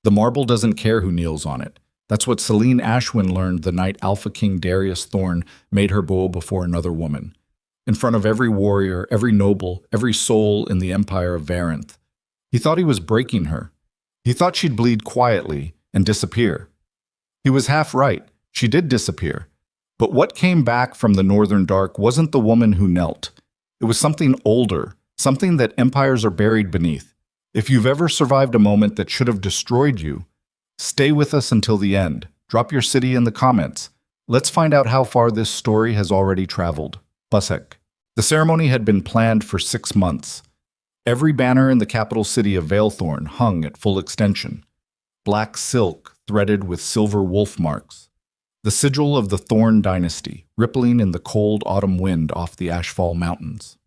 The marble doesn't care who kneels on it. That's what Celine Ashwin learned the night Alpha King Darius Thorne made her bow before another woman. In front of every warrior, every noble, every soul in the empire of Varanth. He thought he was breaking her. He thought she'd bleed quietly and disappear. He was half right. She did disappear. But what came back from the northern dark wasn't the woman who knelt. It was something older, something that empires are buried beneath. If you've ever survived a moment that should have destroyed you, stay with us until the end. Drop your city in the comments. Let's find out how far this story has already traveled. Busek. The ceremony had been planned for 6 months. Every banner in the capital city of Valethorn hung at full extension. Black silk threaded with silver wolf marks. The sigil of the Thorn dynasty, rippling in the cold autumn wind off the Ashfall Mountains.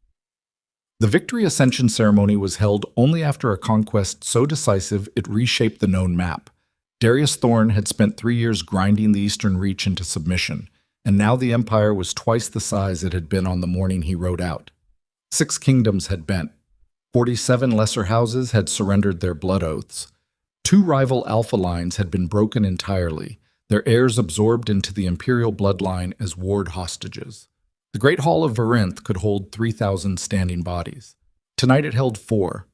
The Victory Ascension ceremony was held only after a conquest so decisive it reshaped the known map. Darius Thorne had spent 3 years grinding the Eastern Reach into submission, and now the empire was twice the size it had been on the morning he rode out. 6 kingdoms had bent. 47 lesser houses had surrendered their blood oaths. 2 rival alpha lines had been broken entirely, their heirs absorbed into the imperial bloodline as ward hostages. The Great Hall of Varanth could hold 3,000 standing bodies. Tonight it held 4.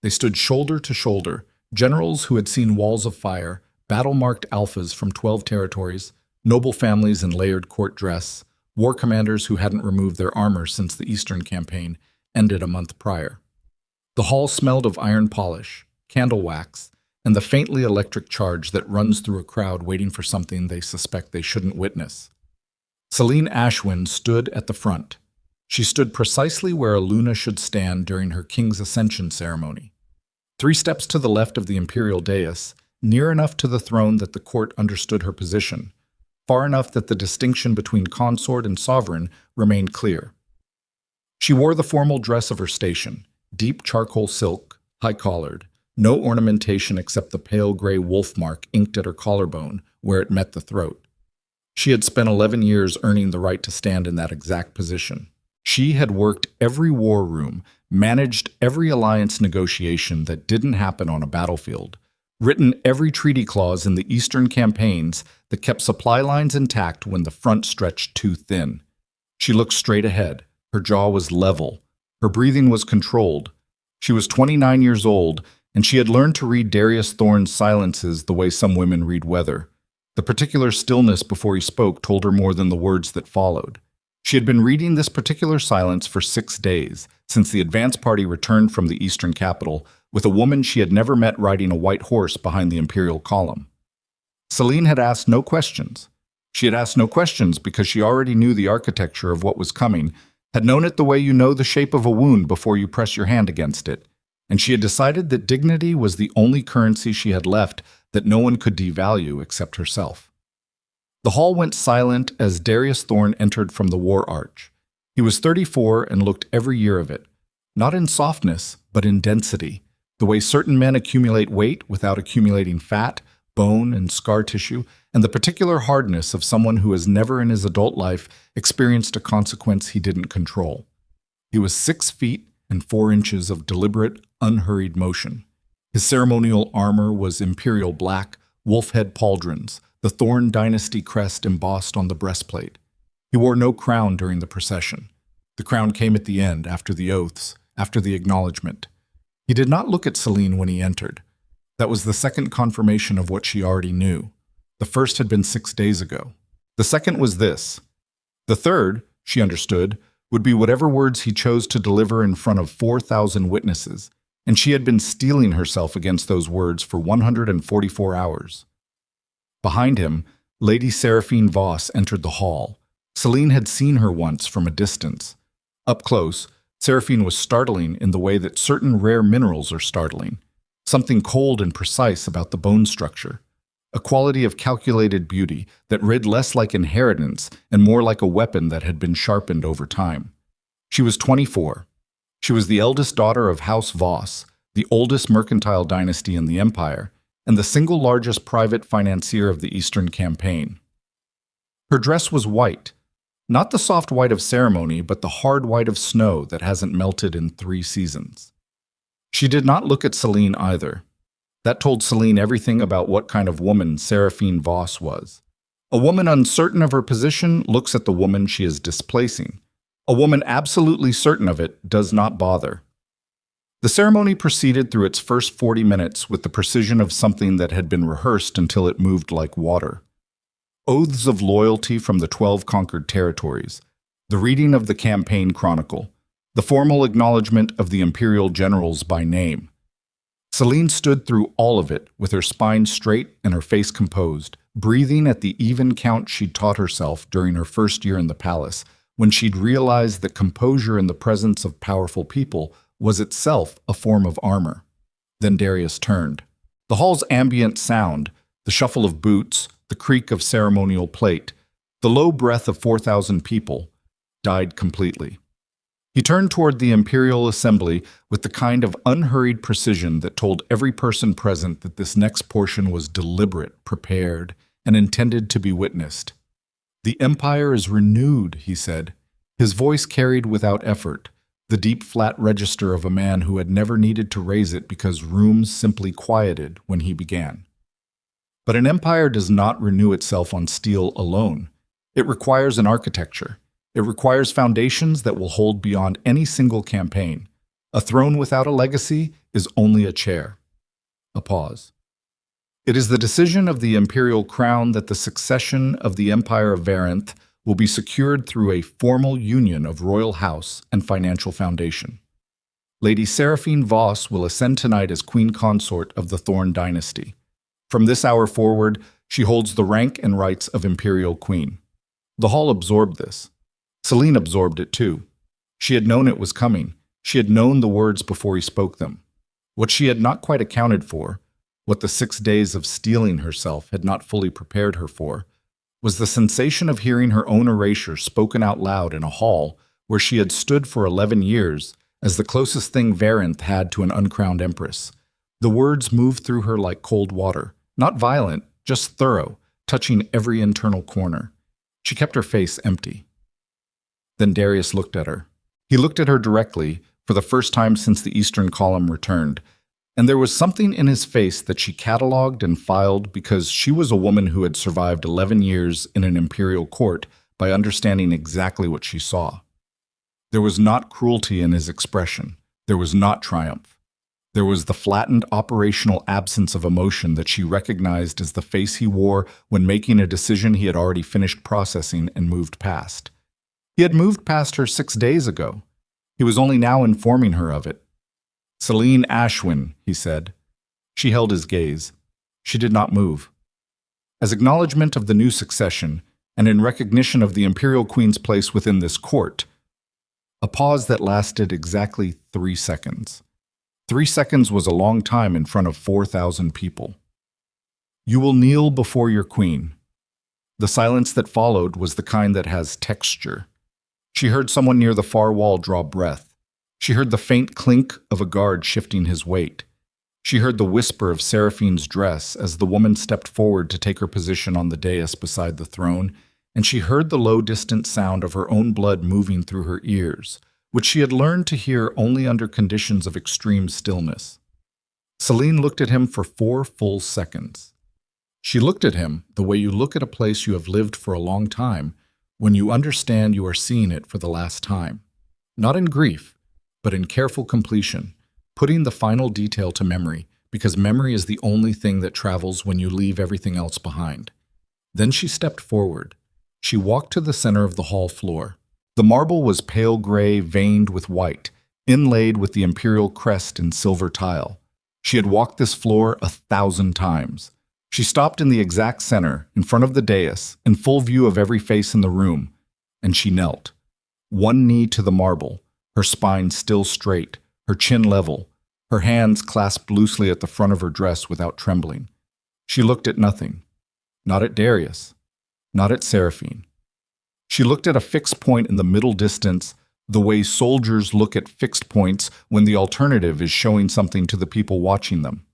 They stood shoulder to shoulder, generals who had seen walls of fire, battle-marked alphas from 12 territories, noble families in layered court dress, war commanders who hadn't removed their armor since the Eastern campaign ended a month prior. The hall smelled of iron polish, candle wax, and the faintly electric charge that runs through a crowd waiting for something they suspect they shouldn't witness. Celine Ashwin stood at the front. She stood precisely where a Luna should stand during her King's Ascension ceremony. 3 steps to the left of the imperial dais, near enough to the throne that the court understood her position, far enough that the distinction between consort and sovereign remained clear. She wore the formal dress of her station, deep charcoal silk, high-collared, no ornamentation except the pale gray wolf mark inked at her collarbone where it met the throat. She had spent 11 years earning the right to stand in that exact position. She had worked every war room, managed every alliance negotiation that didn't happen on a battlefield, written every treaty clause in the Eastern campaigns that kept supply lines intact when the front stretched too thin. She looked straight ahead. Her jaw was level. Her breathing was controlled. She was 29 years old, and she had learned to read Darius Thorne's silences the way some women read weather. The particular stillness before he spoke told her more than the words that followed. She had been reading this particular silence for 6 days, since the advance party returned from the eastern capital, with a woman she had never met riding a white horse behind the imperial column. Celine had asked no questions. She had asked no questions because she already knew the architecture of what was coming, had known it the way you know the shape of a wound before you press your hand against it, and she had decided that dignity was the only currency she had left that no one could devalue except herself. The hall went silent as Darius Thorne entered from the war arch. He was 34 and looked every year of it, not in softness, but in density, the way certain men accumulate weight without accumulating fat, bone, and scar tissue, and the particular hardness of someone who has never in his adult life experienced a consequence he didn't control. He was 6 feet and 4 inches of deliberate, unhurried motion. His ceremonial armor was imperial black, wolf-head pauldrons, the Thorn dynasty crest embossed on the breastplate. He wore no crown during the procession. The crown came at the end, after the oaths, after the acknowledgement. He did not look at Celine when he entered. That was the second confirmation of what she already knew. The first had been 6 days ago. The second was this. The third, she understood, would be whatever words he chose to deliver in front of 4,000 witnesses, and she had been steeling herself against those words for 144 hours. Behind him, Lady Seraphine Voss entered the hall. Celine had seen her once from a distance. Up close, Seraphine was startling in the way that certain rare minerals are startling. Something cold and precise about the bone structure. A quality of calculated beauty that read less like inheritance and more like a weapon that had been sharpened over time. She was 24. She was the eldest daughter of House Voss, the oldest mercantile dynasty in the empire, and the single largest private financier of the Eastern campaign. Her dress was white, not the soft white of ceremony, but the hard white of snow that hasn't melted in 3 seasons. She did not look at Celine either. That told Celine everything about what kind of woman Seraphine Voss was. A woman uncertain of her position looks at the woman she is displacing. A woman absolutely certain of it does not bother. The ceremony proceeded through its first 40 minutes with the precision of something that had been rehearsed until it moved like water. Oaths of loyalty from the 12 conquered territories, the reading of the campaign chronicle, the formal acknowledgement of the imperial generals by name. Celine stood through all of it with her spine straight and her face composed, breathing at the even count she'd taught herself during her first year in the palace, when she'd realized that composure in the presence of powerful people was itself a form of armor. Then Darius turned. The hall's ambient sound, the shuffle of boots, the creak of ceremonial plate, the low breath of 4,000 people, died completely. He turned toward the imperial assembly with the kind of unhurried precision that told every person present that this next portion was deliberate, prepared, and intended to be witnessed. "The empire is renewed," he said. His voice carried without effort the deep flat register of a man who had never needed to raise it because rooms simply quieted when he began. But an empire does not renew itself on steel alone. It requires an architecture. It requires foundations that will hold beyond any single campaign. A throne without a legacy is only a chair. A pause. It is the decision of the imperial crown that the succession of the Empire of Varenth will be secured through a formal union of royal house and financial foundation. Lady Seraphine Voss will ascend tonight as queen consort of the Thorn dynasty. From this hour forward, she holds the rank and rights of imperial queen. The hall absorbed this. Celine absorbed it too. She had known it was coming. She had known the words before he spoke them. What she had not quite accounted for, what the 6 days of steeling herself had not fully prepared her for, was the sensation of hearing her own erasure spoken out loud in a hall where she had stood for 11 years as the closest thing Varenth had to an uncrowned empress. The words moved through her like cold water, not violent, just thorough, touching every internal corner. She kept her face empty. Then Darius looked at her. He looked at her directly, for the first time since the Eastern Column returned, and there was something in his face that she catalogued and filed because she was a woman who had survived 11 years in an imperial court by understanding exactly what she saw. There was not cruelty in his expression. There was not triumph. There was the flattened operational absence of emotion that she recognized as the face he wore when making a decision he had already finished processing and moved past. He had moved past her 6 days ago. He was only now informing her of it. "Celine Ashwin," he said. She held his gaze. She did not move. As acknowledgement of the new succession, and in recognition of the imperial queen's place within this court, a pause that lasted exactly 3 seconds. 3 seconds was a long time in front of 4,000 people. "You will kneel before your queen." The silence that followed was the kind that has texture. She heard someone near the far wall draw breath. She heard the faint clink of a guard shifting his weight. She heard the whisper of Seraphine's dress as the woman stepped forward to take her position on the dais beside the throne, and she heard the low, distant sound of her own blood moving through her ears, which she had learned to hear only under conditions of extreme stillness. Celine looked at him for 4 full seconds. She looked at him the way you look at a place you have lived for a long time, when you understand you are seeing it for the last time. Not in grief, but in careful completion, putting the final detail to memory, because memory is the only thing that travels when you leave everything else behind. Then she stepped forward. She walked to the center of the hall floor. The marble was pale gray veined with white, inlaid with the imperial crest in silver tile. She had walked this floor 1,000 times. She stopped in the exact center, in front of the dais, in full view of every face in the room, and she knelt. One knee to the marble, her spine still straight, her chin level, her hands clasped loosely at the front of her dress without trembling. She looked at nothing. Not at Darius. Not at Seraphine. She looked at a fixed point in the middle distance, the way soldiers look at fixed points when the alternative is showing something to the people watching them.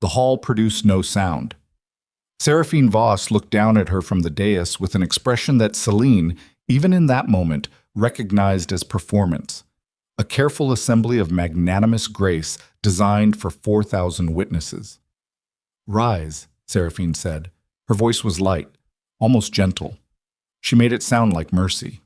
The hall produced no sound. Seraphine Voss looked down at her from the dais with an expression that Celine, even in that moment, recognized as performance. a careful assembly of magnanimous grace designed for 4,000 witnesses. "Rise," Seraphine said. Her voice was light, almost gentle. She made it sound like mercy.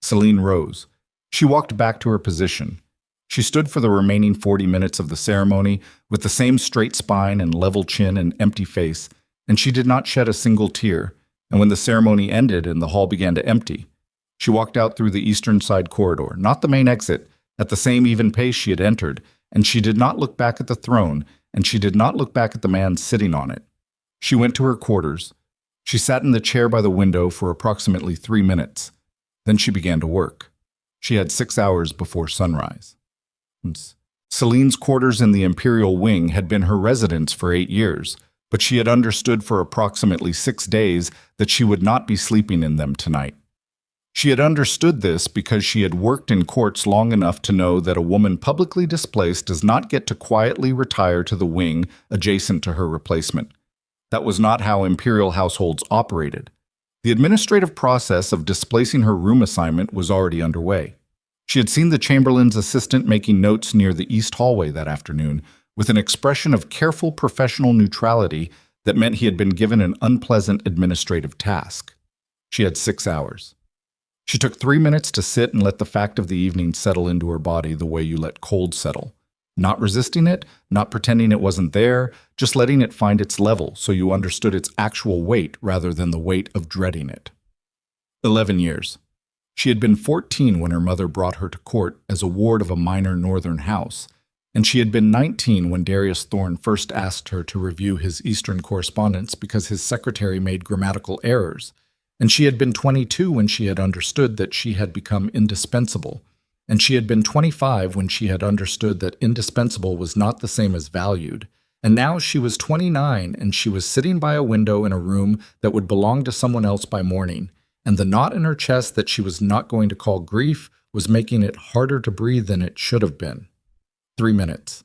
Celine rose. She walked back to her position. She stood for the remaining 40 minutes of the ceremony with the same straight spine and level chin and empty face, and she did not shed a single tear. And when the ceremony ended and the hall began to empty, she walked out through the eastern side corridor, not the main exit, at the same even pace she had entered, and she did not look back at the throne, and she did not look back at the man sitting on it. She went to her quarters. She sat in the chair by the window for approximately 3 minutes. Then she began to work. She had 6 hours before sunrise. Celine's quarters in the Imperial Wing had been her residence for 8 years, but she had understood for approximately 6 days that she would not be sleeping in them tonight. She had understood this because she had worked in courts long enough to know that a woman publicly displaced does not get to quietly retire to the wing adjacent to her replacement. That was not how imperial households operated. The administrative process of displacing her room assignment was already underway. She had seen the Chamberlain's assistant making notes near the east hallway that afternoon, with an expression of careful professional neutrality that meant he had been given an unpleasant administrative task. She had 6 hours. She took 3 minutes to sit and let the fact of the evening settle into her body the way you let cold settle. Not resisting it, not pretending it wasn't there, just letting it find its level so you understood its actual weight rather than the weight of dreading it. 11 years. She had been 14 when her mother brought her to court as a ward of a minor northern house, and she had been 19 when Darius Thorne first asked her to review his Eastern correspondence because his secretary made grammatical errors, and she had been 22 when she had understood that she had become indispensable, and she had been 25 when she had understood that indispensable was not the same as valued, and now she was 29 and she was sitting by a window in a room that would belong to someone else by morning, and the knot in her chest that she was not going to call grief was making it harder to breathe than it should have been. 3 minutes.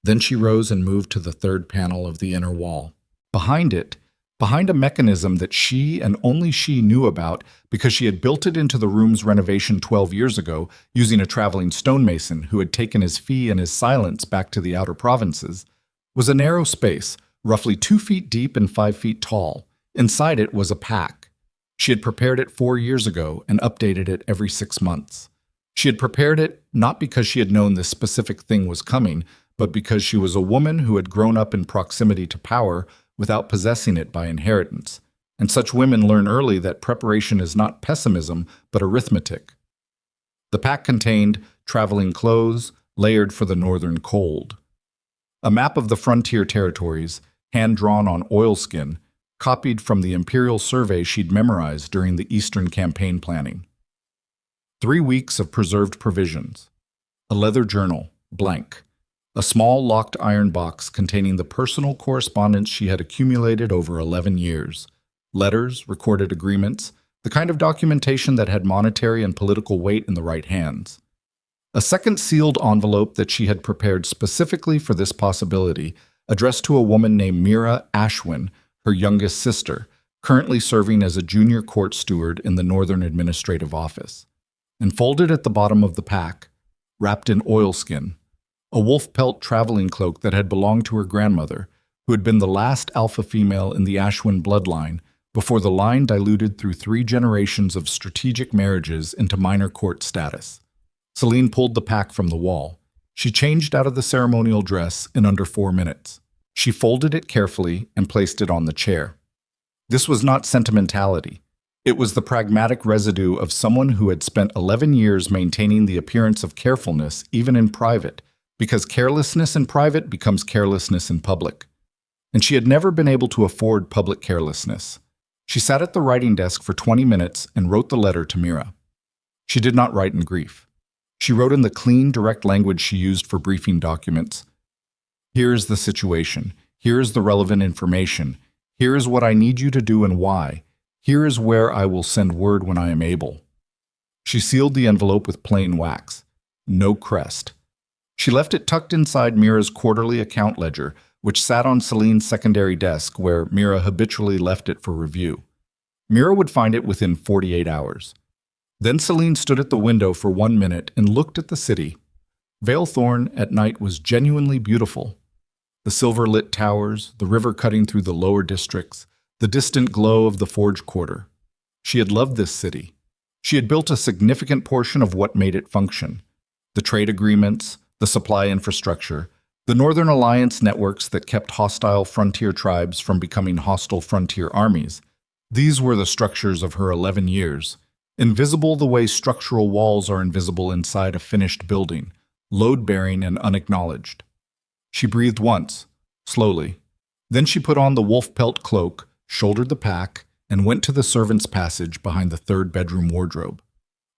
Then she rose and moved to the third panel of the inner wall. Behind it, behind a mechanism that she and only she knew about because she had built it into the room's renovation 12 years ago using a traveling stonemason who had taken his fee and his silence back to the outer provinces, was a narrow space, roughly 2 feet deep and 5 feet tall. Inside it was a pack. She had prepared it 4 years ago and updated it every 6 months. She had prepared it not because she had known this specific thing was coming, but because she was a woman who had grown up in proximity to power without possessing it by inheritance. And such women learn early that preparation is not pessimism, but arithmetic. The pack contained traveling clothes, layered for the northern cold. A map of the frontier territories, hand-drawn on oilskin, copied from the imperial survey she'd memorized during the Eastern campaign planning. 3 weeks of preserved provisions. A leather journal, blank. A small locked iron box containing the personal correspondence she had accumulated over 11 years. Letters, recorded agreements, the kind of documentation that had monetary and political weight in the right hands. A second sealed envelope that she had prepared specifically for this possibility, addressed to a woman named Mira Ashwin, her youngest sister, currently serving as a junior court steward in the Northern Administrative Office. And folded at the bottom of the pack, wrapped in oilskin, a wolf pelt traveling cloak that had belonged to her grandmother, who had been the last alpha female in the Ashwin bloodline before the line diluted through 3 generations of strategic marriages into minor court status. Celine pulled the pack from the wall. She changed out of the ceremonial dress in under 4 minutes. She folded it carefully and placed it on the chair. This was not sentimentality. It was the pragmatic residue of someone who had spent 11 years maintaining the appearance of carefulness even in private, because carelessness in private becomes carelessness in public. And she had never been able to afford public carelessness. She sat at the writing desk for 20 minutes and wrote the letter to Mira. She did not write in grief. She wrote in the clean, direct language she used for briefing documents. Here is the situation. Here is the relevant information. Here is what I need you to do and why. Here is where I will send word when I am able. She sealed the envelope with plain wax. No crest. She left it tucked inside Mira's quarterly account ledger, which sat on Celine's secondary desk where Mira habitually left it for review. Mira would find it within 48 hours. Then Celine stood at the window for 1 minute and looked at the city. Valethorn at night was genuinely beautiful. The silver-lit towers, the river cutting through the lower districts, the distant glow of the Forge Quarter. She had loved this city. She had built a significant portion of what made it function. The trade agreements, the supply infrastructure, the Northern Alliance networks that kept hostile frontier tribes from becoming hostile frontier armies. These were the structures of her 11 years, invisible the way structural walls are invisible inside a finished building, load-bearing and unacknowledged. She breathed once, slowly. Then she put on the wolf pelt cloak, shouldered the pack, and went to the servants' passage behind the third-bedroom wardrobe.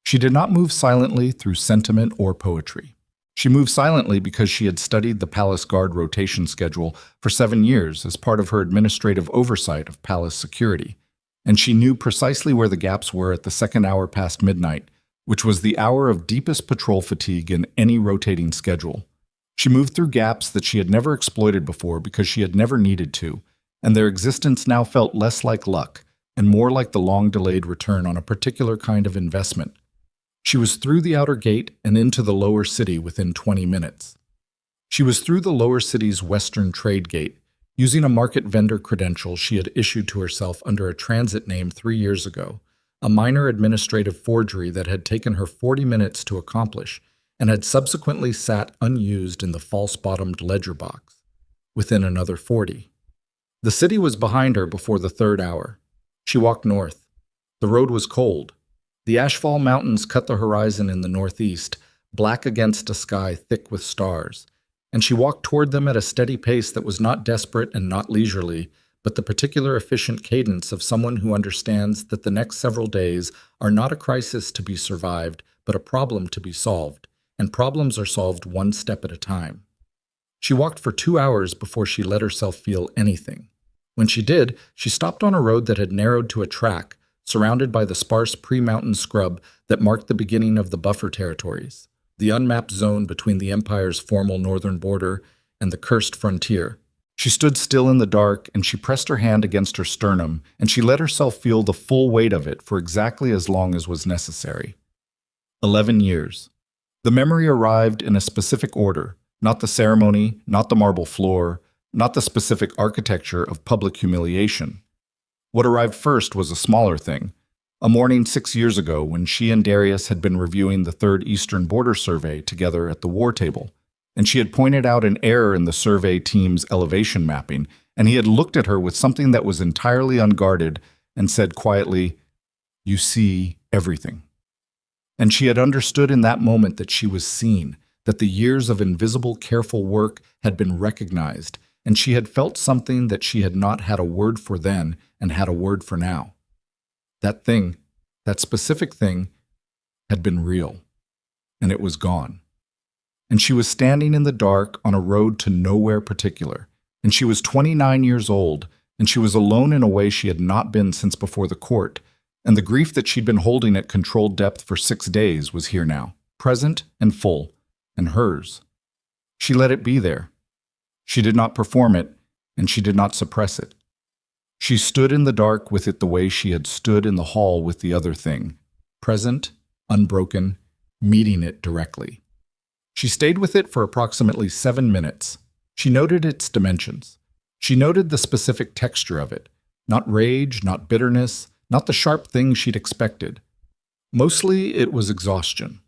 She did not move silently through sentiment or poetry. She moved silently because she had studied the palace guard rotation schedule for 7 years as part of her administrative oversight of palace security, and she knew precisely where the gaps were at the second hour past midnight, which was the hour of deepest patrol fatigue in any rotating schedule. She moved through gaps that she had never exploited before because she had never needed to, and their existence now felt less like luck and more like the long-delayed return on a particular kind of investment. She was through the outer gate and into the lower city within 20 minutes. She was through the lower city's western trade gate, using a market vendor credential she had issued to herself under a transit name 3 years ago, a minor administrative forgery that had taken her 40 minutes to accomplish and had subsequently sat unused in the false-bottomed ledger box, within another 40. The city was behind her before the third hour. She walked north. The road was cold. The Ashfall Mountains cut the horizon in the northeast, black against a sky thick with stars, and she walked toward them at a steady pace that was not desperate and not leisurely, but the particular efficient cadence of someone who understands that the next several days are not a crisis to be survived, but a problem to be solved, and problems are solved one step at a time. She walked for 2 hours before she let herself feel anything. When she did, she stopped on a road that had narrowed to a track, surrounded by the sparse pre-mountain scrub that marked the beginning of the buffer territories, the unmapped zone between the Empire's formal northern border and the cursed frontier. She stood still in the dark, and she pressed her hand against her sternum, and she let herself feel the full weight of it for exactly as long as was necessary. 11 years. The memory arrived in a specific order, not the ceremony, not the marble floor, not the specific architecture of public humiliation. What arrived first was a smaller thing, a morning 6 years ago when she and Darius had been reviewing the Third Eastern Border Survey together at the war table, and she had pointed out an error in the survey team's elevation mapping, and he had looked at her with something that was entirely unguarded and said quietly, "You see everything." And she had understood in that moment that she was seen, that the years of invisible, careful work had been recognized, and she had felt something that she had not had a word for then and had a word for now. That thing, that specific thing, had been real, and it was gone. And she was standing in the dark on a road to nowhere particular, and she was 29 years old, and she was alone in a way she had not been since before the court, and the grief that she'd been holding at controlled depth for 6 days was here now, present and full, and hers. She let it be there. She did not perform it, and she did not suppress it. She stood in the dark with it the way she had stood in the hall with the other thing, present, unbroken, meeting it directly. She stayed with it for approximately 7 minutes. She noted its dimensions. She noted the specific texture of it, not rage, not bitterness, not the sharp thing she'd expected. Mostly it was exhaustion.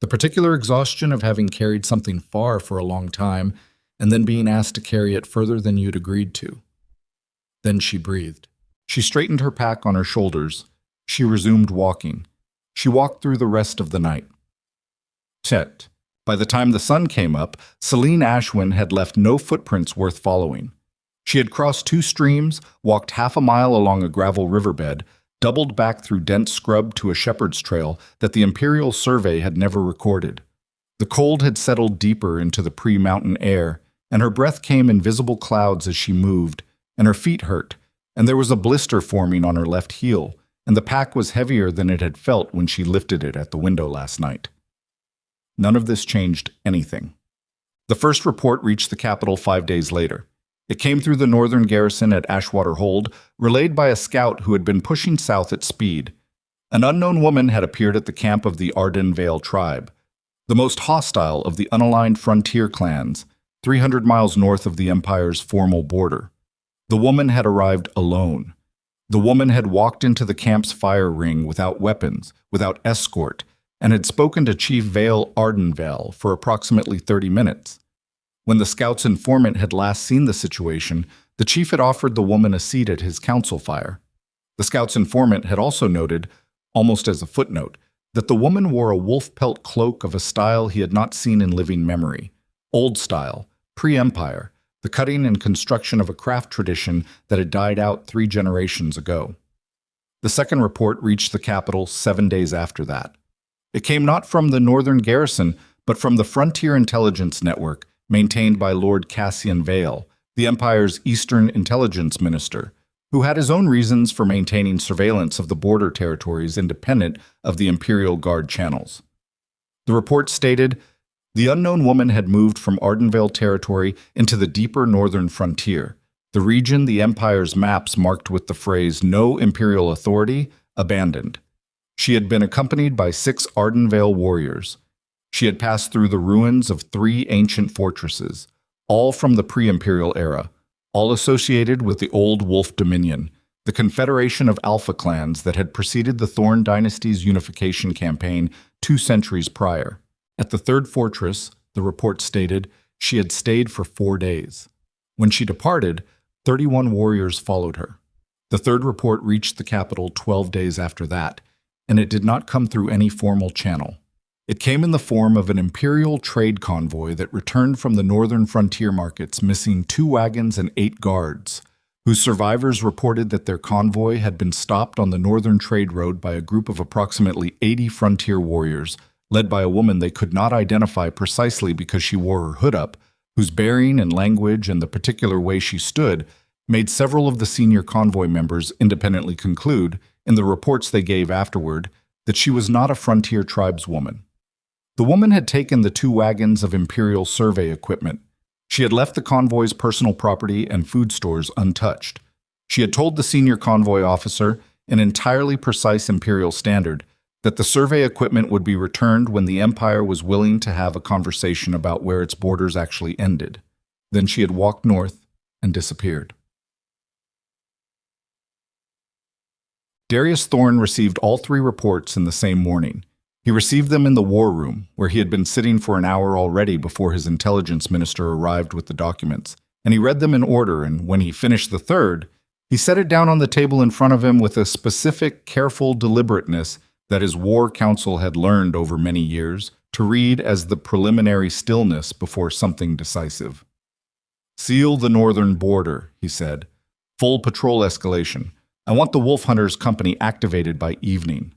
The particular exhaustion of having carried something far for a long time and then being asked to carry it further than you'd agreed to. Then she breathed. She straightened her pack on her shoulders. She resumed walking. She walked through the rest of the night. Chet. By the time the sun came up, Celine Ashwin had left no footprints worth following. She had crossed 2 streams, walked half a mile along a gravel riverbed, doubled back through dense scrub to a shepherd's trail that the Imperial Survey had never recorded. The cold had settled deeper into the pre-mountain air, and her breath came in visible clouds as she moved, and her feet hurt, and there was a blister forming on her left heel, and the pack was heavier than it had felt when she lifted it at the window last night. None of this changed anything. The first report reached the capital 5 days later. It came through the northern garrison at Ashwater Hold, relayed by a scout who had been pushing south at speed. An unknown woman had appeared at the camp of the Ardenvale tribe, the most hostile of the unaligned frontier clans, 300 miles north of the Empire's formal border. The woman had arrived alone. The woman had walked into the camp's fire ring without weapons, without escort, and had spoken to Chief Vale Ardenvale for approximately 30 minutes. When the scout's informant had last seen the situation, the chief had offered the woman a seat at his council fire. The scout's informant had also noted, almost as a footnote, that the woman wore a wolf pelt cloak of a style he had not seen in living memory, old style, pre-Empire, the cutting and construction of a craft tradition that had died out 3 generations ago. The second report reached the capital 7 days after that. It came not from the northern garrison, but from the Frontier Intelligence Network, maintained by Lord Cassian Vale, the Empire's Eastern Intelligence Minister, who had his own reasons for maintaining surveillance of the border territories independent of the Imperial Guard channels. The report stated, the unknown woman had moved from Ardenvale territory into the deeper northern frontier, the region the Empire's maps marked with the phrase "No Imperial Authority" abandoned. She had been accompanied by 6 Ardenvale warriors. She had passed through the ruins of 3 ancient fortresses, all from the pre-Imperial era, all associated with the old Wolf Dominion, the confederation of Alpha clans that had preceded the Thorn Dynasty's unification campaign 2 centuries prior. At the 3rd fortress, the report stated, she had stayed for 4 days. When she departed, 31 warriors followed her. The 3rd report reached the capital 12 days after that, and it did not come through any formal channel. It came in the form of an imperial trade convoy that returned from the northern frontier markets missing 2 wagons and 8 guards, whose survivors reported that their convoy had been stopped on the northern trade road by a group of approximately 80 frontier warriors, led by a woman they could not identify precisely because she wore her hood up, whose bearing and language and the particular way she stood made several of the senior convoy members independently conclude, in the reports they gave afterward, that she was not a frontier tribeswoman. The woman had taken the 2 wagons of Imperial survey equipment. She had left the convoy's personal property and food stores untouched. She had told the senior convoy officer, an entirely precise Imperial standard, that the survey equipment would be returned when the Empire was willing to have a conversation about where its borders actually ended. Then she had walked north and disappeared. Darius Thorne received all 3 reports in the same morning. He received them in the war room, where he had been sitting for an hour already before his intelligence minister arrived with the documents, and he read them in order, and when he finished the 3rd, he set it down on the table in front of him with a specific, careful deliberateness that his war council had learned over many years to read as the preliminary stillness before something decisive. "Seal the northern border," he said. "Full patrol escalation. I want the Wolf Hunters Company activated by evening."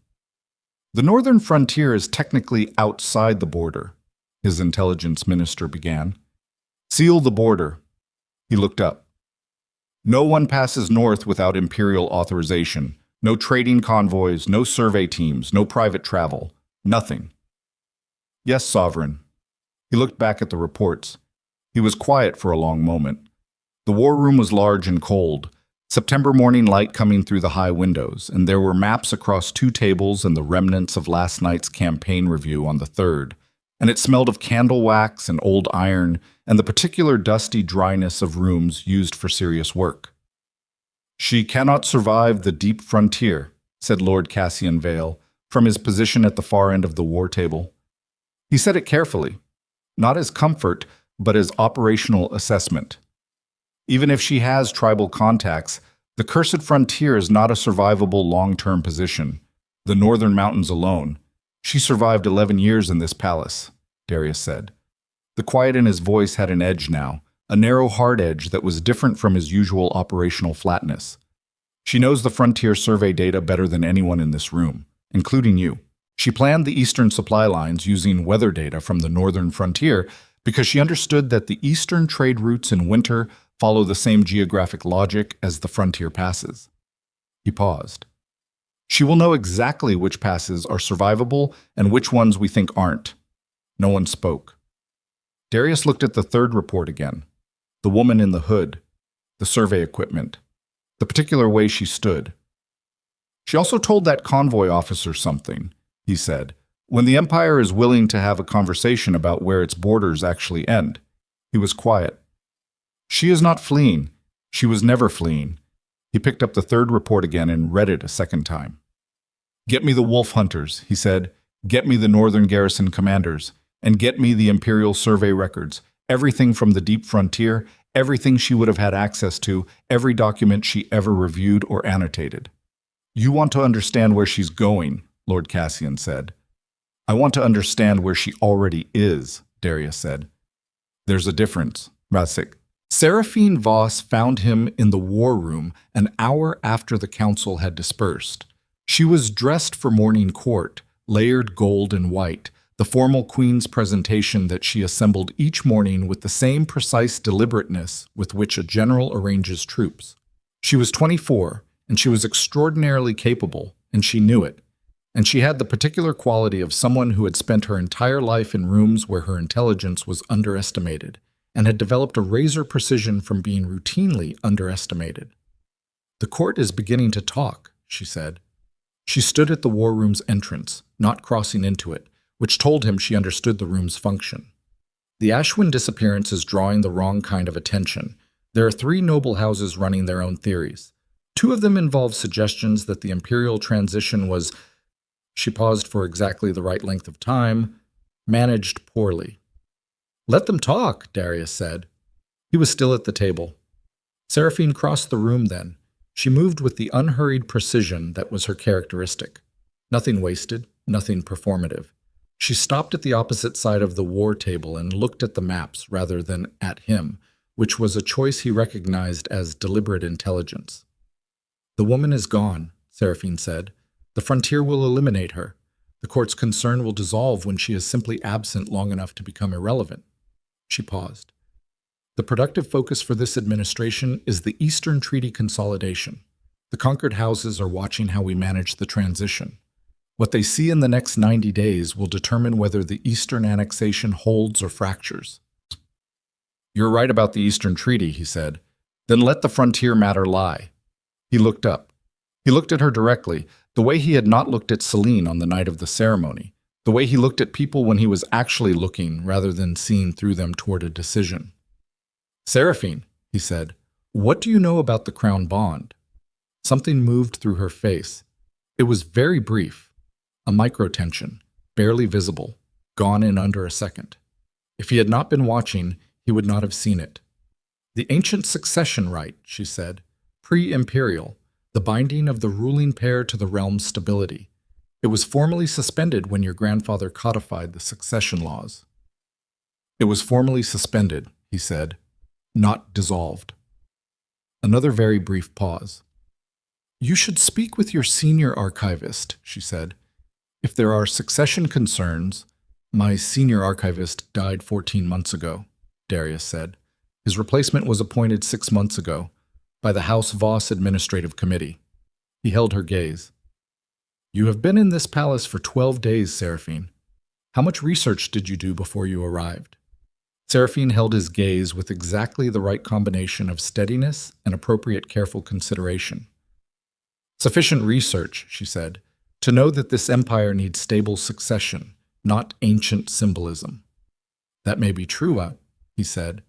"The northern frontier is technically outside the border," his intelligence minister began. "Seal the border." He looked up. "No one passes north without Imperial authorization. No trading convoys, no survey teams, no private travel. Nothing." "Yes, Sovereign." He looked back at the reports. He was quiet for a long moment. The war room was large and cold, September morning light coming through the high windows, and there were maps across 2 tables and the remnants of last night's campaign review on the 3rd, and it smelled of candle wax and old iron and the particular dusty dryness of rooms used for serious work. "She cannot survive the deep frontier," said Lord Cassian Vale, from his position at the far end of the war table. He said it carefully, not as comfort, but as operational assessment. Even if she has tribal contacts, the cursed frontier is not a survivable long-term position. The northern mountains alone. She survived 11 years in this palace, Darius said. The quiet in his voice had an edge now, a narrow hard edge that was different from his usual operational flatness. She knows the frontier survey data better than anyone in this room, including you. She planned the eastern supply lines using weather data from the northern frontier because she understood that the eastern trade routes in winter follow the same geographic logic as the frontier passes. He paused. She will know exactly which passes are survivable and which ones we think aren't. No one spoke. Darius looked at the 3rd report again. The woman in the hood, the survey equipment, the particular way she stood. She also told that convoy officer something, he said. When the Empire is willing to have a conversation about where its borders actually end. He was quiet. She is not fleeing. She was never fleeing. He picked up the third report again and read it a second time. Get me the wolf hunters, he said. Get me the northern garrison commanders. And get me the Imperial survey records. Everything from the deep frontier, everything she would have had access to, every document she ever reviewed or annotated. You want to understand where she's going, Lord Cassian said. I want to understand where she already is, Darius said. There's a difference, Rasik. Seraphine Voss found him in the war room an hour after the council had dispersed. She was dressed for morning court, layered gold and white, the formal queen's presentation that she assembled each morning with the same precise deliberateness with which a general arranges troops. She was 24, and she was extraordinarily capable, and she knew it. And she had the particular quality of someone who had spent her entire life in rooms where her intelligence was underestimated, and had developed a razor precision from being routinely underestimated. The court is beginning to talk, she said. She stood at the war room's entrance, not crossing into it, which told him she understood the room's function. The Ashwin disappearance is drawing the wrong kind of attention. There are 3 noble houses running their own theories. 2 of them involve suggestions that the imperial transition was, she paused for exactly the right length of time, managed poorly. Let them talk, Darius said. He was still at the table. Seraphine crossed the room then. She moved with the unhurried precision that was her characteristic. Nothing wasted, nothing performative. She stopped at the opposite side of the war table and looked at the maps rather than at him, which was a choice he recognized as deliberate intelligence. The woman is gone, Seraphine said. The frontier will eliminate her. The court's concern will dissolve when she is simply absent long enough to become irrelevant. She paused. The productive focus for this administration is the Eastern Treaty consolidation. The conquered houses are watching how we manage the transition. What they see in the next 90 days will determine whether the Eastern annexation holds or fractures. You're right about the Eastern Treaty, he said. Then let the frontier matter lie. He looked up. He looked at her directly, the way he had not looked at Celine on the night of the ceremony, the way he looked at people when he was actually looking rather than seeing through them toward a decision. Seraphine, he said, what do you know about the Crown Bond? Something moved through her face. It was very brief, a microtension, barely visible, gone in under a second. If he had not been watching, he would not have seen it. The ancient succession right, she said, pre-imperial, the binding of the ruling pair to the realm's stability. It was formally suspended when your grandfather codified the succession laws. It was formally suspended, he said, not dissolved. Another very brief pause. You should speak with your senior archivist, she said. If there are succession concerns, my senior archivist died 14 months ago, Darius said. His replacement was appointed 6 months ago by the House Voss Administrative Committee. He held her gaze. You have been in this palace for 12 days, Seraphine. How much research did you do before you arrived? Seraphine held his gaze with exactly the right combination of steadiness and appropriate careful consideration. Sufficient research, she said, to know that this empire needs stable succession, not ancient symbolism. That may be true, he said.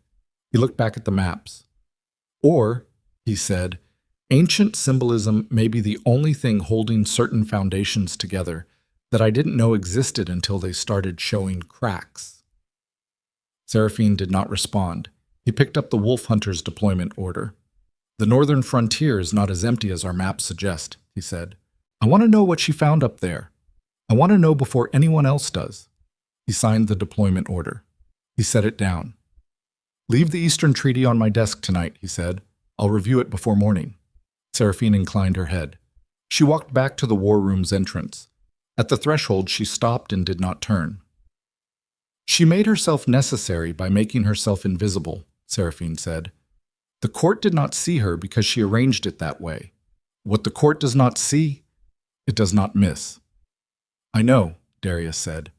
He looked back at the maps. Or, he said, ancient symbolism may be the only thing holding certain foundations together that I didn't know existed until they started showing cracks. Seraphine did not respond. He picked up the wolf hunter's deployment order. The northern frontier is not as empty as our maps suggest, he said. I want to know what she found up there. I want to know before anyone else does. He signed the deployment order. He set it down. Leave the Eastern Treaty on my desk tonight, he said. I'll review it before morning. Seraphine inclined her head. She walked back to the war room's entrance. At the threshold, she stopped and did not turn. She made herself necessary by making herself invisible, Seraphine said. The court did not see her because she arranged it that way. What the court does not see, it does not miss. I know, Darius said.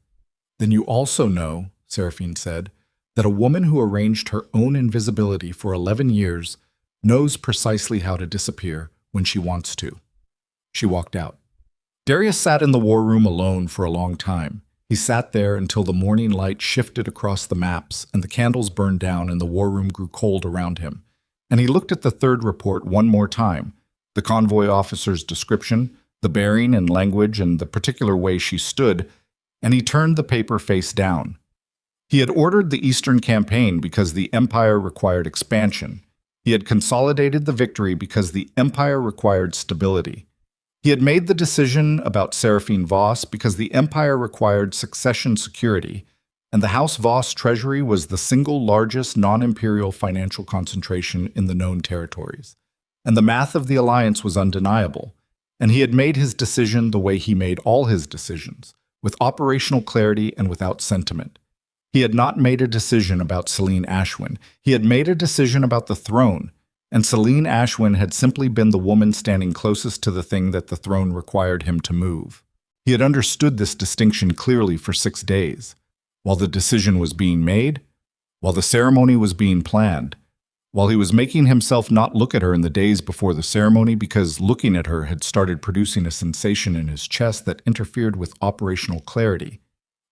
Then you also know, Seraphine said, that a woman who arranged her own invisibility for 11 years knows precisely how to disappear when she wants to. She walked out. Darius sat in the war room alone for a long time. He sat there until the morning light shifted across the maps and the candles burned down and the war room grew cold around him. And he looked at the third report one more time, the convoy officer's description, the bearing and language and the particular way she stood, and he turned the paper face down. He had ordered the Eastern Campaign because the Empire required expansion. He had consolidated the victory because the Empire required stability. He had made the decision about Seraphine Voss because the Empire required succession security, and the House Voss treasury was the single largest non-imperial financial concentration in the known territories. And the math of the alliance was undeniable, and he had made his decision the way he made all his decisions, with operational clarity and without sentiment. He had not made a decision about Selene Ashwin. He had made a decision about the throne, and Selene Ashwin had simply been the woman standing closest to the thing that the throne required him to move. He had understood this distinction clearly for 6 days, while the decision was being made, while the ceremony was being planned, while he was making himself not look at her in the days before the ceremony because looking at her had started producing a sensation in his chest that interfered with operational clarity.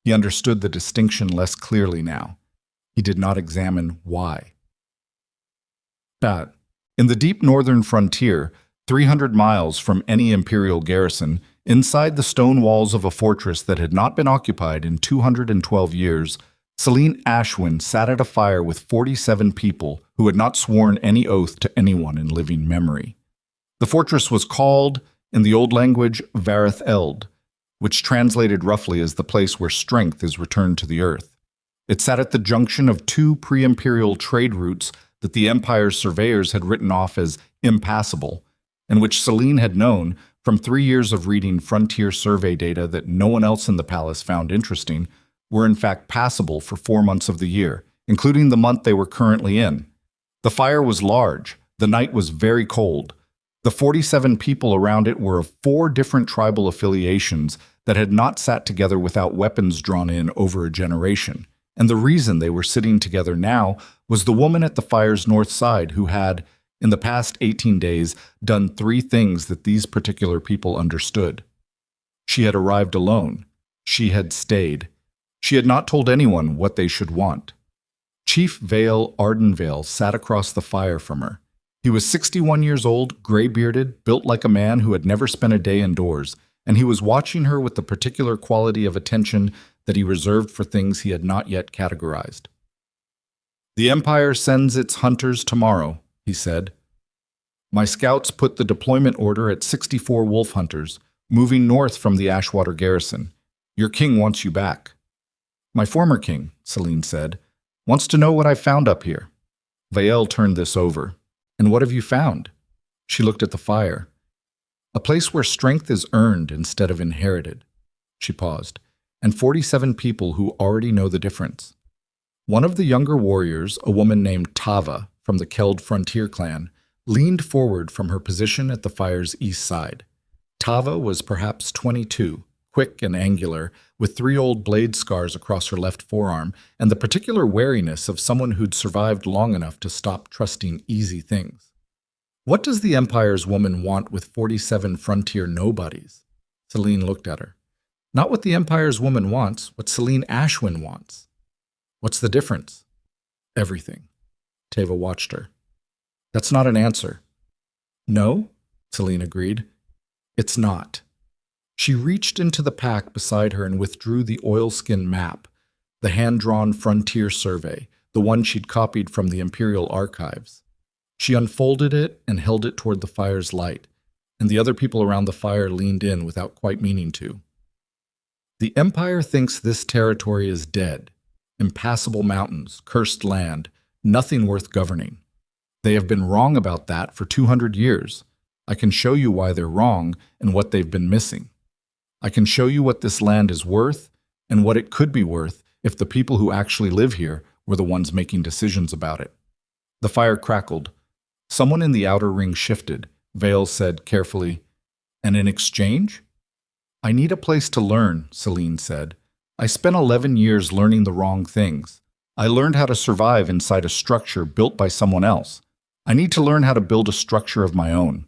He understood the distinction less clearly now. He did not examine why. In the deep northern frontier, 300 miles from any imperial garrison, inside the stone walls of a fortress that had not been occupied in 212 years, Selene Ashwin sat at a fire with 47 people who had not sworn any oath to anyone in living memory. The fortress was called, in the old language, Vareth Eld, which translated roughly as the place where strength is returned to the earth. It sat at the junction of 2 pre-imperial trade routes that the Empire's surveyors had written off as impassable, and which Selene had known, from 3 years of reading frontier survey data that no one else in the palace found interesting, were in fact passable for 4 months of the year, including the month they were currently in. The fire was large, the night was very cold. The 47 people around it were of 4 different tribal affiliations that had not sat together without weapons drawn in over a generation. And the reason they were sitting together now was the woman at the fire's north side who had, in the past 18 days, done 3 things that these particular people understood. She had arrived alone. She had stayed. She had not told anyone what they should want. Chief Vale Ardenvale sat across the fire from her. He was 61 years old, gray-bearded, built like a man who had never spent a day indoors, and he was watching her with the particular quality of attention that he reserved for things he had not yet categorized. "The Empire sends its hunters tomorrow," he said. "My scouts put the deployment order at 64 wolf hunters, moving north from the Ashwater garrison. Your king wants you back." "My former king," Selene said, "wants to know what I found up here." Vael turned this over. "And what have you found?" She looked at the fire. "A place where strength is earned instead of inherited." She paused. "And 47 people who already know the difference." One of the younger warriors, a woman named Tava from the Keld frontier clan, leaned forward from her position at the fire's east side. Tava was perhaps 22, quick and angular, with 3 old blade scars across her left forearm, and the particular wariness of someone who'd survived long enough to stop trusting easy things. "What does the Empire's woman want with 47 frontier nobodies?" Selene looked at her. "Not what the Empire's woman wants, what Selene Ashwin wants." "What's the difference?" "Everything." Tava watched her. "That's not an answer." "No?" Selene agreed. "It's not." She reached into the pack beside her and withdrew the oilskin map, the hand-drawn frontier survey, the one she'd copied from the Imperial archives. She unfolded it and held it toward the fire's light, and the other people around the fire leaned in without quite meaning to. "The Empire thinks this territory is dead. Impassable mountains, cursed land, nothing worth governing. They have been wrong about that for 200 years. I can show you why they're wrong and what they've been missing. I can show you what this land is worth and what it could be worth if the people who actually live here were the ones making decisions about it." The fire crackled. Someone in the outer ring shifted. Vale said carefully, "And in exchange?" "I need a place to learn," Selene said. "I spent 11 years learning the wrong things. I learned how to survive inside a structure built by someone else. I need to learn how to build a structure of my own."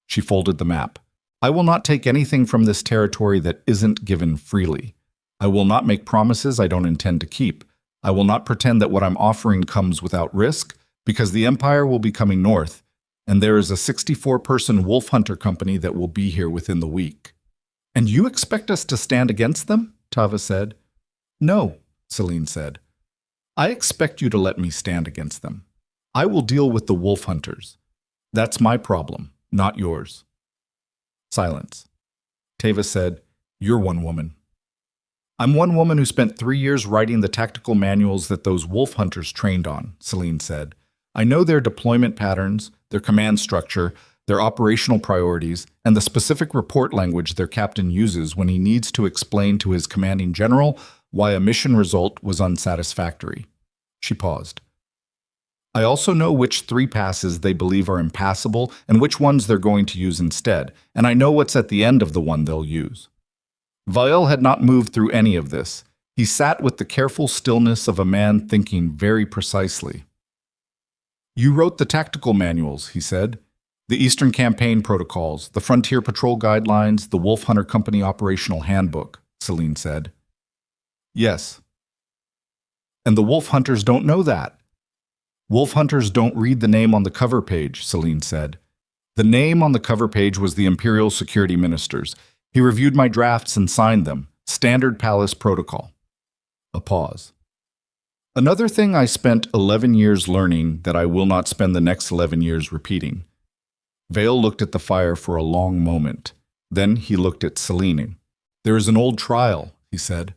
She folded the map. I will not take anything from this territory that isn't given freely. I will not make promises I don't intend to keep. I will not pretend that what I'm offering comes without risk, because the Empire will be coming north, and there is a 64-person wolf hunter company that will be here within the week. And you expect us to stand against them? Tava said. No, Celine said. I expect you to let me stand against them. I will deal with the wolf hunters. That's my problem, not yours. Silence. Tava said, You're one woman. I'm one woman who spent 3 years writing the tactical manuals that those wolf hunters trained on, Celine said. I know their deployment patterns, their command structure, their operational priorities, and the specific report language their captain uses when he needs to explain to his commanding general why a mission result was unsatisfactory. She paused. I also know which 3 passes they believe are impassable and which ones they're going to use instead, and I know what's at the end of the one they'll use. Vael had not moved through any of this. He sat with the careful stillness of a man thinking very precisely. You wrote the tactical manuals, he said. The Eastern Campaign Protocols, the Frontier Patrol Guidelines, the Wolf Hunter Company Operational Handbook, Celine said. Yes. And the wolf hunters don't know that. Wolf hunters don't read the name on the cover page, Celine said. The name on the cover page was the Imperial Security Minister's. He reviewed my drafts and signed them. Standard Palace Protocol. A pause. Another thing I spent 11 years learning that I will not spend the next 11 years repeating. Vael looked at the fire for a long moment. Then he looked at Celine. There is an old trial, he said.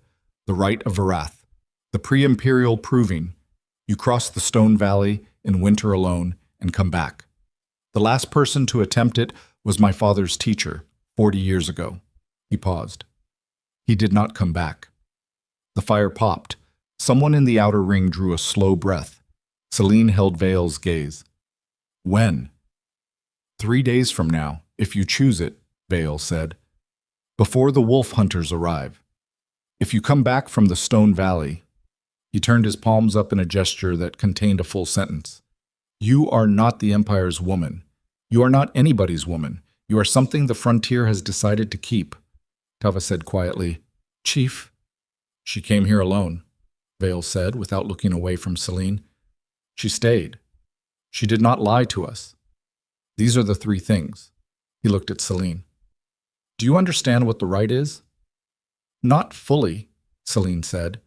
The right of Varath. The pre-imperial proving. You cross the Stone Valley in winter alone and come back. The last person to attempt it was my father's teacher, 40 years ago. He paused. He did not come back. The fire popped. Someone in the outer ring drew a slow breath. Celine held Vael's gaze. When? 3 days from now, if you choose it, Vael said. Before the wolf hunters arrive. If you come back from the Stone Valley. He turned his palms up in a gesture that contained a full sentence. You are not the Empire's woman. You are not anybody's woman. You are something the frontier has decided to keep. Tava said quietly, Chief. She came here alone, Vael said without looking away from Celine. She stayed. She did not lie to us. These are the 3 things. He looked at Celine. Do you understand what the right is? Not fully, Celine said.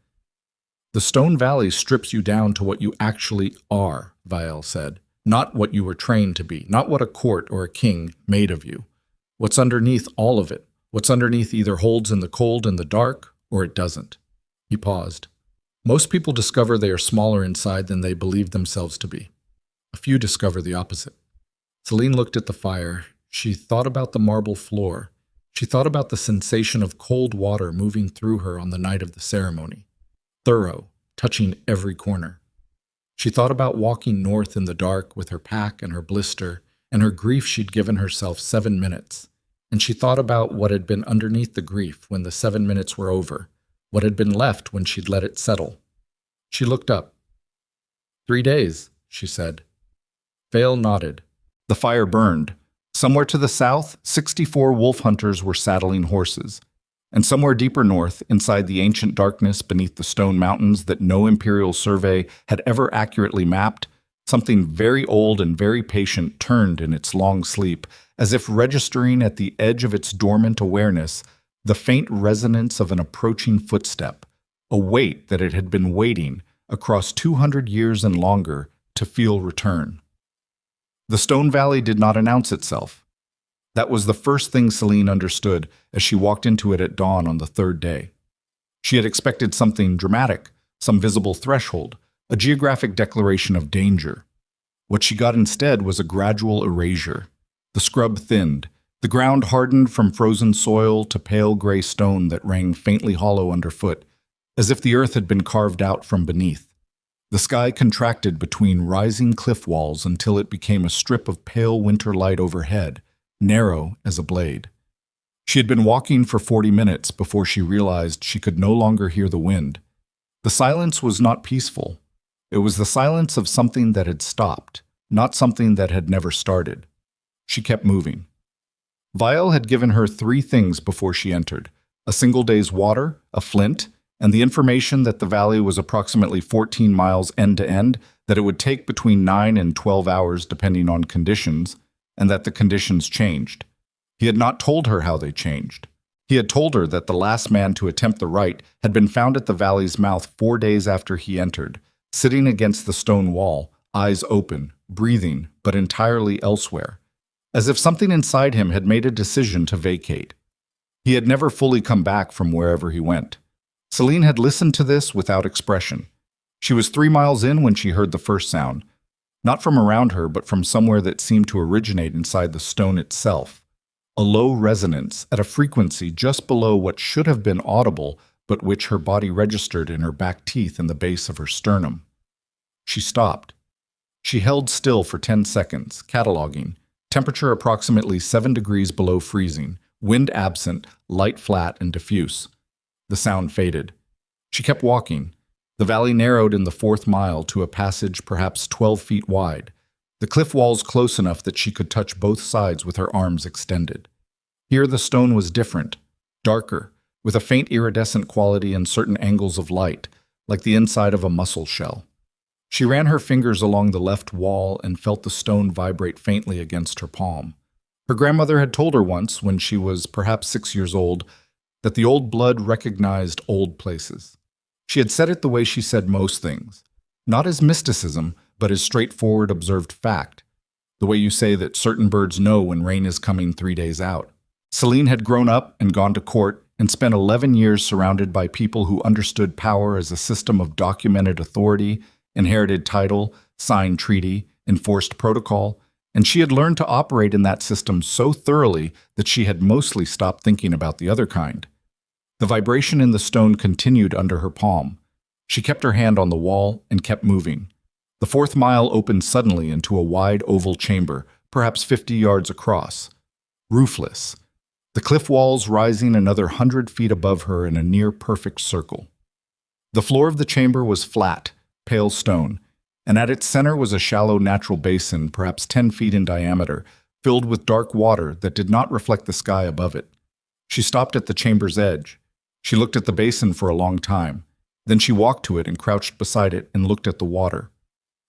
The Stone Valley strips you down to what you actually are, Vael said. Not what you were trained to be, not what a court or a king made of you. What's underneath all of it, what's underneath either holds in the cold and the dark, or it doesn't. He paused. Most people discover they are smaller inside than they believe themselves to be. A few discover the opposite. Celine looked at the fire. She thought about the marble floor. She thought about the sensation of cold water moving through her on the night of the ceremony. Thorough, touching every corner. She thought about walking north in the dark with her pack and her blister, and her grief she'd given herself 7 minutes. And she thought about what had been underneath the grief when the 7 minutes were over, what had been left when she'd let it settle. She looked up. 3 days, she said. Vael nodded. The fire burned. Somewhere to the south, 64 wolf hunters were saddling horses. And somewhere deeper north, inside the ancient darkness beneath the stone mountains that no imperial survey had ever accurately mapped, something very old and very patient turned in its long sleep, as if registering at the edge of its dormant awareness the faint resonance of an approaching footstep, a weight that it had been waiting across 200 years and longer to feel return. The Stone Valley did not announce itself. That was the first thing Celine understood as she walked into it at dawn on the 3rd day. She had expected something dramatic, some visible threshold, a geographic declaration of danger. What she got instead was a gradual erasure. The scrub thinned, the ground hardened from frozen soil to pale gray stone that rang faintly hollow underfoot, as if the earth had been carved out from beneath. The sky contracted between rising cliff walls until it became a strip of pale winter light overhead, narrow as a blade. She had been walking for 40 minutes before she realized she could no longer hear the wind. The silence was not peaceful. It was the silence of something that had stopped, not something that had never started. She kept moving. Vial had given her three things before she entered: a single day's water, a flint, and the information that the valley was approximately 14 miles end to end, that it would take between 9 and 12 hours depending on conditions, and that the conditions changed. He had not told her how they changed. He had told her that the last man to attempt the rite had been found at the valley's mouth 4 days after he entered, sitting against the stone wall, eyes open, breathing, but entirely elsewhere, as if something inside him had made a decision to vacate. He had never fully come back from wherever he went. Celine had listened to this without expression. She was 3 miles in when she heard the first sound, not from around her, but from somewhere that seemed to originate inside the stone itself. A low resonance at a frequency just below what should have been audible, but which her body registered in her back teeth and the base of her sternum. She stopped. She held still for 10 seconds, cataloging. Temperature approximately 7 degrees below freezing, wind absent, light flat and diffuse. The sound faded. She kept walking. The valley narrowed in the 4th mile to a passage perhaps 12 feet wide, the cliff walls close enough that she could touch both sides with her arms extended. Here the stone was different, darker, with a faint iridescent quality in certain angles of light, like the inside of a mussel shell. She ran her fingers along the left wall and felt the stone vibrate faintly against her palm. Her grandmother had told her once, when she was perhaps 6 years old, that the old blood recognized old places. She had said it the way she said most things, not as mysticism, but as straightforward observed fact, the way you say that certain birds know when rain is coming 3 days out. Celine had grown up and gone to court and spent 11 years surrounded by people who understood power as a system of documented authority, inherited title, signed treaty, enforced protocol, and she had learned to operate in that system so thoroughly that she had mostly stopped thinking about the other kind. The vibration in the stone continued under her palm. She kept her hand on the wall and kept moving. The 4th mile opened suddenly into a wide oval chamber, perhaps 50 yards across. Roofless. The cliff walls rising another 100 feet above her in a near-perfect circle. The floor of the chamber was flat, pale stone, and at its center was a shallow natural basin, perhaps 10 feet in diameter, filled with dark water that did not reflect the sky above it. She stopped at the chamber's edge. She looked at the basin for a long time. Then she walked to it and crouched beside it and looked at the water.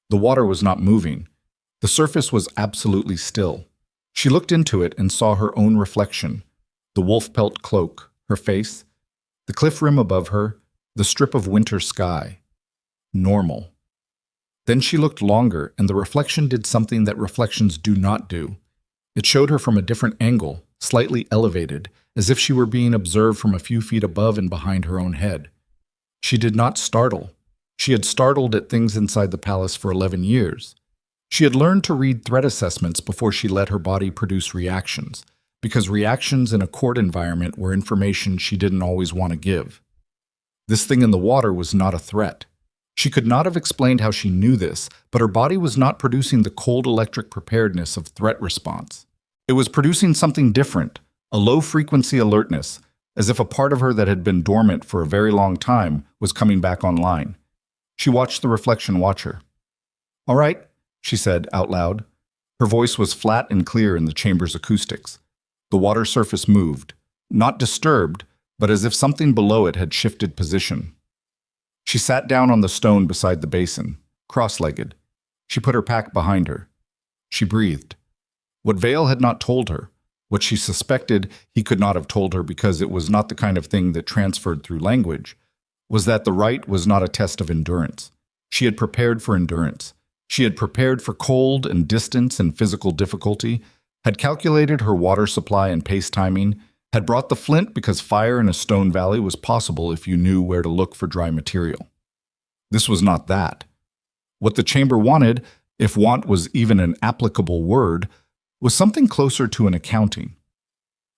The water was not moving. The surface was absolutely still. She looked into it and saw her own reflection, the wolf pelt cloak, her face, the cliff rim above her, the strip of winter sky. Normal. Then she looked longer, and the reflection did something that reflections do not do. It showed her from a different angle, slightly elevated, as if she were being observed from a few feet above and behind her own head. She did not startle. She had startled at things inside the palace for 11 years. She had learned to read threat assessments before she let her body produce reactions, because reactions in a court environment were information she didn't always want to give. This thing in the water was not a threat. She could not have explained how she knew this, but her body was not producing the cold electric preparedness of threat response. It was producing something different, a low-frequency alertness, as if a part of her that had been dormant for a very long time was coming back online. She watched the reflection watch her. "All right," she said out loud. Her voice was flat and clear in the chamber's acoustics. The water surface moved, not disturbed, but as if something below it had shifted position. She sat down on the stone beside the basin, cross-legged. She put her pack behind her. She breathed. What Vale had not told her, what she suspected he could not have told her because it was not the kind of thing that transferred through language, was that the rite was not a test of endurance. She had prepared for endurance. She had prepared for cold and distance and physical difficulty, had calculated her water supply and pace timing, had brought the flint because fire in a stone valley was possible if you knew where to look for dry material. This was not that. What the chamber wanted, if want was even an applicable word, was something closer to an accounting.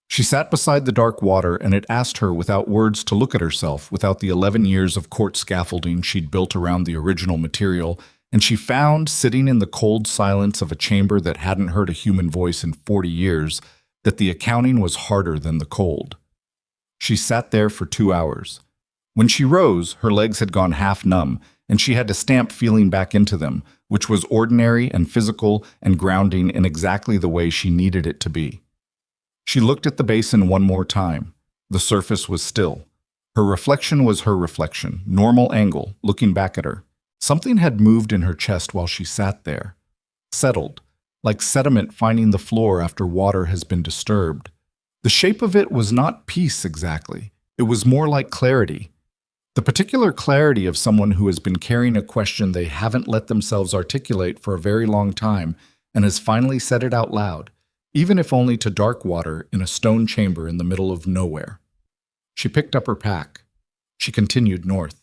She sat beside the dark water, and it asked her without words to look at herself, without the 11 years of court scaffolding she'd built around the original material, and she found, sitting in the cold silence of a chamber that hadn't heard a human voice in 40 years, that the accounting was harder than the cold. She sat there for 2 hours. When she rose, her legs had gone half numb, and she had to stamp feeling back into them, which was ordinary and physical and grounding in exactly the way she needed it to be. She looked at the basin one more time. The surface was still. Her reflection was her reflection, normal angle, looking back at her. Something had moved in her chest while she sat there. Settled, like sediment finding the floor after water has been disturbed. The shape of it was not peace exactly. It was more like clarity. The particular clarity of someone who has been carrying a question they haven't let themselves articulate for a very long time and has finally said it out loud, even if only to dark water in a stone chamber in the middle of nowhere. She picked up her pack. She continued north.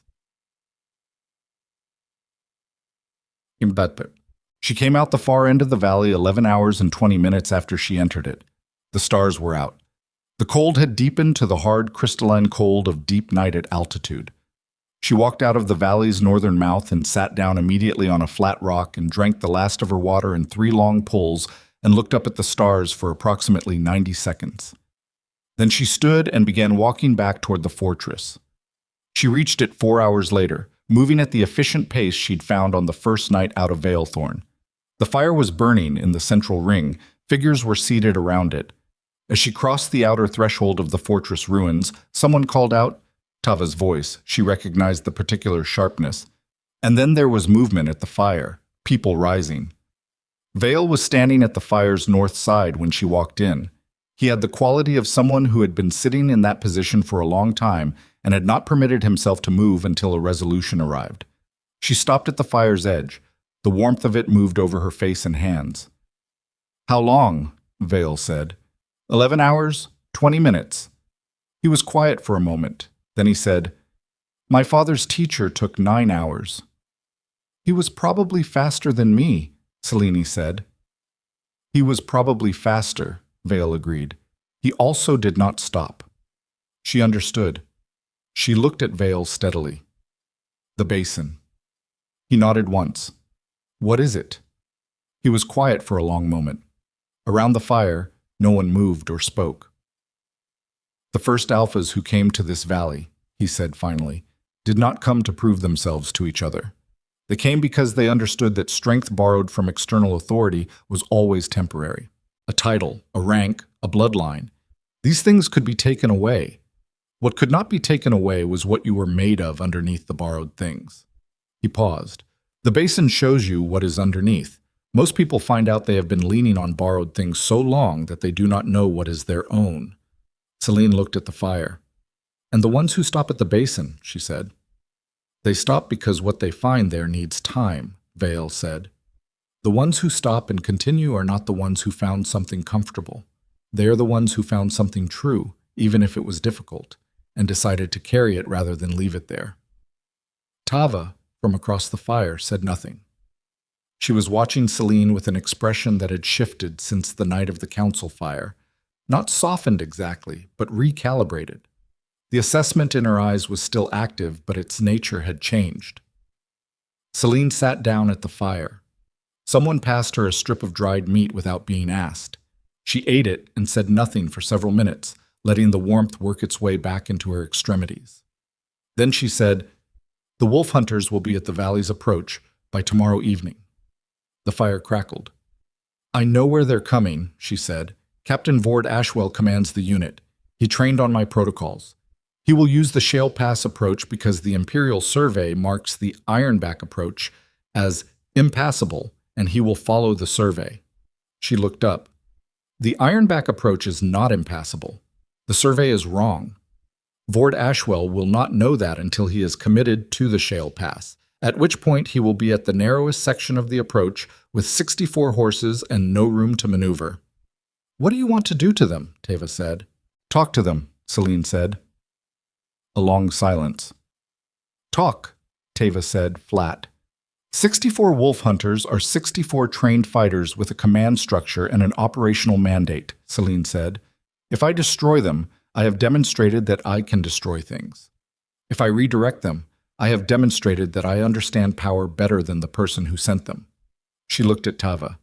She came out the far end of the valley 11 hours and 20 minutes after she entered it. The stars were out. The cold had deepened to the hard, crystalline cold of deep night at altitude. She walked out of the valley's northern mouth and sat down immediately on a flat rock and drank the last of her water in 3 long pulls and looked up at the stars for approximately 90 seconds. Then she stood and began walking back toward the fortress. She reached it 4 hours later, moving at the efficient pace she'd found on the first night out of Valethorn. The fire was burning in the central ring. Figures were seated around it. As she crossed the outer threshold of the fortress ruins, someone called out, Tava's voice. She recognized the particular sharpness. And then there was movement at the fire, people rising. Vale was standing at the fire's north side when she walked in. He had the quality of someone who had been sitting in that position for a long time and had not permitted himself to move until a resolution arrived. She stopped at the fire's edge. The warmth of it moved over her face and hands. How long? Vale said. 11 hours, 20 minutes. He was quiet for a moment. Then he said, My father's teacher took 9 hours. He was probably faster than me, Selene said. He was probably faster, Vale agreed. He also did not stop. She understood. She looked at Vale steadily. The basin. He nodded once. What is it? He was quiet for a long moment. Around the fire, no one moved or spoke. The first alphas who came to this valley, he said finally, did not come to prove themselves to each other. They came because they understood that strength borrowed from external authority was always temporary. A title, a rank, a bloodline. These things could be taken away. What could not be taken away was what you were made of underneath the borrowed things. He paused. The basin shows you what is underneath. Most people find out they have been leaning on borrowed things so long that they do not know what is their own. Selene looked at the fire. And the ones who stop at the basin, she said. They stop because what they find there needs time, Vale said. The ones who stop and continue are not the ones who found something comfortable. They are the ones who found something true, even if it was difficult, and decided to carry it rather than leave it there. Tava, from across the fire, said nothing. She was watching Selene with an expression that had shifted since the night of the council fire, not softened exactly, but recalibrated. The assessment in her eyes was still active, but its nature had changed. Selene sat down at the fire. Someone passed her a strip of dried meat without being asked. She ate it and said nothing for several minutes, letting the warmth work its way back into her extremities. Then she said, The wolf hunters will be at the valley's approach by tomorrow evening. The fire crackled. I know where they're coming, she said. Captain Vord Ashwell commands the unit. He trained on my protocols. He will use the Shale Pass approach because the Imperial Survey marks the Ironback approach as impassable, and he will follow the survey. She looked up. The Ironback approach is not impassable. The survey is wrong. Vord Ashwell will not know that until he is committed to the Shale Pass, at which point he will be at the narrowest section of the approach with 64 horses and no room to maneuver. What do you want to do to them? Tava said. Talk to them, Selene said. A long silence. Talk, Tava said, flat. 64 wolf hunters are 64 trained fighters with a command structure and an operational mandate, Selene said. If I destroy them, I have demonstrated that I can destroy things. If I redirect them, I have demonstrated that I understand power better than the person who sent them. She looked at Tava.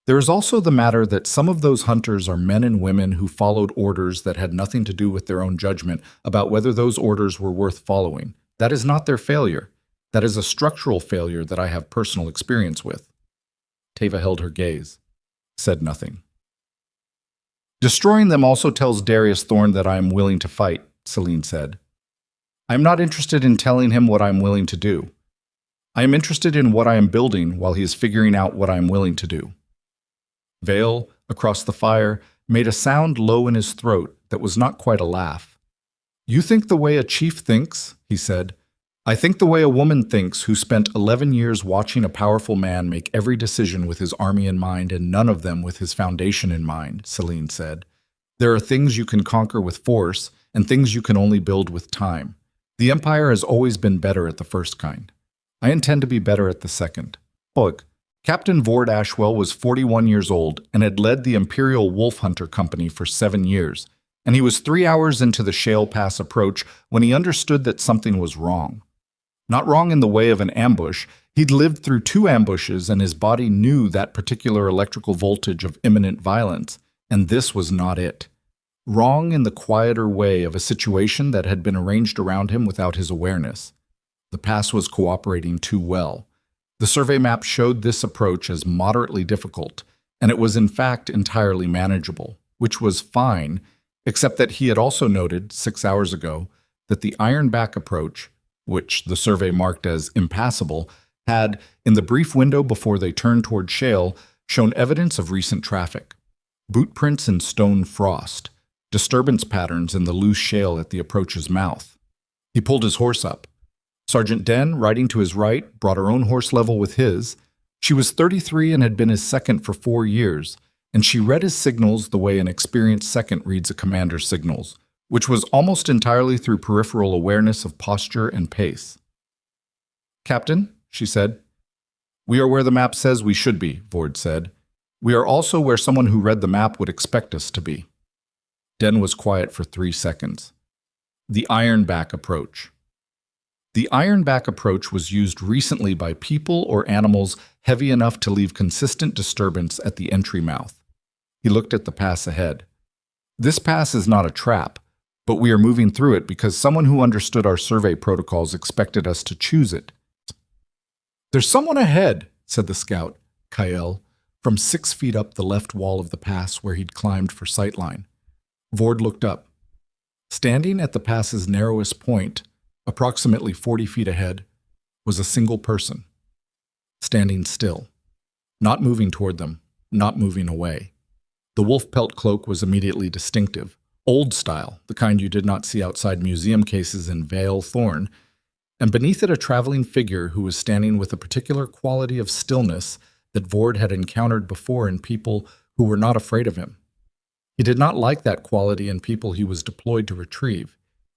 There is also the matter that some of those hunters are men and women who followed orders that had nothing to do with their own judgment about whether those orders were worth following. That is not their failure. That is a structural failure that I have personal experience with. Tava held her gaze, said nothing. Destroying them also tells Darius Thorne that I am willing to fight, Celine said. I am not interested in telling him what I am willing to do. I am interested in what I am building while he is figuring out what I am willing to do. Vale, across the fire, made a sound low in his throat that was not quite a laugh. You think the way a chief thinks, he said. I think the way a woman thinks who spent 11 years watching a powerful man make every decision with his army in mind and none of them with his foundation in mind, Celine said. There are things you can conquer with force and things you can only build with time. The Empire has always been better at the first kind. I intend to be better at the second. Look, Captain Vord Ashwell was 41 years old and had led the Imperial Wolf Hunter Company for 7 years, and he was 3 hours into the Shale Pass approach when he understood that something was wrong. Not wrong in the way of an ambush. He'd lived through 2 ambushes and his body knew that particular electrical voltage of imminent violence, and this was not it. Wrong in the quieter way of a situation that had been arranged around him without his awareness. The pass was cooperating too well. The survey map showed this approach as moderately difficult, and it was in fact entirely manageable, which was fine, except that he had also noted 6 hours ago that the Ironback approach, which the survey marked as impassable, had, in the brief window before they turned toward Shale, shown evidence of recent traffic. Boot prints in stone frost, disturbance patterns in the loose shale at the approach's mouth. He pulled his horse up. Sergeant Den, riding to his right, brought her own horse level with his. She was 33 and had been his second for 4 years, and she read his signals the way an experienced second reads a commander's signals, which was almost entirely through peripheral awareness of posture and pace. Captain, she said. We are where the map says we should be, Vord said. We are also where someone who read the map would expect us to be. Den was quiet for 3 seconds. The Ironback approach. The Ironback approach was used recently by people or animals heavy enough to leave consistent disturbance at the entry mouth. He looked at the pass ahead. This pass is not a trap, but we are moving through it because someone who understood our survey protocols expected us to choose it. There's someone ahead, said the scout, Kael, from 6 feet up the left wall of the pass where he'd climbed for sightline. Vord looked up. Standing at the pass's narrowest point, approximately 40 feet ahead, was a single person. Standing still. Not moving toward them, not moving away. The wolf pelt cloak was immediately distinctive. Old style, the kind you did not see outside museum cases in Vale Thorn, and beneath it a traveling figure who was standing with a particular quality of stillness that Vord had encountered before in people who were not afraid of him. He did not like that quality in people he was deployed to retrieve.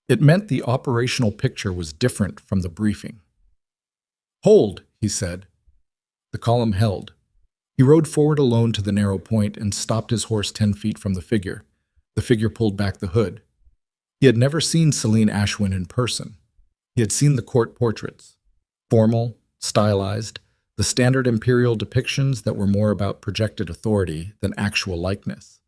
It meant the operational picture was different from the briefing. Hold, he said. The column held. He rode forward alone to the narrow point and stopped his horse 10 feet from the figure. The figure pulled back the hood. He had never seen Celine Ashwin in person. He had seen the court portraits. Formal, stylized, the standard imperial depictions that were more about projected authority than actual likeness.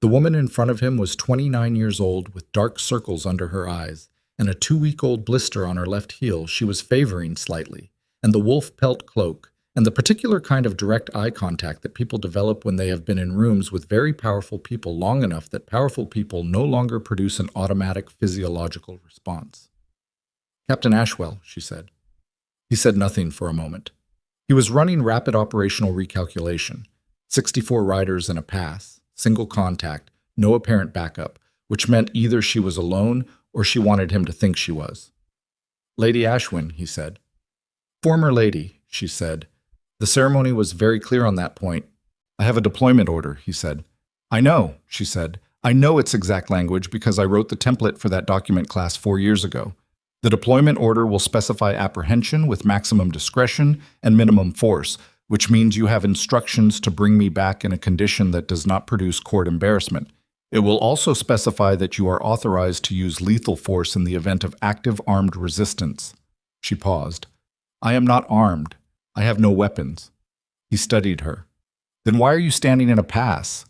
The woman in front of him was 29 years old with dark circles under her eyes and a 2-week-old blister on her left heel she was favoring slightly, and the wolf pelt cloak, and the particular kind of direct eye contact that people develop when they have been in rooms with very powerful people long enough that powerful people no longer produce an automatic physiological response. Captain Ashwell, she said. He said nothing for a moment. He was running rapid operational recalculation, 64 riders and a pass, single contact, no apparent backup, which meant either she was alone or she wanted him to think she was. Lady Ashwin, he said. Former lady, she said. The ceremony was very clear on that point. I have a deployment order, he said. I know, she said. I know its exact language because I wrote the template for that document class 4 years ago. The deployment order will specify apprehension with maximum discretion and minimum force, which means you have instructions to bring me back in a condition that does not produce court embarrassment. It will also specify that you are authorized to use lethal force in the event of active armed resistance. She paused. I am not armed. I have no weapons. He studied her. Then why are you standing in a pass?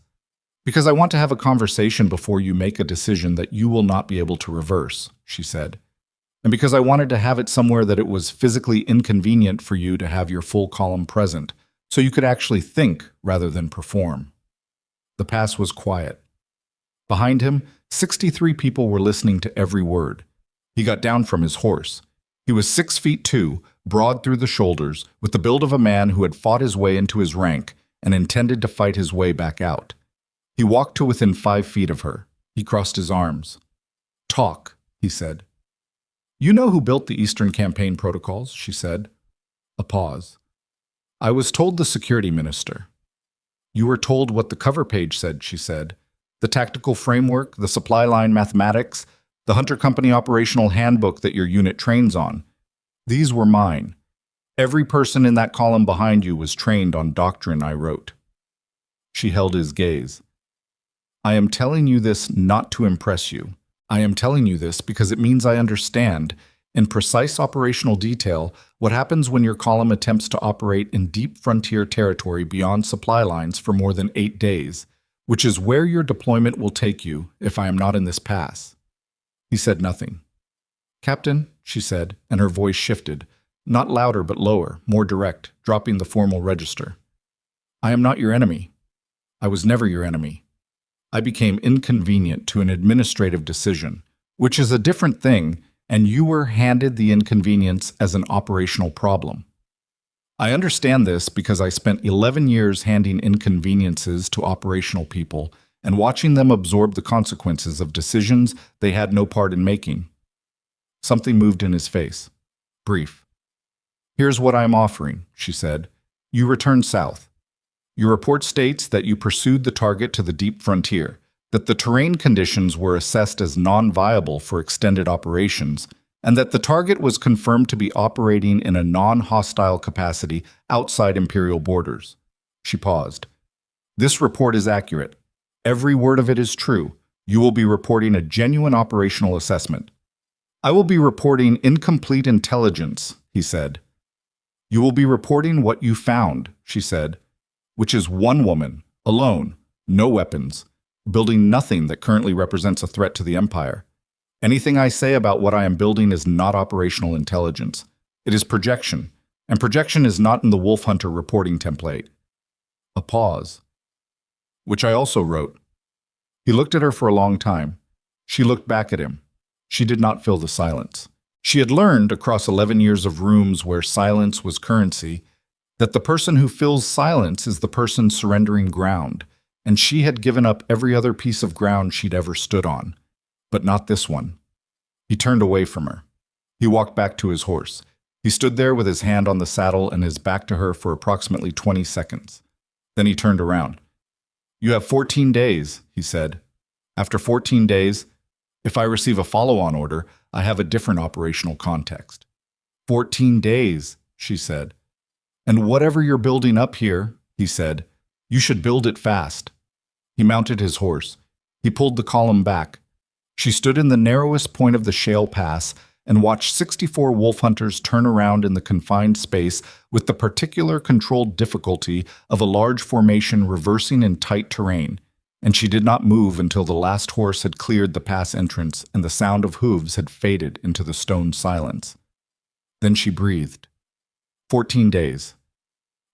Because I want to have a conversation before you make a decision that you will not be able to reverse, she said. And because I wanted to have it somewhere that it was physically inconvenient for you to have your full column present, so you could actually think rather than perform. The pass was quiet. Behind him, 63 people were listening to every word. He got down from his horse. He was 6'2", broad through the shoulders, with the build of a man who had fought his way into his rank and intended to fight his way back out. He walked to within 5 feet of her. He crossed his arms. "Talk," he said. "You know who built the Eastern Campaign protocols," she said. A pause. "I was told the security minister." "You were told what the cover page said," she said. "The tactical framework, the supply line mathematics, the Hunter Company operational handbook that your unit trains on. These were mine. Every person in that column behind you was trained on doctrine I wrote." She held his gaze. "I am telling you this not to impress you. I am telling you this because it means I understand, in precise operational detail, what happens when your column attempts to operate in deep frontier territory beyond supply lines for more than 8 days, which is where your deployment will take you if I am not in this pass." He said nothing. "Captain," she said, and her voice shifted, not louder but lower, more direct, dropping the formal register. "I am not your enemy. I was never your enemy. I became inconvenient to an administrative decision, which is a different thing, and you were handed the inconvenience as an operational problem. I understand this because I spent 11 years handing inconveniences to operational people and watching them absorb the consequences of decisions they had no part in making." Something moved in his face. Brief. "Here's what I am offering," she said. "You return south. Your report states that you pursued the target to the deep frontier, that the terrain conditions were assessed as non-viable for extended operations, and that the target was confirmed to be operating in a non-hostile capacity outside Imperial borders." She paused. "This report is accurate. Every word of it is true. You will be reporting a genuine operational assessment." "I will be reporting incomplete intelligence," he said. "You will be reporting what you found," she said, "which is one woman, alone, no weapons, building nothing that currently represents a threat to the Empire. Anything I say about what I am building is not operational intelligence. It is projection, and projection is not in the Wolf Hunter reporting template." A pause. "Which I also wrote." He looked at her for a long time. She looked back at him. She did not fill the silence. She had learned, across 11 years of rooms where silence was currency, that the person who fills silence is the person surrendering ground, and she had given up every other piece of ground she'd ever stood on. But not this one. He turned away from her. He walked back to his horse. He stood there with his hand on the saddle and his back to her for approximately 20 seconds. Then he turned around. "You have 14 days, he said. "After 14 days, if I receive a follow-on order, I have a different operational context." 14 days, she said. "And whatever you're building up here," he said, "you should build it fast." He mounted his horse. He pulled the column back. She stood in the narrowest point of the shale pass and watched 64 wolf hunters turn around in the confined space with the particular controlled difficulty of a large formation reversing in tight terrain, and she did not move until the last horse had cleared the pass entrance and the sound of hooves had faded into the stone silence. Then she breathed. 14 days.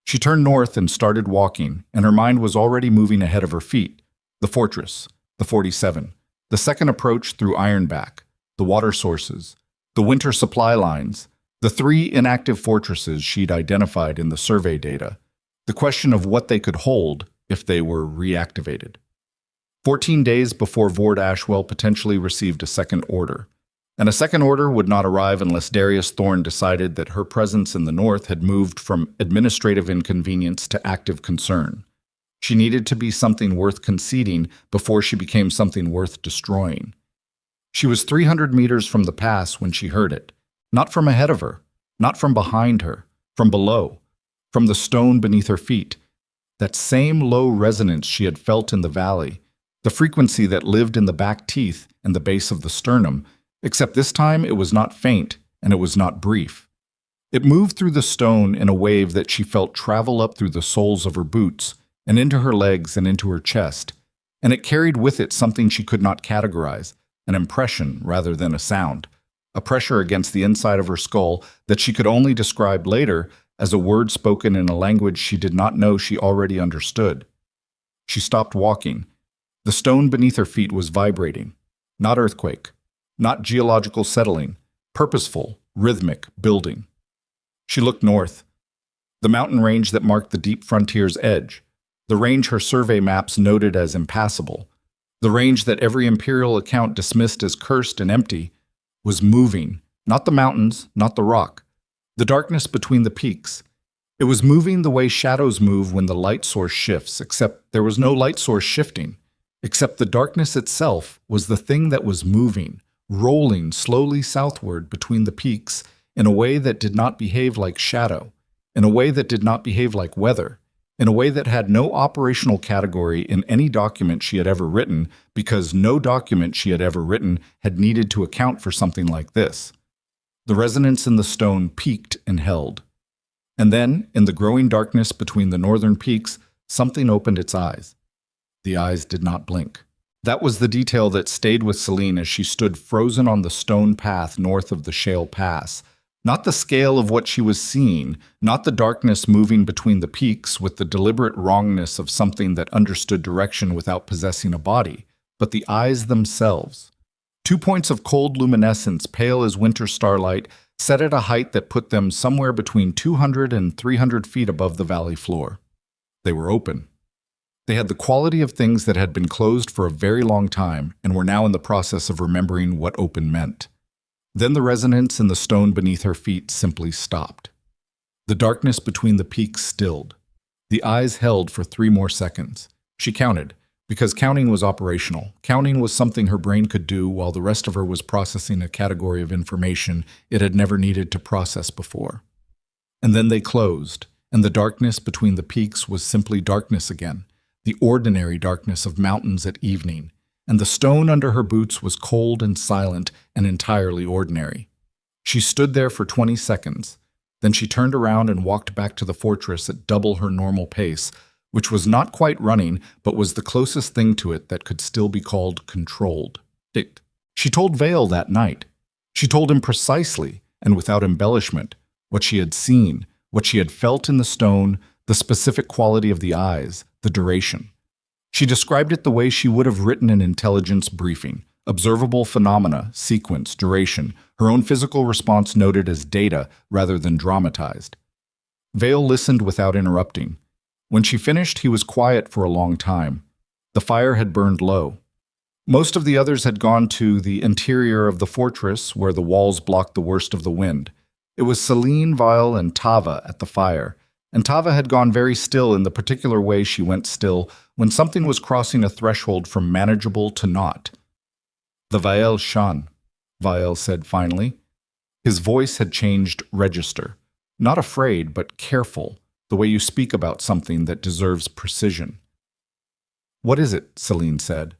She turned north and started walking, and her mind was already moving ahead of her feet. The fortress, the 47, the second approach through Ironback, the water sources, the winter supply lines, the 3 inactive fortresses she'd identified in the survey data, the question of what they could hold if they were reactivated. 14 days before Vord Ashwell potentially received a second order. And a second order would not arrive unless Darius Thorne decided that her presence in the north had moved from administrative inconvenience to active concern. She needed to be something worth conceding before she became something worth destroying. She was 300 meters from the pass when she heard it, not from ahead of her, not from behind her, from below, from the stone beneath her feet. That same low resonance she had felt in the valley, the frequency that lived in the back teeth and the base of the sternum, except this time it was not faint and it was not brief. It moved through the stone in a wave that she felt travel up through the soles of her boots and into her legs and into her chest, and it carried with it something she could not categorize, an impression rather than a sound, a pressure against the inside of her skull that she could only describe later as a word spoken in a language she did not know she already understood. She stopped walking. The stone beneath her feet was vibrating. Not earthquake, not geological settling, purposeful, rhythmic, building. She looked north. The mountain range that marked the deep frontier's edge, the range her survey maps noted as impassable, the range that every imperial account dismissed as cursed and empty, was moving, not the mountains, not the rock, the darkness between the peaks. It was moving the way shadows move when the light source shifts, except there was no light source shifting, except the darkness itself was the thing that was moving, rolling slowly southward between the peaks in a way that did not behave like shadow, in a way that did not behave like weather, in a way that had no operational category in any document she had ever written, because no document she had ever written had needed to account for something like this. The resonance in the stone peaked and held. And then, in the growing darkness between the northern peaks, something opened its eyes. The eyes did not blink. That was the detail that stayed with Celine as she stood frozen on the stone path north of the Shale Pass. Not the scale of what she was seeing, not the darkness moving between the peaks with the deliberate wrongness of something that understood direction without possessing a body, but the eyes themselves. 2 points of cold luminescence, pale as winter starlight, set at a height that put them somewhere between 200 and 300 feet above the valley floor. They were open. They had the quality of things that had been closed for a very long time and were now in the process of remembering what open meant. Then the resonance in the stone beneath her feet simply stopped. The darkness between the peaks stilled. The eyes held for 3 more seconds. She counted, because counting was operational. Counting was something her brain could do while the rest of her was processing a category of information it had never needed to process before. And then they closed, and the darkness between the peaks was simply darkness again, the ordinary darkness of mountains at evening, and the stone under her boots was cold and silent and entirely ordinary. She stood there for 20 seconds. Then she turned around and walked back to the fortress at double her normal pace, which was not quite running, but was the closest thing to it that could still be called controlled. She told Vale that night. She told him precisely, and without embellishment, what she had seen, what she had felt in the stone, the specific quality of the eyes, the duration. She described it the way she would have written an intelligence briefing: observable phenomena, sequence, duration, her own physical response noted as data rather than dramatized. Vale listened without interrupting. When she finished, he was quiet for a long time. The fire had burned low. Most of the others had gone to the interior of the fortress, where the walls blocked the worst of the wind. It was Celine, Vile, and Tava at the fire, and Tava had gone very still in the particular way she went still when something was crossing a threshold from manageable to not. "The Vael Shan," Vael said finally. His voice had changed register. Not afraid, but careful, the way you speak about something that deserves precision. "What is it?" Celine said.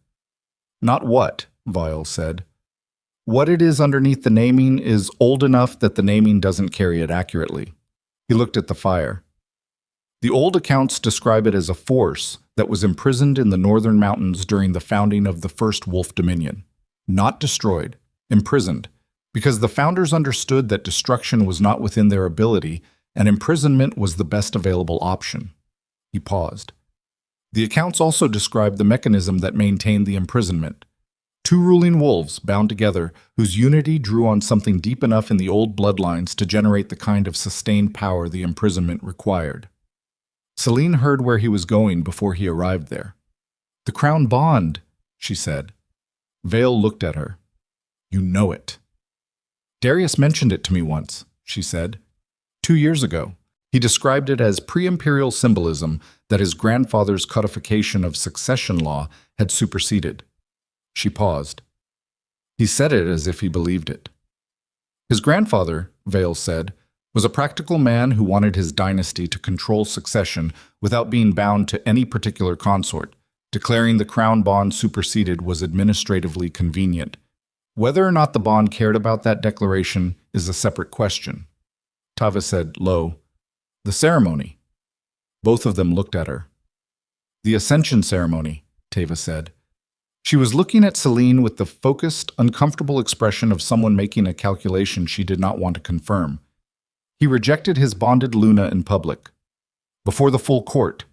"Not what," Vael said. "What it is underneath the naming is old enough that the naming doesn't carry it accurately." He looked at the fire. The old accounts describe it as a force that was imprisoned in the northern mountains during the founding of the first Wolf Dominion. Not destroyed, imprisoned, because the founders understood that destruction was not within their ability and imprisonment was the best available option. He paused. The accounts also describe the mechanism that maintained the imprisonment. 2 ruling wolves bound together, whose unity drew on something deep enough in the old bloodlines to generate the kind of sustained power the imprisonment required. Celine heard where he was going before he arrived there. "The crown bond," she said. Vale looked at her. "You know it." "Darius mentioned it to me once," she said. 2 years ago. He described it as pre-imperial symbolism that his grandfather's codification of succession law had superseded. She paused. He said it as if he believed it. His grandfather, Vale said, was a practical man who wanted his dynasty to control succession without being bound to any particular consort. Declaring the crown bond superseded was administratively convenient. Whether or not the bond cared about that declaration is a separate question. Tava said low, "The ceremony." Both of them looked at her. "The ascension ceremony," Tava said. She was looking at Celine with the focused, uncomfortable expression of someone making a calculation she did not want to confirm. He rejected his bonded Luna in public. Before the full court,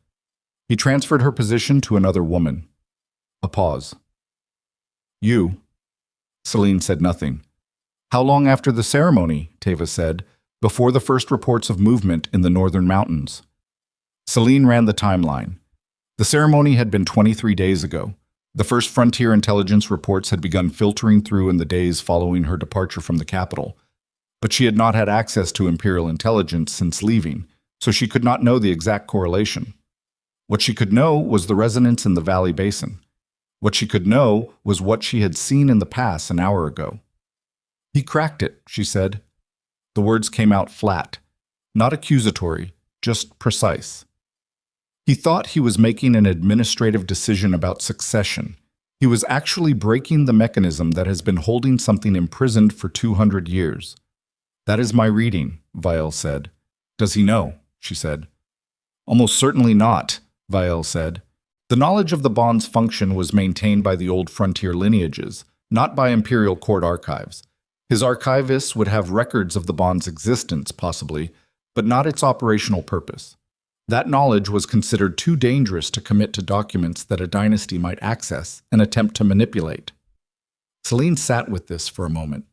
he transferred her position to another woman. A pause. You. Celine said nothing. How long after the ceremony, Teva said, before the first reports of movement in the northern mountains? Celine ran the timeline. The ceremony had been 23 days ago. The first frontier intelligence reports had begun filtering through in the days following her departure from the capital. But she had not had access to Imperial intelligence since leaving, so she could not know the exact correlation. What she could know was the resonance in the valley basin. What she could know was what she had seen in the pass an hour ago. He cracked it, she said. The words came out flat, not accusatory, just precise. He thought he was making an administrative decision about succession. He was actually breaking the mechanism that has been holding something imprisoned for 200 years. That is my reading, Vial said. Does he know? She said. Almost certainly not, Vial said. The knowledge of the bond's function was maintained by the old frontier lineages, not by Imperial court archives. His archivists would have records of the bond's existence, possibly, but not its operational purpose. That knowledge was considered too dangerous to commit to documents that a dynasty might access and attempt to manipulate. Celine sat with this for a moment.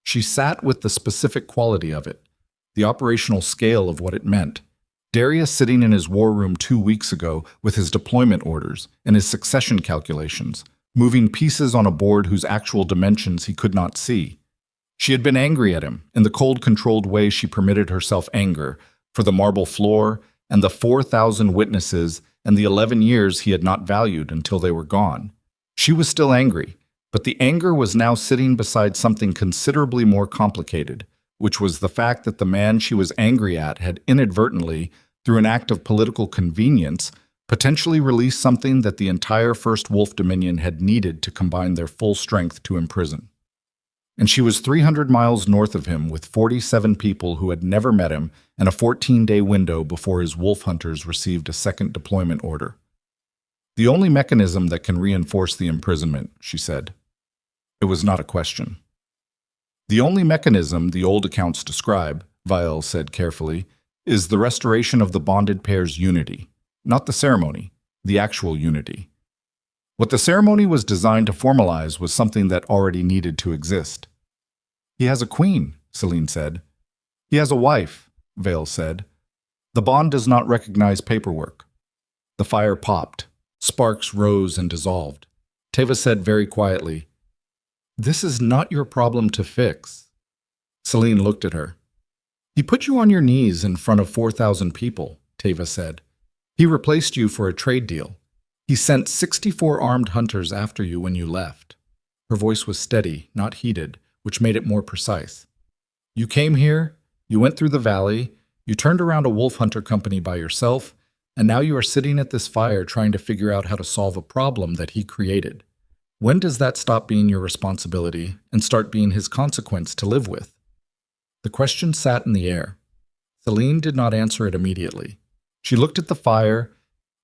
She sat with the specific quality of it, the operational scale of what it meant. Darius sitting in his war room 2 weeks ago with his deployment orders and his succession calculations, moving pieces on a board whose actual dimensions he could not see. She had been angry at him in the cold, controlled way she permitted herself anger, for the marble floor and the 4,000 witnesses and the 11 years he had not valued until they were gone. She was still angry, but the anger was now sitting beside something considerably more complicated, which was the fact that the man she was angry at had inadvertently, through an act of political convenience, potentially released something that the entire First Wolf Dominion had needed to combine their full strength to imprison. And she was 300 miles north of him with 47 people who had never met him and a 14-day window before his wolf hunters received a second deployment order. The only mechanism that can reinforce the imprisonment, she said. It was not a question. The only mechanism the old accounts describe, Vial said carefully, is the restoration of the bonded pair's unity, not the ceremony, the actual unity. What the ceremony was designed to formalize was something that already needed to exist. He has a queen, Celine said. He has a wife, Vale said. The bond does not recognize paperwork. The fire popped. Sparks rose and dissolved. Teva said very quietly, "This is not your problem to fix." Celine looked at her. "He put you on your knees in front of 4,000 people," Teva said. "He replaced you for a trade deal. He sent 64 armed hunters after you when you left." Her voice was steady, not heated, which made it more precise. "You came here, you went through the valley, you turned around a wolf hunter company by yourself, and now you are sitting at this fire trying to figure out how to solve a problem that he created. When does that stop being your responsibility and start being his consequence to live with?" The question sat in the air. Celine did not answer it immediately. She looked at the fire,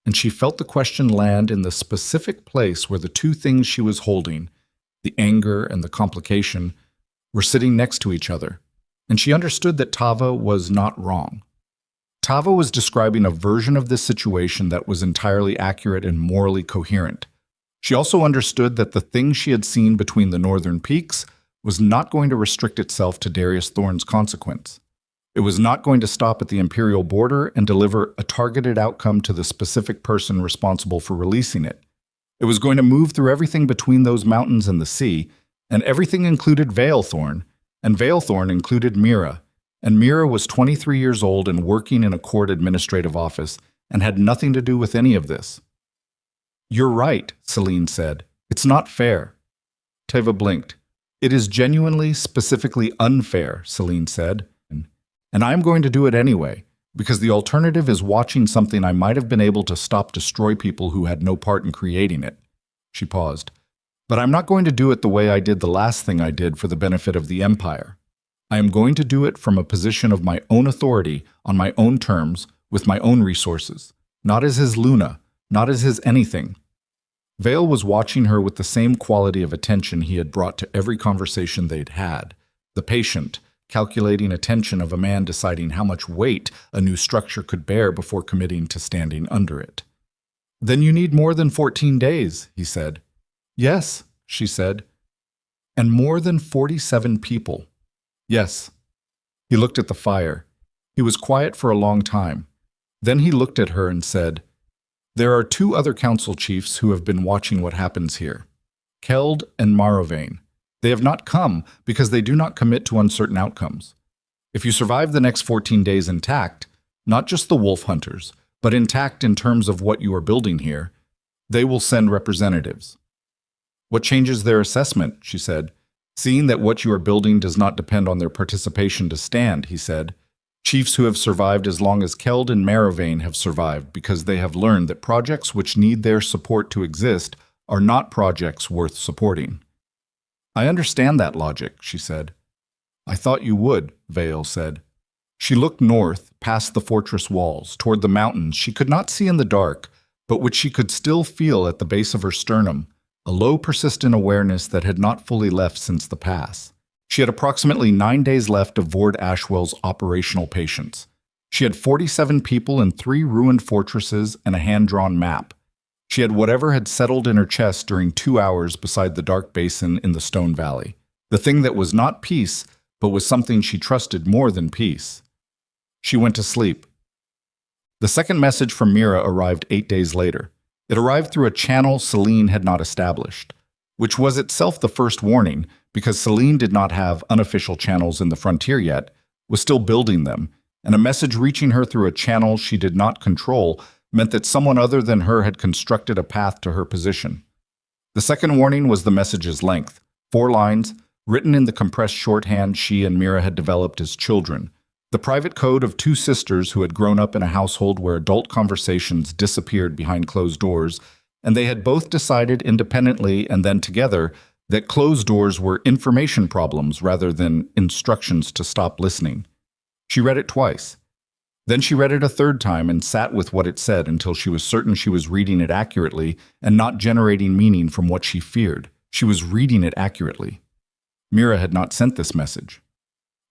and she felt the question land in the specific place where the two things she was holding, the anger and the complication, were sitting next to each other, and she understood that Tava was not wrong. Tava was describing a version of this situation that was entirely accurate and morally coherent. She also understood that the thing she had seen between the northern peaks was not going to restrict itself to Darius Thorne's consequence. It was not going to stop at the Imperial border and deliver a targeted outcome to the specific person responsible for releasing it. It was going to move through everything between those mountains and the sea, and everything included Veilthorn, and Veilthorn included Mira, and Mira was 23 years old and working in a court administrative office and had nothing to do with any of this. "You're right," Celine said. "It's not fair." Teva blinked. "It is genuinely, specifically unfair," Celine said. "And I'm going to do it anyway, because the alternative is watching something I might have been able to stop destroy people who had no part in creating it." She paused. "But I'm not going to do it the way I did the last thing I did for the benefit of the Empire. I am going to do it from a position of my own authority, on my own terms, with my own resources, not as his Luna, not as his anything." Vale was watching her with the same quality of attention he had brought to every conversation they'd had, the patient, calculating attention of a man deciding how much weight a new structure could bear before committing to standing under it. "Then you need more than 14 days, he said. Yes, she said. And more than 47 people. Yes. He looked at the fire. He was quiet for a long time. Then he looked at her and said, "There are two other council chiefs who have been watching what happens here. Keld and Marovane. They have not come because they do not commit to uncertain outcomes. If you survive the next 14 days intact, not just the wolf hunters, but intact in terms of what you are building here, they will send representatives." "What changes their assessment?" she said. "Seeing that what you are building does not depend on their participation to stand," he said. "Chiefs who have survived as long as Keld and Marovane have survived because they have learned that projects which need their support to exist are not projects worth supporting." "I understand that logic," she said. "I thought you would," Vale said. She looked north, past the fortress walls, toward the mountains she could not see in the dark, but which she could still feel at the base of her sternum, a low, persistent awareness that had not fully left since the pass. She had approximately 9 days left of Vord Ashwell's operational patience. She had 47 people in 3 ruined fortresses and a hand-drawn map. She had whatever had settled in her chest during 2 hours beside the dark basin in the Stone Valley. The thing that was not peace, but was something she trusted more than peace. She went to sleep. The second message from Mira arrived 8 days later. It arrived through a channel Celine had not established, which was itself the first warning, because Celine did not have unofficial channels in the frontier yet, was still building them, and a message reaching her through a channel she did not control meant that someone other than her had constructed a path to her position. The second warning was the message's length, 4 lines, written in the compressed shorthand she and Mira had developed as children, the private code of 2 sisters who had grown up in a household where adult conversations disappeared behind closed doors, and they had both decided independently and then together that closed doors were information problems rather than instructions to stop listening. She read it twice. Then she read it a third time and sat with what it said until she was certain she was reading it accurately and not generating meaning from what she feared. She was reading it accurately. Mira had not sent this message.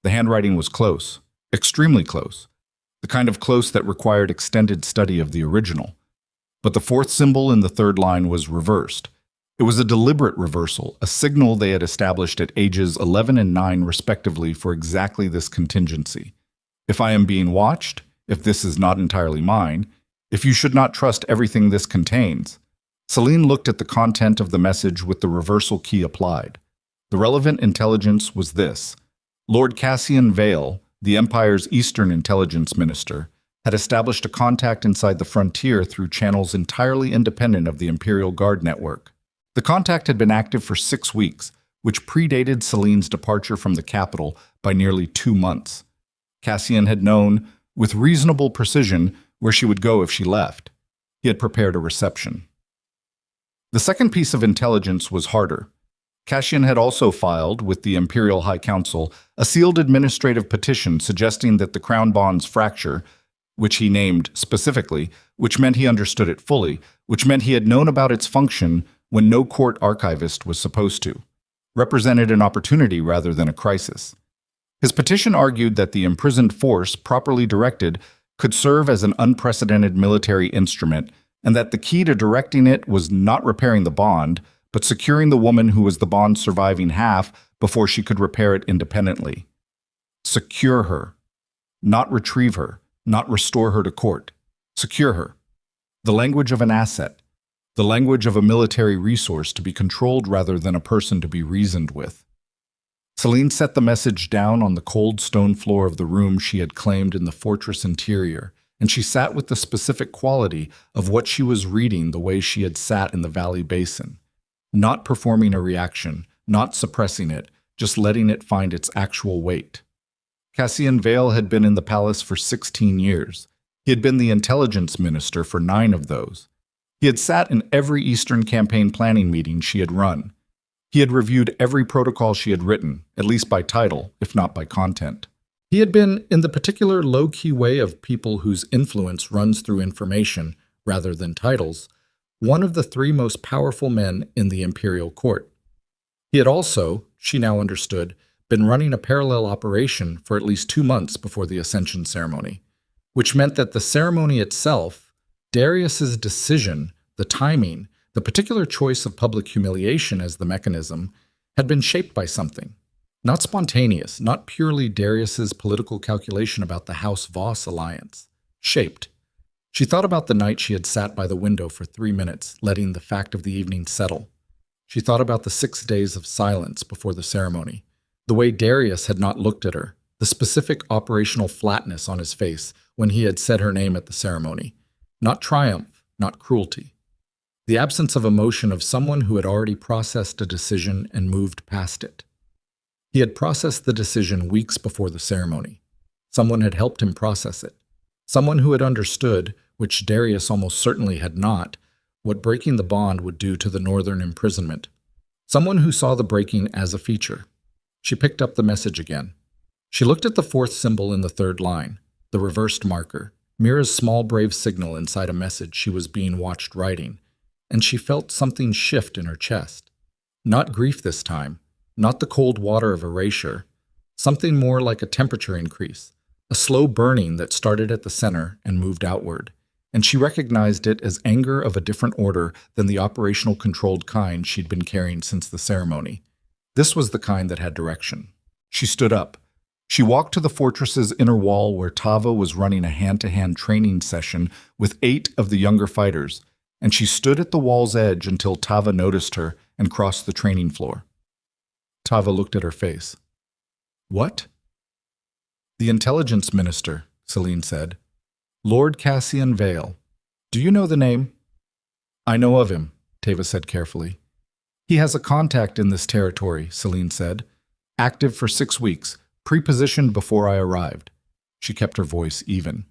The handwriting was close. Extremely close, the kind of close that required extended study of the original. But the 4th symbol in the 3rd line was reversed. It was a deliberate reversal, a signal they had established at ages 11 and 9 respectively for exactly this contingency. If I am being watched, if this is not entirely mine, if you should not trust everything this contains. Celine looked at the content of the message with the reversal key applied. The relevant intelligence was this: Lord Cassian Vale, the Empire's Eastern Intelligence Minister, had established a contact inside the frontier through channels entirely independent of the Imperial Guard network. The contact had been active for 6 weeks, which predated Celine's departure from the capital by nearly 2 months. Cassian had known, with reasonable precision, where she would go if she left. He had prepared a reception. The second piece of intelligence was harder. Cassian had also filed, with the Imperial High Council, a sealed administrative petition suggesting that the Crown Bonds fracture, which he named specifically, which meant he understood it fully, which meant he had known about its function when no court archivist was supposed to, represented an opportunity rather than a crisis. His petition argued that the imprisoned force, properly directed, could serve as an unprecedented military instrument, and that the key to directing it was not repairing the bond, but securing the woman who was the bond's surviving half before she could repair it independently. Secure her. Not retrieve her. Not restore her to court. Secure her. The language of an asset. The language of a military resource to be controlled rather than a person to be reasoned with. Celine set the message down on the cold stone floor of the room she had claimed in the fortress interior, and she sat with the specific quality of what she was reading the way she had sat in the valley basin. Not performing a reaction, not suppressing it, just letting it find its actual weight. Cassian Vale had been in the palace for 16 years. He had been the intelligence minister for 9 of those. He had sat in every Eastern campaign planning meeting she had run. He had reviewed every protocol she had written, at least by title, if not by content. He had been, in the particular low-key way of people whose influence runs through information rather than titles, one of the 3 most powerful men in the imperial court. He had also, she now understood, been running a parallel operation for at least 2 months before the Ascension ceremony, which meant that the ceremony itself, Darius's decision, the timing, The particular choice of public humiliation as the mechanism had been shaped by something. Not spontaneous, not purely Darius's political calculation about the House-Voss alliance. Shaped. She thought about the night she had sat by the window for 3 minutes, letting the fact of the evening settle. She thought about the 6 days of silence before the ceremony, the way Darius had not looked at her, the specific operational flatness on his face when he had said her name at the ceremony. Not triumph, not cruelty. The absence of emotion of someone who had already processed a decision and moved past it. He had processed the decision weeks before the ceremony. Someone had helped him process it. Someone who had understood, which Darius almost certainly had not, what breaking the bond would do to the northern imprisonment. Someone who saw the breaking as a feature. She picked up the message again. She looked at the 4th symbol in the 3rd line, the reversed marker, Mira's small brave signal inside a message she was being watched writing, and she felt something shift in her chest. Not grief this time, not the cold water of erasure, something more like a temperature increase, a slow burning that started at the center and moved outward, and she recognized it as anger of a different order than the operational controlled kind she'd been carrying since the ceremony. This was the kind that had direction. She stood up. She walked to the fortress's inner wall where Tava was running a hand-to-hand training session with 8 of the younger fighters, and she stood at the wall's edge until Tava noticed her and crossed the training floor. Tava looked at her face. "What?" "The intelligence minister," Celine said. "Lord Cassian Vale. Do you know the name?" "I know of him," Tava said carefully. "He has a contact in this territory," Celine said. "Active for 6 weeks, pre-positioned before I arrived." She kept her voice even.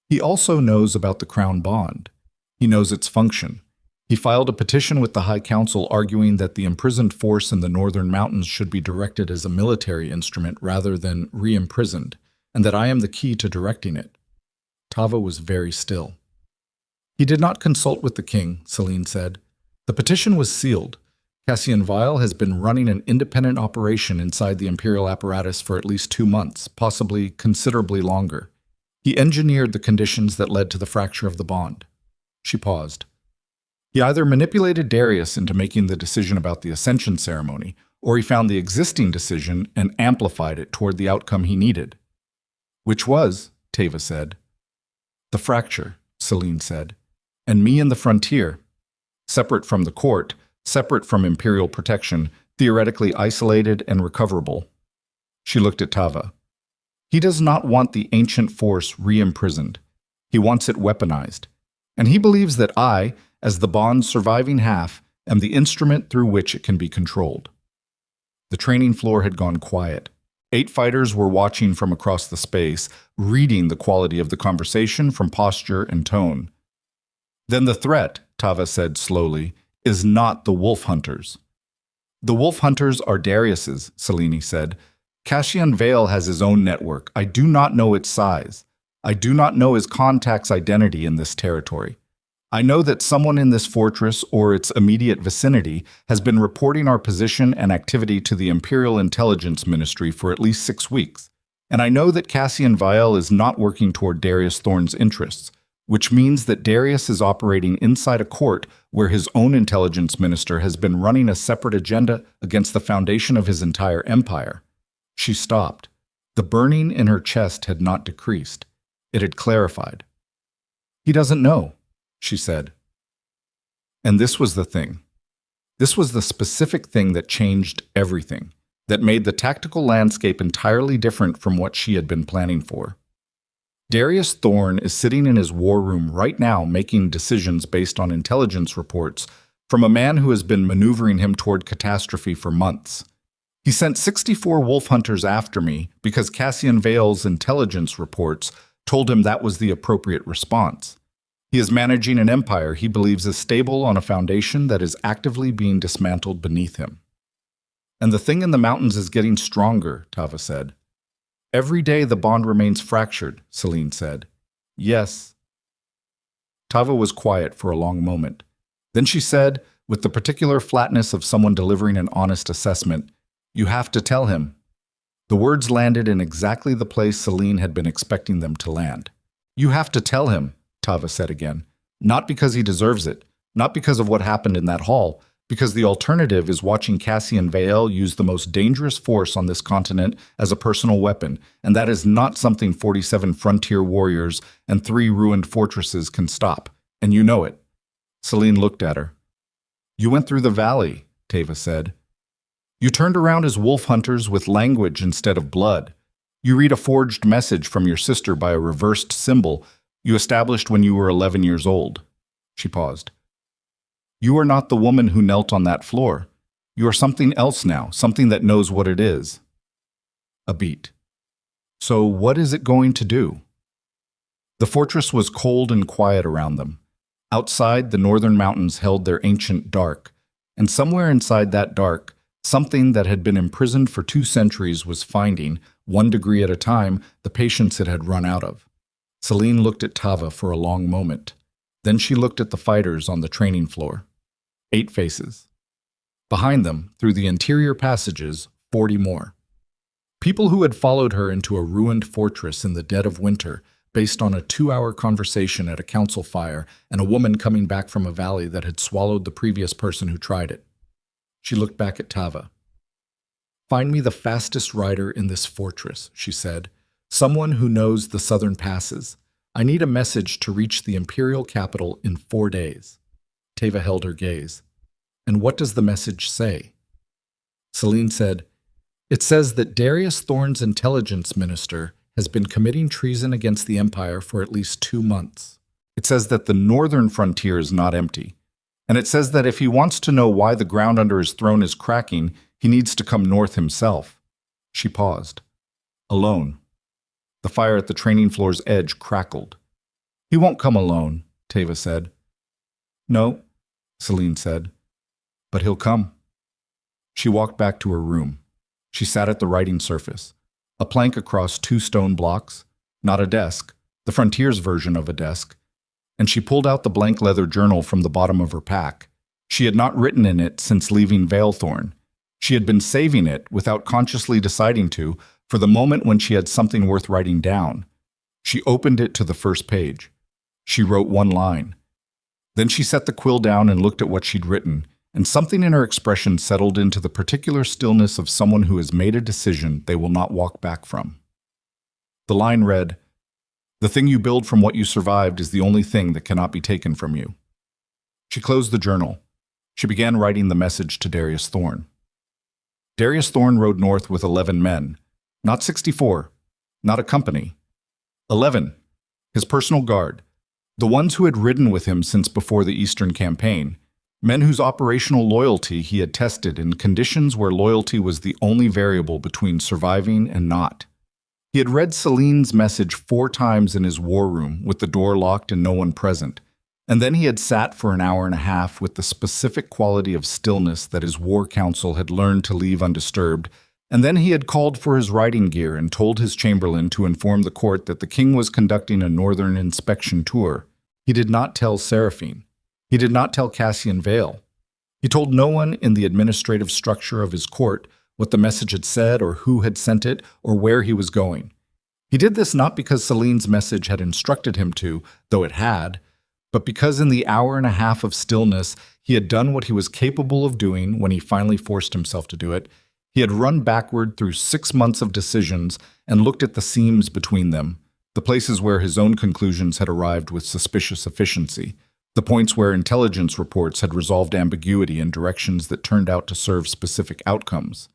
"He also knows about the Crown Bond. He knows its function. He filed a petition with the High Council arguing that the imprisoned force in the northern mountains should be directed as a military instrument rather than re-imprisoned, and that I am the key to directing it." Tava was very still. "He did not consult with the king," Celine said. "The petition was sealed. Cassian Vile has been running an independent operation inside the imperial apparatus for at least 2 months, possibly considerably longer. He engineered the conditions that led to the fracture of the bond." She paused. "He either manipulated Darius into making the decision about the ascension ceremony, or he found the existing decision and amplified it toward the outcome he needed." "Which was," Tava said. "The fracture," Celine said. "And me in the frontier. Separate from the court, separate from imperial protection, theoretically isolated and recoverable." She looked at Tava. "He does not want the ancient force re-imprisoned. He wants it weaponized. And he believes that I, as the bond's surviving half, am the instrument through which it can be controlled." The training floor had gone quiet. 8 fighters were watching from across the space, reading the quality of the conversation from posture and tone. "Then the threat," Tava said slowly, "is not the wolf hunters." "The wolf hunters are Darius's," Selene said. "Cassian Vale has his own network. I do not know its size. I do not know his contact's identity in this territory. I know that someone in this fortress or its immediate vicinity has been reporting our position and activity to the Imperial Intelligence Ministry for at least 6 weeks, and I know that Cassian Vile is not working toward Darius Thorne's interests, which means that Darius is operating inside a court where his own intelligence minister has been running a separate agenda against the foundation of his entire empire." She stopped. The burning in her chest had not decreased. It had clarified. "He doesn't know," she said. And this was the thing. This was the specific thing that changed everything, that made the tactical landscape entirely different from what she had been planning for. Darius Thorne is sitting in his war room right now making decisions based on intelligence reports from a man who has been maneuvering him toward catastrophe for months. He sent 64 wolf hunters after me because Cassian Vale's intelligence reports told him that was the appropriate response. He is managing an empire he believes is stable on a foundation that is actively being dismantled beneath him. "And the thing in the mountains is getting stronger," Tava said. "Every day the bond remains fractured," Celine said. "Yes." Tava was quiet for a long moment. Then she said, with the particular flatness of someone delivering an honest assessment, "You have to tell him." The words landed in exactly the place Celine had been expecting them to land. "You have to tell him," Tava said again. "Not because he deserves it, Not because of what happened in that hall, because the alternative is watching Cassian Vael use the most dangerous force on this continent as a personal weapon, and that is not something 47 frontier warriors and 3 ruined fortresses can stop. And you know it. Celine looked at her. You went through the valley, Teva said. You turned around as wolf hunters with language instead of blood. You read a forged message from your sister by a reversed symbol you established when you were 11 years old. She paused. You are not the woman who knelt on that floor. You are something else now, something that knows what it is. A beat. So what is it going to do? The fortress was cold and quiet around them. Outside, the northern mountains held their ancient dark, and somewhere inside that dark, something that had been imprisoned for 2 centuries was finding, 1 degree at a time, the patience it had run out of. Celine looked at Tava for a long moment. Then she looked at the fighters on the training floor. 8 faces. Behind them, through the interior passages, 40 more. People who had followed her into a ruined fortress in the dead of winter, based on a 2-hour conversation at a council fire and a woman coming back from a valley that had swallowed the previous person who tried it. She looked back at Tava. Find me the fastest rider in this fortress, she said. Someone who knows the southern passes. I need a message to reach the imperial capital in 4 days. Teva held her gaze. And what does the message say? Celine said, It says that Darius Thorne's intelligence minister has been committing treason against the Empire for at least 2 months. It says that the northern frontier is not empty. And it says that if he wants to know why the ground under his throne is cracking, he needs to come north himself. She paused. Alone. The fire at the training floor's edge crackled. He won't come alone, Teva said. No, Celine said. But he'll come. She walked back to her room. She sat at the writing surface. A plank across 2 stone blocks, not a desk, the frontier's version of a desk, and she pulled out the blank leather journal from the bottom of her pack. She had not written in it since leaving Valethorn. She had been saving it, without consciously deciding to, for the moment when she had something worth writing down. She opened it to the first page. She wrote 1 line. Then she set the quill down and looked at what she'd written, and something in her expression settled into the particular stillness of someone who has made a decision they will not walk back from. The line read, The thing you build from what you survived is the only thing that cannot be taken from you. She closed the journal. She began writing the message to Darius Thorne. Darius Thorne rode north with 11 men, not 64, not a company. 11, his personal guard, the ones who had ridden with him since before the Eastern Campaign, men whose operational loyalty he had tested in conditions where loyalty was the only variable between surviving and not. He had read Celine's message 4 times in his war room with the door locked and no one present, and then he had sat for an hour and a half with the specific quality of stillness that his war council had learned to leave undisturbed, and then he had called for his riding gear and told his chamberlain to inform the court that the king was conducting a northern inspection tour. He did not tell Seraphine. He did not tell Cassian Vael. He told no one in the administrative structure of his court what the message had said or who had sent it or where he was going. He did this not because Celine's message had instructed him to, though it had, but because in the hour and a half of stillness he had done what he was capable of doing when he finally forced himself to do it. He had run backward through 6 months of decisions and looked at the seams between them, the places where his own conclusions had arrived with suspicious efficiency, the points where intelligence reports had resolved ambiguity in directions that turned out to serve specific outcomes.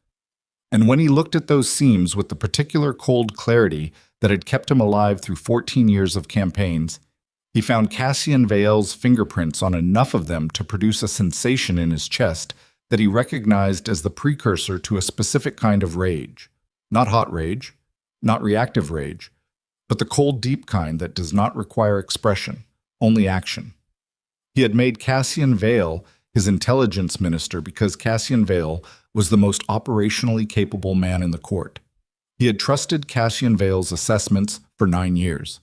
And when he looked at those seams with the particular cold clarity that had kept him alive through 14 years of campaigns, he found Cassian Vael's fingerprints on enough of them to produce a sensation in his chest that he recognized as the precursor to a specific kind of rage. Not hot rage, not reactive rage, but the cold, deep kind that does not require expression, only action. He had made Cassian Vael his intelligence minister because Cassian Vael was the most operationally capable man in the court. He had trusted Cassian Vael's assessments for 9 years.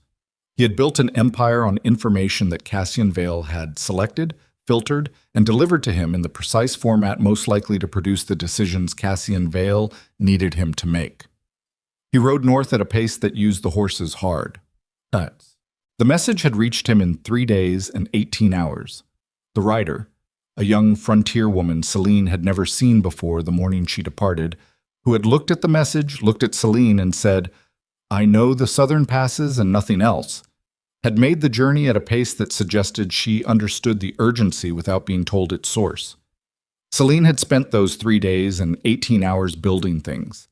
He had built an empire on information that Cassian Vael had selected, filtered, and delivered to him in the precise format most likely to produce the decisions Cassian Vael needed him to make. He rode north at a pace that used the horses hard. The message had reached him in 3 days and 18 hours. The rider, a young frontier woman Celine had never seen before the morning she departed, who had looked at the message, looked at Celine, and said, "I know the southern passes and nothing else," had made the journey at a pace that suggested she understood the urgency without being told its source. Celine had spent those 3 days and 18 hours building things.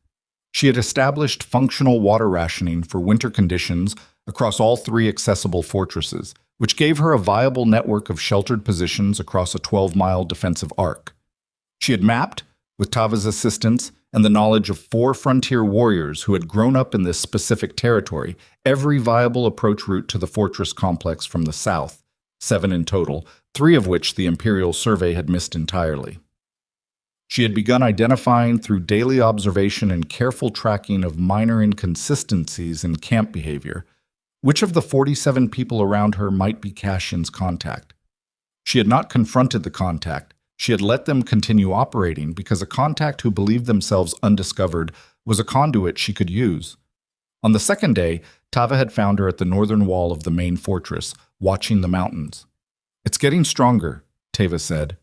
She had established functional water rationing for winter conditions across all 3 accessible fortresses, which gave her a viable network of sheltered positions across a 12-mile defensive arc. She had mapped, with Tava's assistance and the knowledge of 4 frontier warriors who had grown up in this specific territory, every viable approach route to the fortress complex from the south, 7 in total, 3 of which the Imperial Survey had missed entirely. She had begun identifying through daily observation and careful tracking of minor inconsistencies in camp behavior which of the 47 people around her might be Cassian's contact. She had not confronted the contact. She had let them continue operating because a contact who believed themselves undiscovered was a conduit she could use. On the second day, Tava had found her at the northern wall of the main fortress, watching the mountains. "It's getting stronger," Tava said.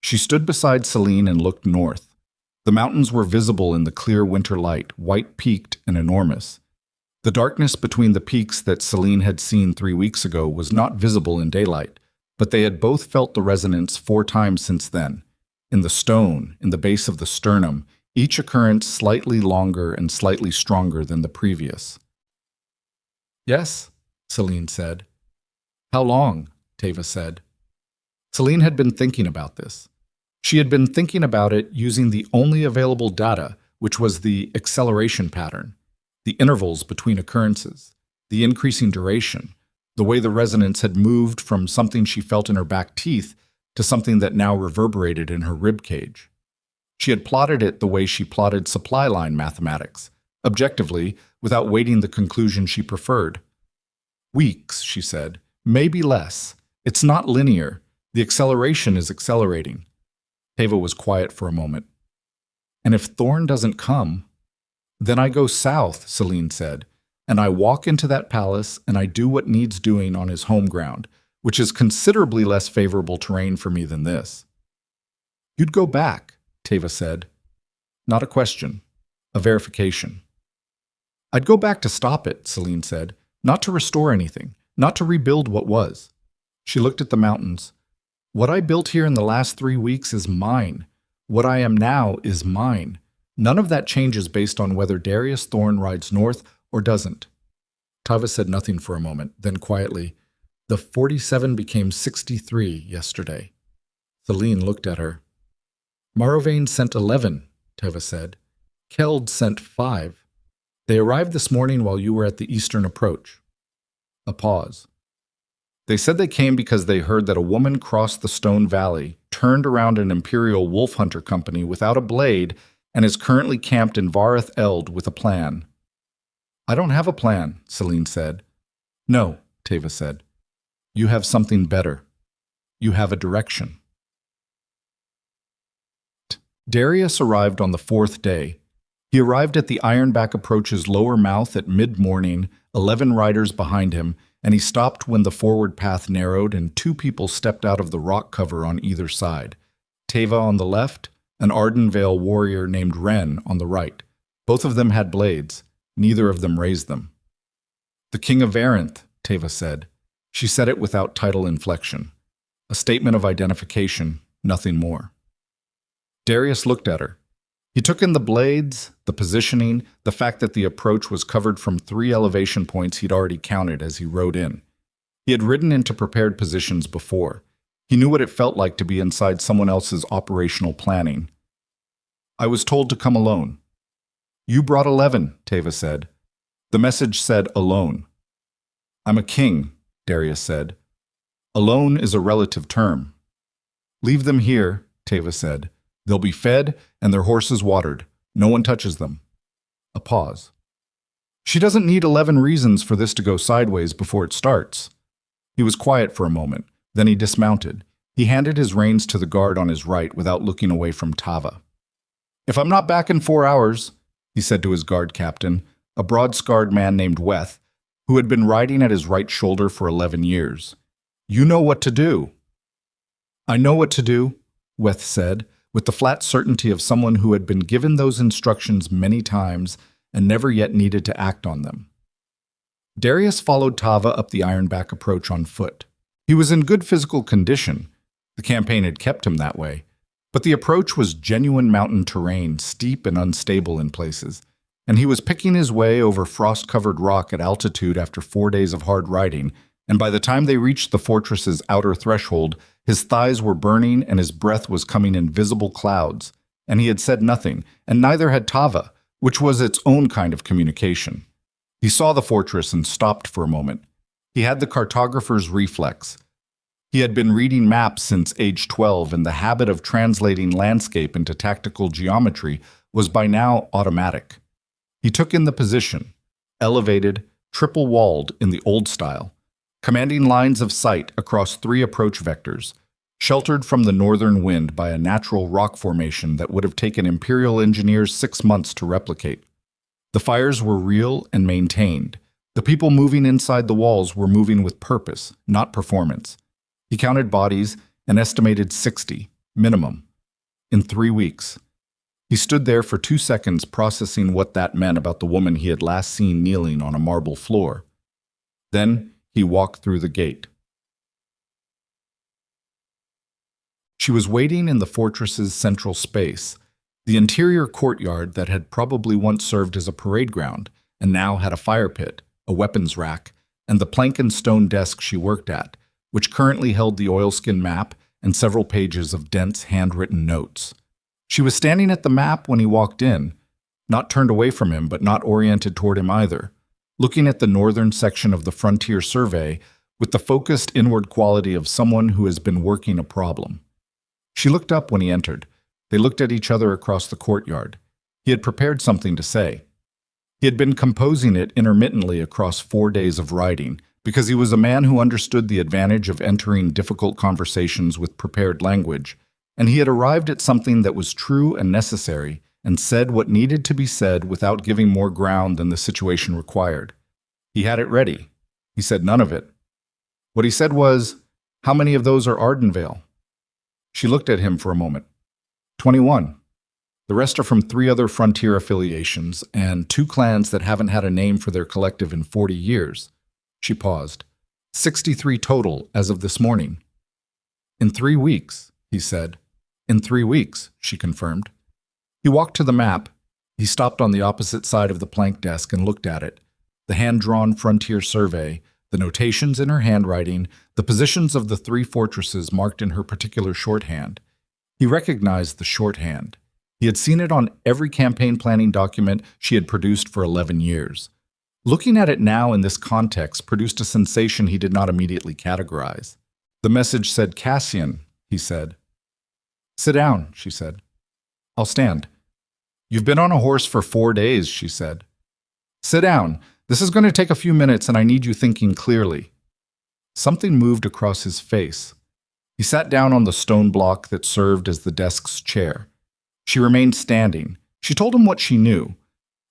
She stood beside Celine and looked north. The mountains were visible in the clear winter light, white-peaked and enormous. The darkness between the peaks that Celine had seen 3 weeks ago was not visible in daylight, but they had both felt the resonance 4 times since then. In the stone, in the base of the sternum, each occurrence slightly longer and slightly stronger than the previous. "Yes," Celine said. "How long?" Tava said. Celine had been thinking about this. She had been thinking about it using the only available data, which was the acceleration pattern, the intervals between occurrences, the increasing duration, the way the resonance had moved from something she felt in her back teeth to something that now reverberated in her rib cage. She had plotted it the way she plotted supply line mathematics, objectively, without weighting the conclusion she preferred. "Weeks," she said, "maybe less. It's not linear. The acceleration is accelerating." Tava was quiet for a moment. "And if Thorn doesn't come?" "Then I go south," Celine said, "and I walk into that palace and I do what needs doing on his home ground, which is considerably less favorable terrain for me than this." "You'd go back," Tava said. "Not a question. A verification." "I'd go back to stop it," Celine said, "not to restore anything, not to rebuild what was." She looked at the mountains. "What I built here in the last 3 weeks is mine. What I am now is mine. None of that changes based on whether Darius Thorn rides north or doesn't." Tava said nothing for a moment, then quietly, "The 47 became 63 yesterday." Celine looked at her. "Marovane sent 11, Tava said. "Keld sent 5. They arrived this morning while you were at the eastern approach." A pause. "They said they came because they heard that a woman crossed the Stone Valley, turned around an Imperial wolf hunter company without a blade, and is currently camped in Vareth Eld with a plan." "I don't have a plan," Celine said. "No," Tava said. "You have something better. You have a direction." Darius arrived on the 4th day. He arrived at the Ironback Approach's lower mouth at mid-morning, 11 riders behind him, and he stopped when the forward path narrowed and 2 people stepped out of the rock cover on either side. Tava on the left, an Ardenvale warrior named Ren on the right. Both of them had blades. Neither of them raised them. "The King of Varenth," Tava said. She said it without title inflection. A statement of identification, nothing more. Darius looked at her. He took in the blades, the positioning, the fact that the approach was covered from 3 elevation points he'd already counted as he rode in. He had ridden into prepared positions before. He knew what it felt like to be inside someone else's operational planning. "I was told to come alone." "You brought 11, Tava said. The message said alone. "I'm a king," Darius said. "Alone is a relative term." "Leave them here," Tava said. "They'll be fed and their horses watered. No one touches them." A pause. "She doesn't need 11 reasons for this to go sideways before it starts." He was quiet for a moment. Then he dismounted. He handed his reins to the guard on his right without looking away from Tava. "If I'm not back in 4 hours, he said to his guard captain, a broad-scarred man named Weth, who had been riding at his right shoulder for 11 years. "You know what to do." I know what to do, Weth said, with the flat certainty of someone who had been given those instructions many times and never yet needed to act on them. Darius followed Tava up the Ironback approach on foot. He was in good physical condition. The campaign had kept him that way. But the approach was genuine mountain terrain, steep and unstable in places, and he was picking his way over frost-covered rock at altitude after 4 days of hard riding, and by the time they reached the fortress's outer threshold, his thighs were burning and his breath was coming in visible clouds, and he had said nothing, and neither had Tava, which was its own kind of communication. He saw the fortress and stopped for a moment. He had the cartographer's reflex. He had been reading maps since age 12, and the habit of translating landscape into tactical geometry was by now automatic. He took in the position, elevated, triple-walled in the old style, commanding lines of sight across 3 approach vectors, sheltered from the northern wind by a natural rock formation that would have taken Imperial engineers 6 months to replicate. The fires were real and maintained. The people moving inside the walls were moving with purpose, not performance. He counted bodies and estimated 60, minimum, in 3 weeks. He stood there for 2 seconds processing what that meant about the woman he had last seen kneeling on a marble floor. Then he walked through the gate. She was waiting in the fortress's central space, the interior courtyard that had probably once served as a parade ground and now had a fire pit, a weapons rack, and the plank and stone desk she worked at, which currently held the oilskin map and several pages of dense handwritten notes. She was standing at the map when he walked in, not turned away from him but not oriented toward him either, looking at the northern section of the Frontier Survey with the focused inward quality of someone who has been working a problem. She looked up when he entered. They looked at each other across the courtyard. He had prepared something to say. He had been composing it intermittently across 4 days of riding, because he was a man who understood the advantage of entering difficult conversations with prepared language, and he had arrived at something that was true and necessary, and said what needed to be said without giving more ground than the situation required. He had it ready. He said none of it. What he said was, "How many of those are Ardenvale?" She looked at him for a moment. 21. The rest are from 3 other frontier affiliations and 2 clans that haven't had a name for their collective in 40 years. She paused. 63 total as of this morning. In 3 weeks, he said. In 3 weeks, she confirmed. He walked to the map. He stopped on the opposite side of the plank desk and looked at it. The hand-drawn Frontier Survey, the notations in her handwriting, the positions of the 3 fortresses marked in her particular shorthand. He recognized the shorthand. He had seen it on every campaign planning document she had produced for 11 years. Looking at it now in this context produced a sensation he did not immediately categorize. The message said, "Cassian," he said. "Sit down," she said. "I'll stand." "You've been on a horse for 4 days," she said. "Sit down. This is going to take a few minutes and I need you thinking clearly." Something moved across his face. He sat down on the stone block that served as the desk's chair. She remained standing. She told him what she knew.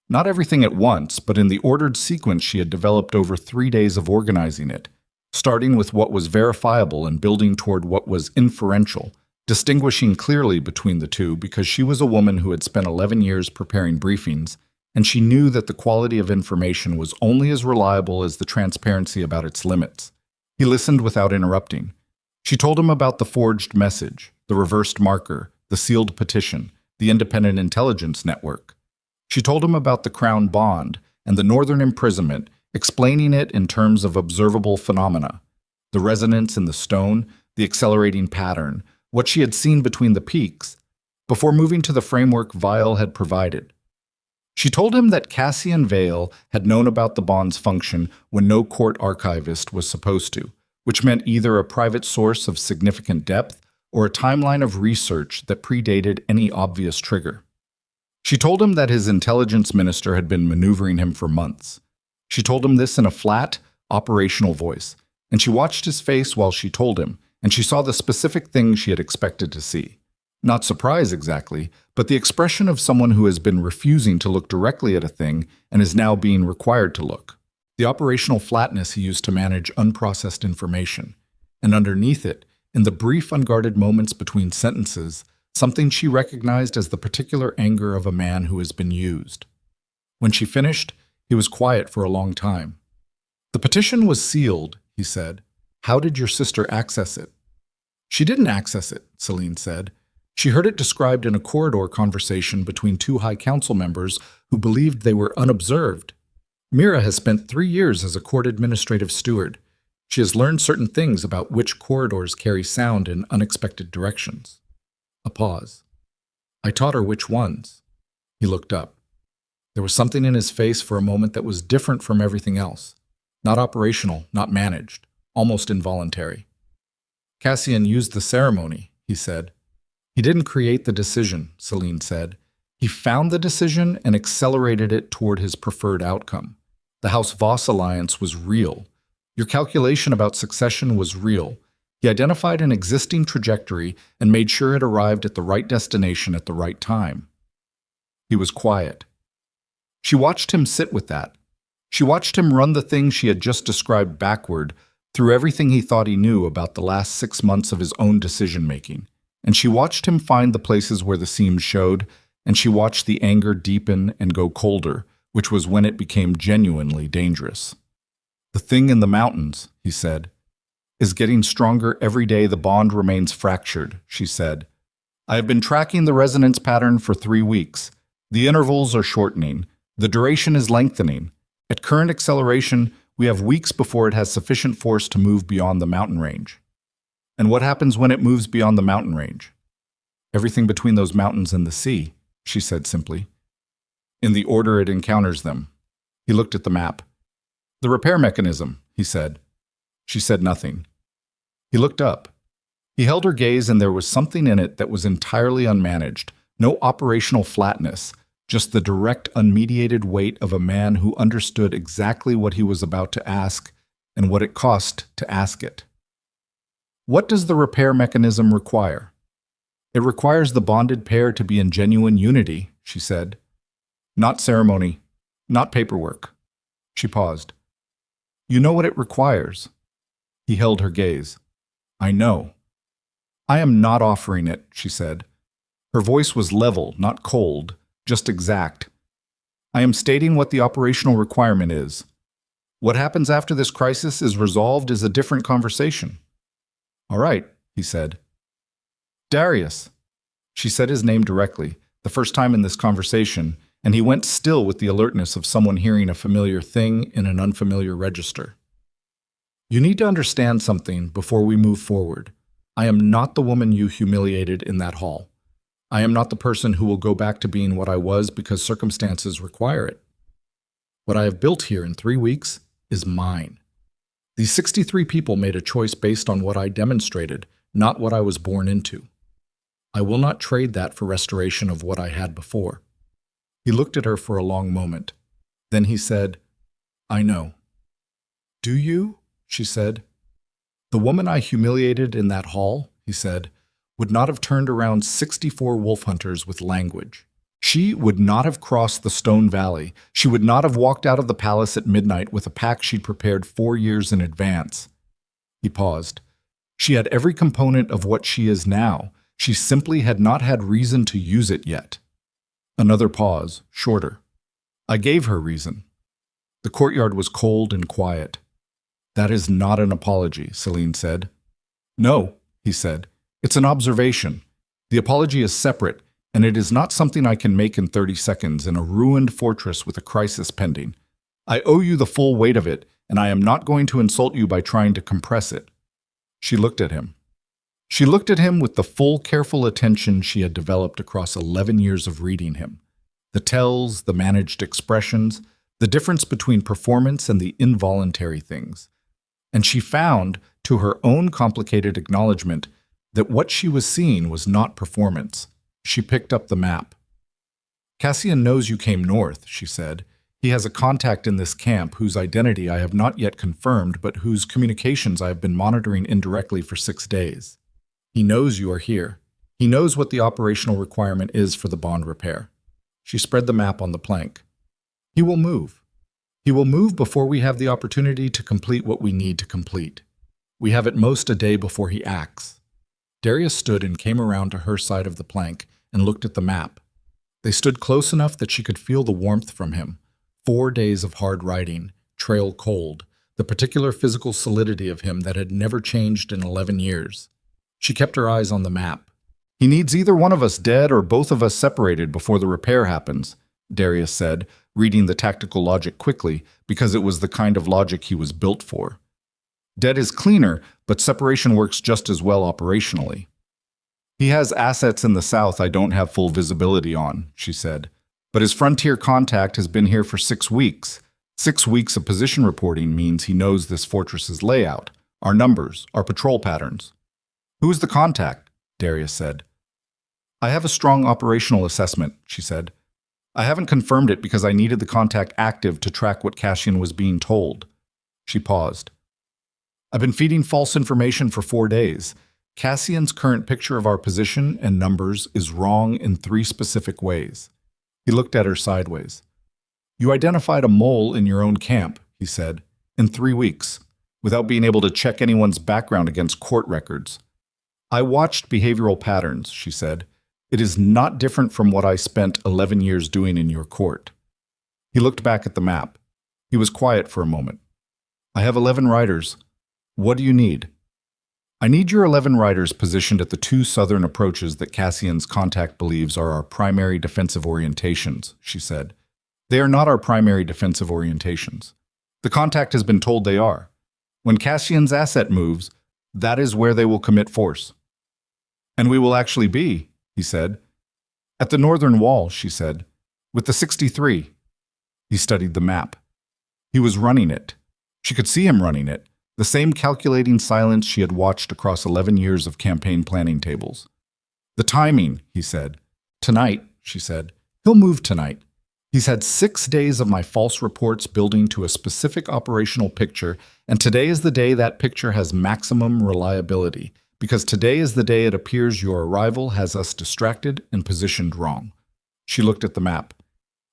Not everything at once, but in the ordered sequence she had developed over 3 days of organizing it, starting with what was verifiable and building toward what was inferential, distinguishing clearly between the two because she was a woman who had spent 11 years preparing briefings, and she knew that the quality of information was only as reliable as the transparency about its limits. He listened without interrupting. She told him about the forged message, the reversed marker, the sealed petition, the independent intelligence network. She told him about the Crown Bond and the Northern imprisonment, explaining it in terms of observable phenomena, the resonance in the stone, the accelerating pattern, what she had seen between the peaks, before moving to the framework Vial had provided. She told him that Cassian Vale had known about the bond's function when no court archivist was supposed to, which meant either a private source of significant depth or a timeline of research that predated any obvious trigger. She told him that his intelligence minister had been maneuvering him for months. She told him this in a flat, operational voice, and she watched his face while she told him, and she saw the specific thing she had expected to see. Not surprise exactly, but the expression of someone who has been refusing to look directly at a thing and is now being required to look. The operational flatness he used to manage unprocessed information. And underneath it, in the brief, unguarded moments between sentences, something she recognized as the particular anger of a man who has been used. When she finished, he was quiet for a long time. "The petition was sealed," he said. "How did your sister access it?" "She didn't access it," Celine said. "She heard it described in a corridor conversation between two High Council members who believed they were unobserved. Mira has spent 3 years as a court administrative steward. She has learned certain things about which corridors carry sound in unexpected directions." A pause. "I taught her which ones." He looked up. There was something in his face for a moment that was different from everything else. Not operational, not managed, almost involuntary. "Cassian used the ceremony," he said. "He didn't create the decision," Celine said. "He found the decision and accelerated it toward his preferred outcome. The House Voss alliance was real. Your calculation about succession was real. He identified an existing trajectory and made sure it arrived at the right destination at the right time." He was quiet. She watched him sit with that. She watched him run the thing she had just described backward through everything he thought he knew about the last 6 months of his own decision-making. And she watched him find the places where the seams showed, and she watched the anger deepen and go colder, which was when it became genuinely dangerous. "The thing in the mountains," he said, "is getting stronger every day the bond remains fractured," she said. "I have been tracking the resonance pattern for 3 weeks. The intervals are shortening. The duration is lengthening. At current acceleration, we have weeks before it has sufficient force to move beyond the mountain range." "And what happens when it moves beyond the mountain range?" "Everything between those mountains and the sea," she said simply. "In the order it encounters them." He looked at the map. "The repair mechanism," he said. She said nothing. He looked up. He held her gaze, and there was something in it that was entirely unmanaged. No operational flatness, just the direct, unmediated weight of a man who understood exactly what he was about to ask and what it cost to ask it. "What does the repair mechanism require?" "It requires the bonded pair to be in genuine unity," she said. "Not ceremony, not paperwork." She paused. "You know what it requires." He held her gaze. "I know." "I am not offering it," she said. Her voice was level, not cold, just exact. "I am stating what the operational requirement is. What happens after this crisis is resolved is a different conversation." "All right," he said. "Darius." She said his name directly, the first time in this conversation, and he went still with the alertness of someone hearing a familiar thing in an unfamiliar register. "You need to understand something before we move forward. I am not the woman you humiliated in that hall. I am not the person who will go back to being what I was because circumstances require it. What I have built here in 3 weeks is mine. These 63 people made a choice based on what I demonstrated, not what I was born into. I will not trade that for restoration of what I had before." He looked at her for a long moment. Then he said, "I know." "Do you?" she said. "The woman I humiliated in that hall," he said, "would not have turned around 64 wolf hunters with language. She would not have crossed the Stone Valley. She would not have walked out of the palace at midnight with a pack she'd prepared 4 years in advance." He paused. "She had every component of what she is now. She simply had not had reason to use it yet." Another pause, shorter. "I gave her reason." The courtyard was cold and quiet. "That is not an apology," Celine said. "No," he said. "It's an observation. The apology is separate, and it is not something I can make in 30 seconds in a ruined fortress with a crisis pending. I owe you the full weight of it, and I am not going to insult you by trying to compress it." She looked at him. She looked at him with the full, careful attention she had developed across 11 years of reading him. The tells, the managed expressions, the difference between performance and the involuntary things. And she found, to her own complicated acknowledgement, that what she was seeing was not performance. She picked up the map. "Cassian knows you came north," she said. "He has a contact in this camp whose identity I have not yet confirmed, but whose communications I have been monitoring indirectly for 6 days. He knows you are here. He knows what the operational requirement is for the bond repair." She spread the map on the plank. "He will move. He will move before we have the opportunity to complete what we need to complete. We have at most a day before he acts." Darius stood and came around to her side of the plank and looked at the map. They stood close enough that she could feel the warmth from him. 4 days of hard riding, trail cold, the particular physical solidity of him that had never changed in 11 years. She kept her eyes on the map. "He needs either one of us dead or both of us separated before the repair happens," Darius said, reading the tactical logic quickly because it was the kind of logic he was built for. "Dead is cleaner, but separation works just as well operationally." "He has assets in the south I don't have full visibility on," she said. "But his frontier contact has been here for 6 weeks. 6 weeks of position reporting means he knows this fortress's layout, our numbers, our patrol patterns." "Who is the contact?" Darius said. "I have a strong operational assessment," she said. "I haven't confirmed it because I needed the contact active to track what Cassian was being told." She paused. "I've been feeding false information for 4 days. Cassian's current picture of our position and numbers is wrong in 3 specific ways." He looked at her sideways. "You identified a mole in your own camp," he said, "in 3 weeks, without being able to check anyone's background against court records." "I watched behavioral patterns," she said. "It is not different from what I spent 11 years doing in your court." He looked back at the map. He was quiet for a moment. "I have 11 riders. What do you need?" "I need your 11 riders positioned at the 2 southern approaches that Cassian's contact believes are our primary defensive orientations," she said. "They are not our primary defensive orientations. The contact has been told they are. When Cassian's asset moves, that is where they will commit force." "And we will actually be," he said. "At the northern wall," she said, "with the 63. He studied the map. He was running it. She could see him running it. The same calculating silence she had watched across 11 years of campaign planning tables. "The timing," he said. "Tonight," she said. "He'll move tonight. He's had 6 days of my false reports building to a specific operational picture, and today is the day that picture has maximum reliability, because today is the day it appears your arrival has us distracted and positioned wrong." She looked at the map.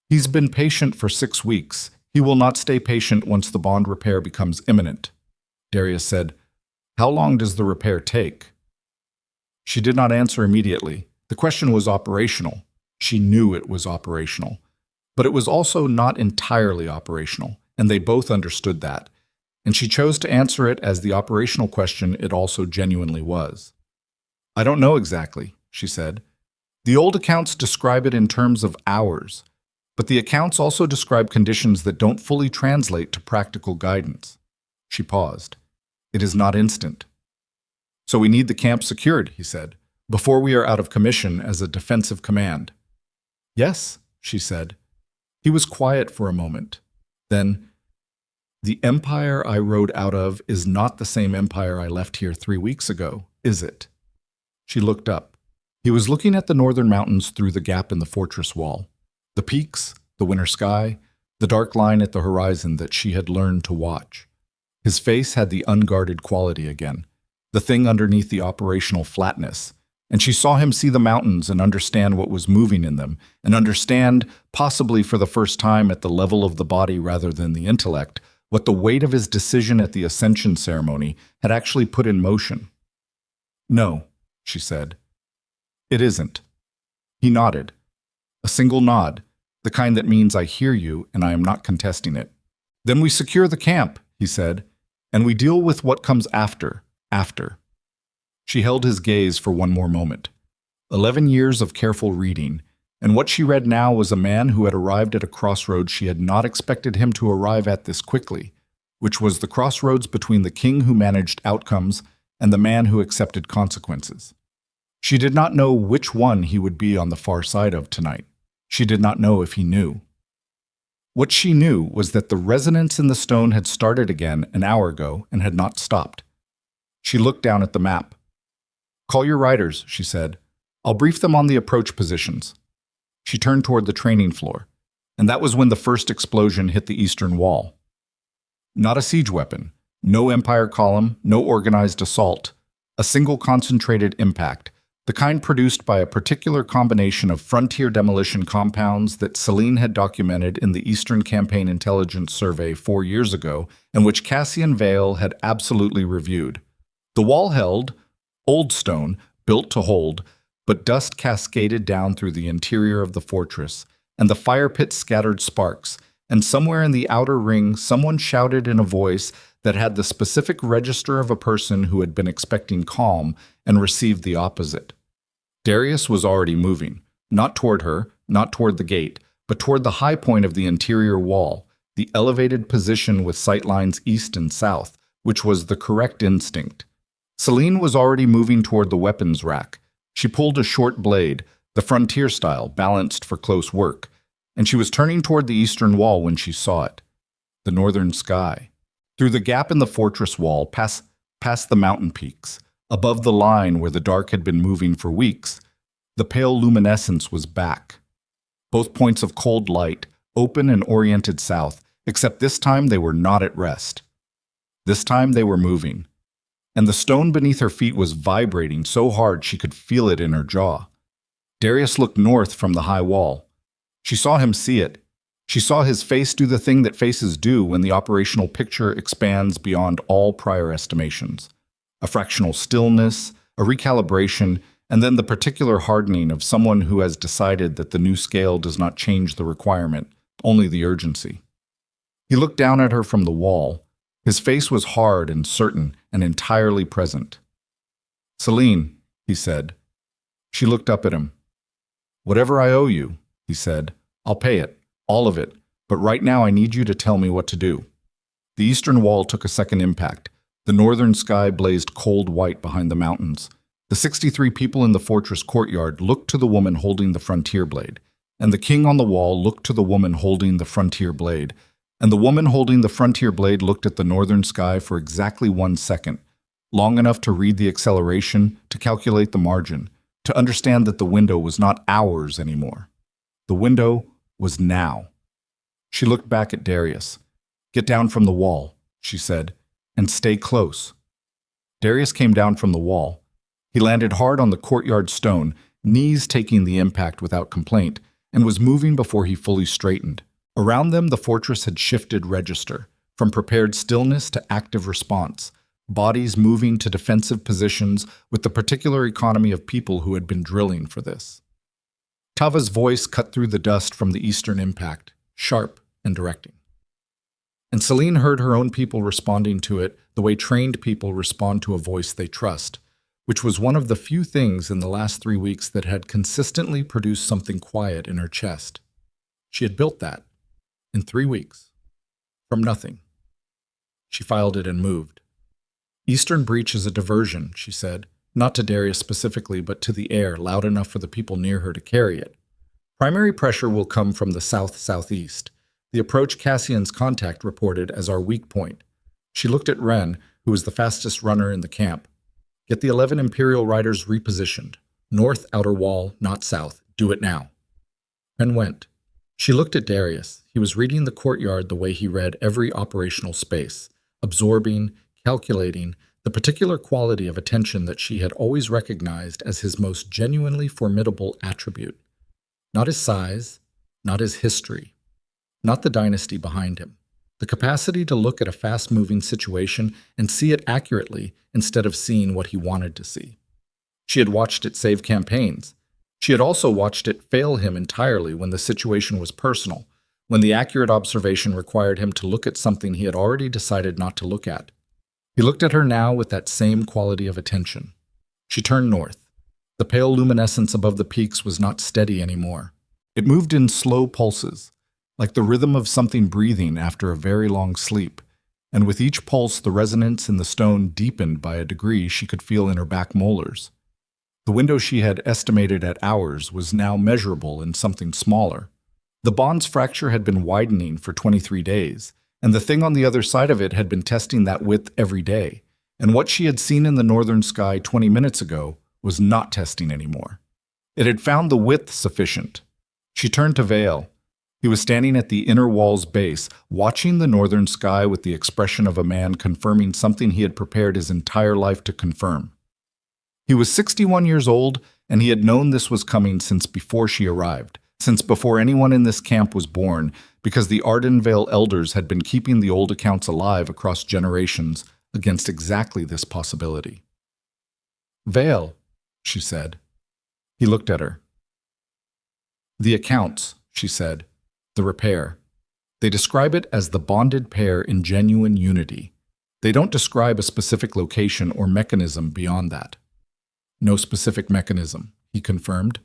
"He's been patient for 6 weeks. He will not stay patient once the bond repair becomes imminent." Darius said, "How long does the repair take?" She did not answer immediately. The question was operational. She knew it was operational. But it was also not entirely operational, and they both understood that. And she chose to answer it as the operational question it also genuinely was. "I don't know exactly," she said. "The old accounts describe it in terms of hours, but the accounts also describe conditions that don't fully translate to practical guidance." She paused. "It is not instant." "So we need the camp secured," he said, "before we are out of commission as a defensive command." "Yes," she said. He was quiet for a moment. Then, "The empire I rode out of is not the same empire I left here 3 weeks ago, is it?" She looked up. He was looking at the northern mountains through the gap in the fortress wall. The peaks, the winter sky, the dark line at the horizon that she had learned to watch. His face had the unguarded quality again, the thing underneath the operational flatness, and she saw him see the mountains and understand what was moving in them, and understand, possibly for the first time at the level of the body rather than the intellect, what the weight of his decision at the ascension ceremony had actually put in motion. "No," she said. "It isn't." He nodded. A single nod, the kind that means I hear you and I am not contesting it. "Then we secure the camp," he said, "and we deal with what comes after. She held his gaze for one more moment. 11 years of careful reading, and what she read now was a man who had arrived at a crossroads she had not expected him to arrive at this quickly, which was the crossroads between the king who managed outcomes and the man who accepted consequences. She did not know which one he would be on the far side of tonight. She did not know if he knew. What she knew was that the resonance in the stone had started again an hour ago and had not stopped. She looked down at the map. "Call your riders," she said. "I'll brief them on the approach positions." She turned toward the training floor, and that was when the first explosion hit the eastern wall. Not a siege weapon, no Empire column, no organized assault, a single concentrated impact, the kind produced by a particular combination of frontier demolition compounds that Celine had documented in the Eastern Campaign Intelligence Survey 4 years ago, and which Cassian Vale had absolutely reviewed. The wall held, old stone, built to hold, but dust cascaded down through the interior of the fortress, and the fire pit scattered sparks, and somewhere in the outer ring someone shouted in a voice that had the specific register of a person who had been expecting calm and received the opposite. Darius was already moving, not toward her, not toward the gate, but toward the high point of the interior wall, the elevated position with sightlines east and south, which was the correct instinct. Celine was already moving toward the weapons rack. She pulled a short blade, the frontier style, balanced for close work, and she was turning toward the eastern wall when she saw it. The northern sky. Through the gap in the fortress wall, past the mountain peaks, above the line where the dark had been moving for weeks, the pale luminescence was back. Both points of cold light, open and oriented south, except this time they were not at rest. This time they were moving, and the stone beneath her feet was vibrating so hard she could feel it in her jaw. Darius looked north from the high wall. She saw him see it. She saw his face do the thing that faces do when the operational picture expands beyond all prior estimations. A fractional stillness, a recalibration, and then the particular hardening of someone who has decided that the new scale does not change the requirement, only the urgency. He looked down at her from the wall. His face was hard and certain and entirely present. "Celine," he said. She looked up at him. "Whatever I owe you," he said, "I'll pay it, all of it, but right now I need you to tell me what to do." The eastern wall took a second impact. The northern sky blazed cold white behind the mountains. The 63 people in the fortress courtyard looked to the woman holding the frontier blade, and the king on the wall looked to the woman holding the frontier blade, and the woman holding the frontier blade looked at the northern sky for exactly 1 second, long enough to read the acceleration, to calculate the margin, to understand that the window was not hours anymore. The window was now. She looked back at Darius. "Get down from the wall," she said, "and stay close." Darius came down from the wall. He landed hard on the courtyard stone, knees taking the impact without complaint, and was moving before he fully straightened. Around them, the fortress had shifted register, from prepared stillness to active response, bodies moving to defensive positions with the particular economy of people who had been drilling for this. Tava's voice cut through the dust from the eastern impact, sharp and directing. And Celine heard her own people responding to it the way trained people respond to a voice they trust, which was one of the few things in the last 3 weeks that had consistently produced something quiet in her chest. She had built that in 3 weeks, from nothing. She filed it and moved. "Eastern breach is a diversion," she said, not to Darius specifically, but to the air, loud enough for the people near her to carry it. "Primary pressure will come from the south-southeast. The approach Cassian's contact reported as our weak point." She looked at Ren, who was the fastest runner in the camp. "Get the 11 Imperial Riders repositioned. North outer wall, not south. Do it now." Ren went. She looked at Darius. He was reading the courtyard the way he read every operational space, absorbing, calculating, the particular quality of attention that she had always recognized as his most genuinely formidable attribute. Not his size, not his history, not the dynasty behind him. The capacity to look at a fast-moving situation and see it accurately instead of seeing what he wanted to see. She had watched it save campaigns. She had also watched it fail him entirely when the situation was personal, when the accurate observation required him to look at something he had already decided not to look at. He looked at her now with that same quality of attention. She turned north. The pale luminescence above the peaks was not steady anymore. It moved in slow pulses, like the rhythm of something breathing after a very long sleep, and with each pulse the resonance in the stone deepened by a degree she could feel in her back molars. The window she had estimated at hours was now measurable in something smaller. The bond's fracture had been widening for 23 days, and the thing on the other side of it had been testing that width every day, and what she had seen in the northern sky 20 minutes ago was not testing anymore. It had found the width sufficient. She turned to Vale. He was standing at the inner wall's base, watching the northern sky with the expression of a man confirming something he had prepared his entire life to confirm. He was 61 years old, and he had known this was coming since before she arrived, since before anyone in this camp was born, because the Ardenvale elders had been keeping the old accounts alive across generations against exactly this possibility. "Vale," she said. He looked at her. The accounts, she said. The repair. They describe it as the bonded pair in genuine unity. They don't describe a specific location or mechanism beyond that. No specific mechanism, he confirmed.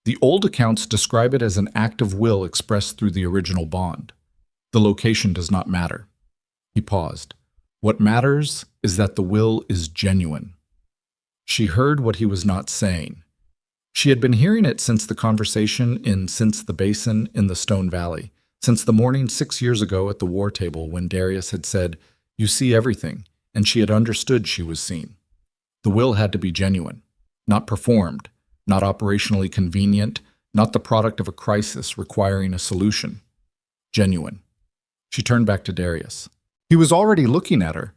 The old accounts describe it as an act of will expressed through the original bond. The location does not matter. He paused. What matters is that the will is genuine. She heard what he was not saying. She had been hearing it since the conversation in Since the Basin in the Stone Valley, since the morning 6 years ago at the war table when Darius had said, "You see everything," and she had understood she was seen. The will had to be genuine, not performed, not operationally convenient, not the product of a crisis requiring a solution. Genuine. She turned back to Darius. He was already looking at her.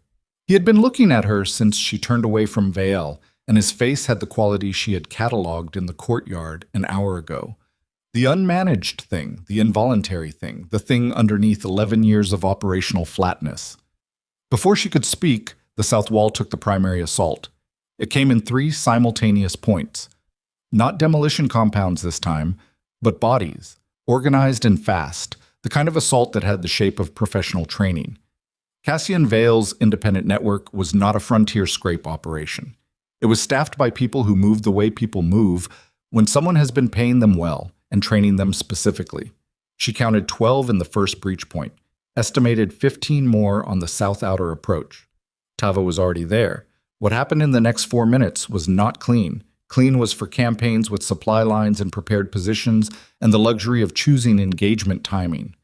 He had been looking at her since she turned away from Vael, and his face had the quality she had catalogued in the courtyard an hour ago. The unmanaged thing, the involuntary thing, the thing underneath 11 years of operational flatness. Before she could speak, the south wall took the primary assault. It came in 3 simultaneous points. Not demolition compounds this time, but bodies, organized and fast, the kind of assault that had the shape of professional training. Cassian Vale's independent network was not a frontier scrape operation. It was staffed by people who move the way people move when someone has been paying them well and training them specifically. She counted 12 in the first breach point, estimated 15 more on the south outer approach. Tava was already there. What happened in the next 4 minutes was not clean. Clean was for campaigns with supply lines in prepared positions and the luxury of choosing engagement timing.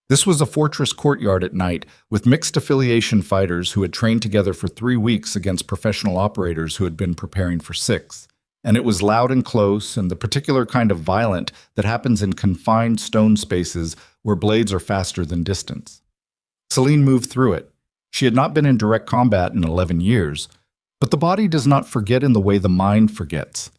This was a fortress courtyard at night with mixed affiliation fighters who had trained together for 3 weeks against professional operators who had been preparing for 6. And it was loud and close and the particular kind of violent that happens in confined stone spaces where blades are faster than distance. Celine moved through it. She had not been in direct combat in 11 years, but the body does not forget in the way the mind forgets.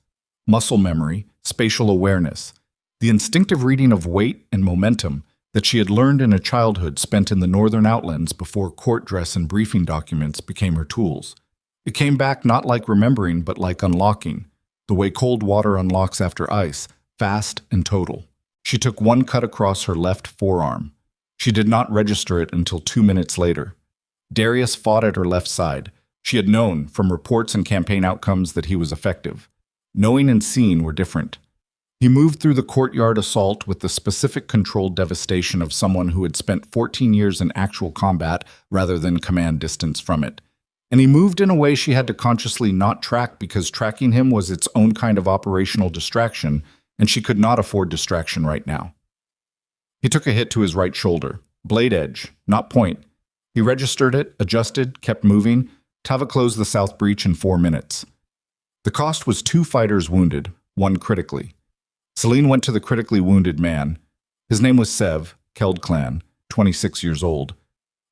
Muscle memory, spatial awareness, the instinctive reading of weight and momentum that she had learned in a childhood spent in the northern outlands before court dress and briefing documents became her tools. It came back not like remembering, but like unlocking, the way cold water unlocks after ice, fast and total. She took 1 cut across her left forearm. She did not register it until 2 minutes later. Darius fought at her left side. She had known, from reports and campaign outcomes, that he was effective. Knowing and seeing were different. He moved through the courtyard assault with the specific controlled devastation of someone who had spent 14 years in actual combat rather than command distance from it. And he moved in a way she had to consciously not track because tracking him was its own kind of operational distraction, and she could not afford distraction right now. He took a hit to his right shoulder. Blade edge, not point. He registered it, adjusted, kept moving. Tava closed the south breach in 4 minutes. The cost was 2 fighters wounded, 1 critically. Celine went to the critically wounded man. His name was Sev, Keld clan, 26 years old.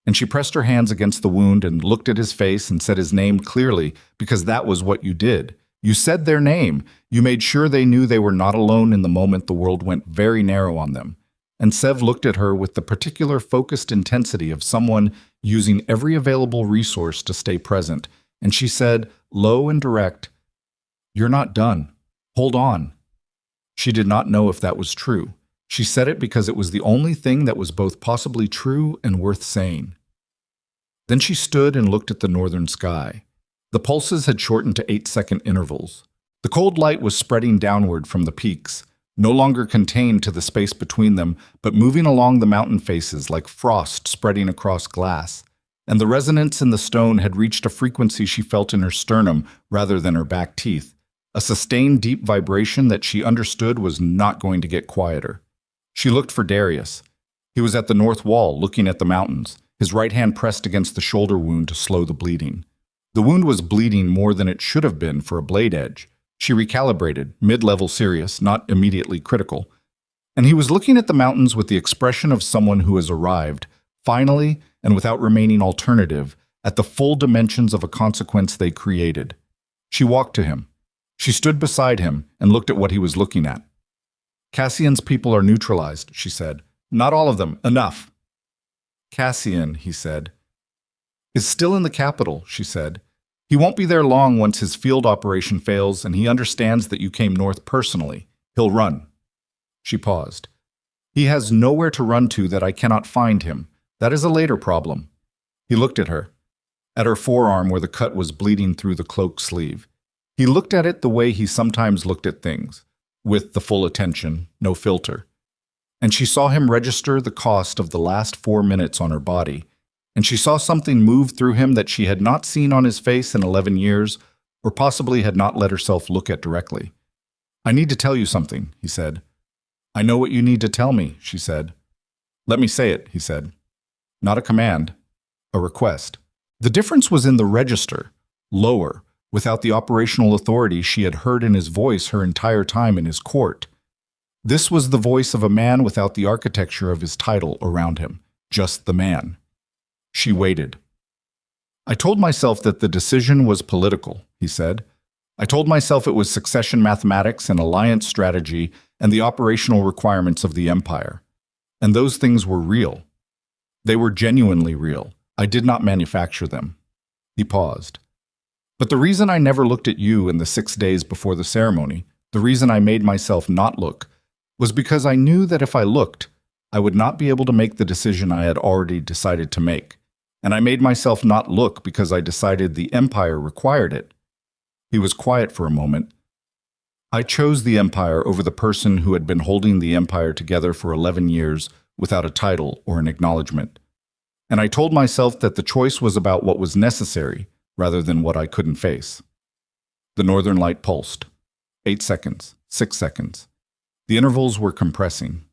And she pressed her hands against the wound and looked at his face and said his name clearly, because that was what you did. You said their name. You made sure they knew they were not alone in the moment the world went very narrow on them. And Sev looked at her with the particular focused intensity of someone using every available resource to stay present. And she said, low and direct, "You're not done. Hold on." She did not know if that was true. She said it because it was the only thing that was both possibly true and worth saying. Then she stood and looked at the northern sky. The pulses had shortened to 8-second intervals. The cold light was spreading downward from the peaks, no longer contained to the space between them, but moving along the mountain faces like frost spreading across glass. And the resonance in the stone had reached a frequency she felt in her sternum rather than her back teeth, a sustained deep vibration that she understood was not going to get quieter. She looked for Darius. He was at the north wall, looking at the mountains, his right hand pressed against the shoulder wound to slow the bleeding. The wound was bleeding more than it should have been for a blade edge. She recalibrated, mid-level serious, not immediately critical. And he was looking at the mountains with the expression of someone who has arrived, finally, and without remaining alternative, at the full dimensions of a consequence they created. She walked to him. She stood beside him and looked at what he was looking at. "Cassian's people are neutralized," she said. "Not all of them. Enough." "Cassian," he said. "Is still in the capital," she said. He won't be there long once his field operation fails and he understands that you came north personally. He'll run." She paused. "He has nowhere to run to that I cannot find him. That is a later problem." He looked at her forearm where the cut was bleeding through the cloak sleeve. He looked at it the way he sometimes looked at things, with the full attention, no filter. And she saw him register the cost of the last 4 minutes on her body, and she saw something move through him that she had not seen on his face in 11 years, or possibly had not let herself look at directly. "I need to tell you something," he said. "I know what you need to tell me," she said. "Let me say it," he said. Not a command, a request. The difference was in the register, lower, without the operational authority she had heard in his voice her entire time in his court. This was the voice of a man without the architecture of his title around him, just the man. She waited. "I told myself that the decision was political," he said. "I told myself it was succession mathematics and alliance strategy and the operational requirements of the empire. And those things were real. They were genuinely real. I did not manufacture them." He paused. "But the reason I never looked at you in the 6 days before the ceremony, the reason I made myself not look, was because I knew that if I looked, I would not be able to make the decision I had already decided to make. And I made myself not look because I decided the empire required it." He was quiet for a moment. "I chose the empire over the person who had been holding the empire together for 11 years without a title or an acknowledgement. And I told myself that the choice was about what was necessary rather than what I couldn't face." The northern light pulsed. 8 seconds, 6 seconds. The intervals were compressing.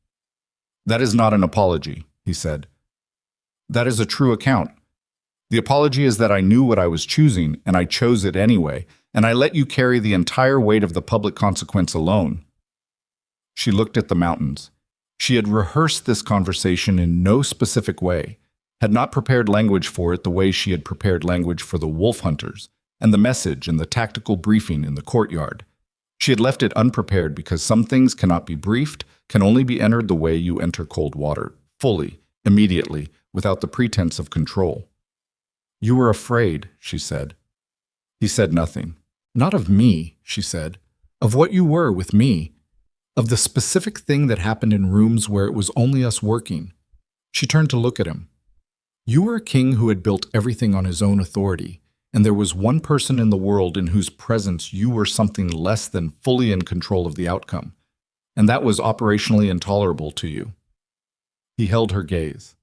"That is not an apology," he said. "That is a true account. The apology is that I knew what I was choosing, and I chose it anyway, and I let you carry the entire weight of the public consequence alone." She looked at the mountains. She had rehearsed this conversation in no specific way, had not prepared language for it the way she had prepared language for the wolf hunters, and the message and the tactical briefing in the courtyard. She had left it unprepared because some things cannot be briefed, can only be entered the way you enter cold water, fully, immediately, without the pretense of control. "You were afraid," she said. He said nothing. "Not of me," she said. "Of what you were with me. Of the specific thing that happened in rooms where it was only us working." She turned to look at him. "You were a king who had built everything on his own authority, and there was one person in the world in whose presence you were something less than fully in control of the outcome, and that was operationally intolerable to you." He held her gaze.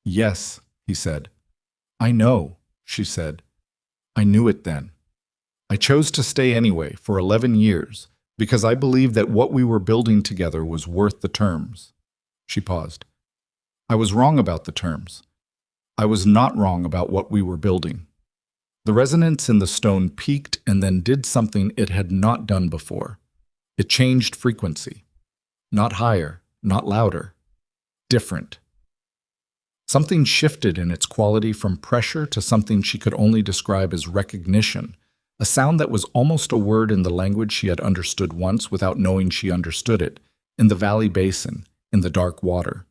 "Yes," he said. "I know," she said. "I knew it then. I chose to stay anyway for 11 years because I believed that what we were building together was worth the terms." She paused. "I was wrong about the terms. I was not wrong about what we were building." The resonance in the stone peaked and then did something it had not done before. It changed frequency. Not higher, not louder. Different. Something shifted in its quality from pressure to something she could only describe as recognition, a sound that was almost a word in the language she had understood once without knowing she understood it, in the valley basin, in the dark water.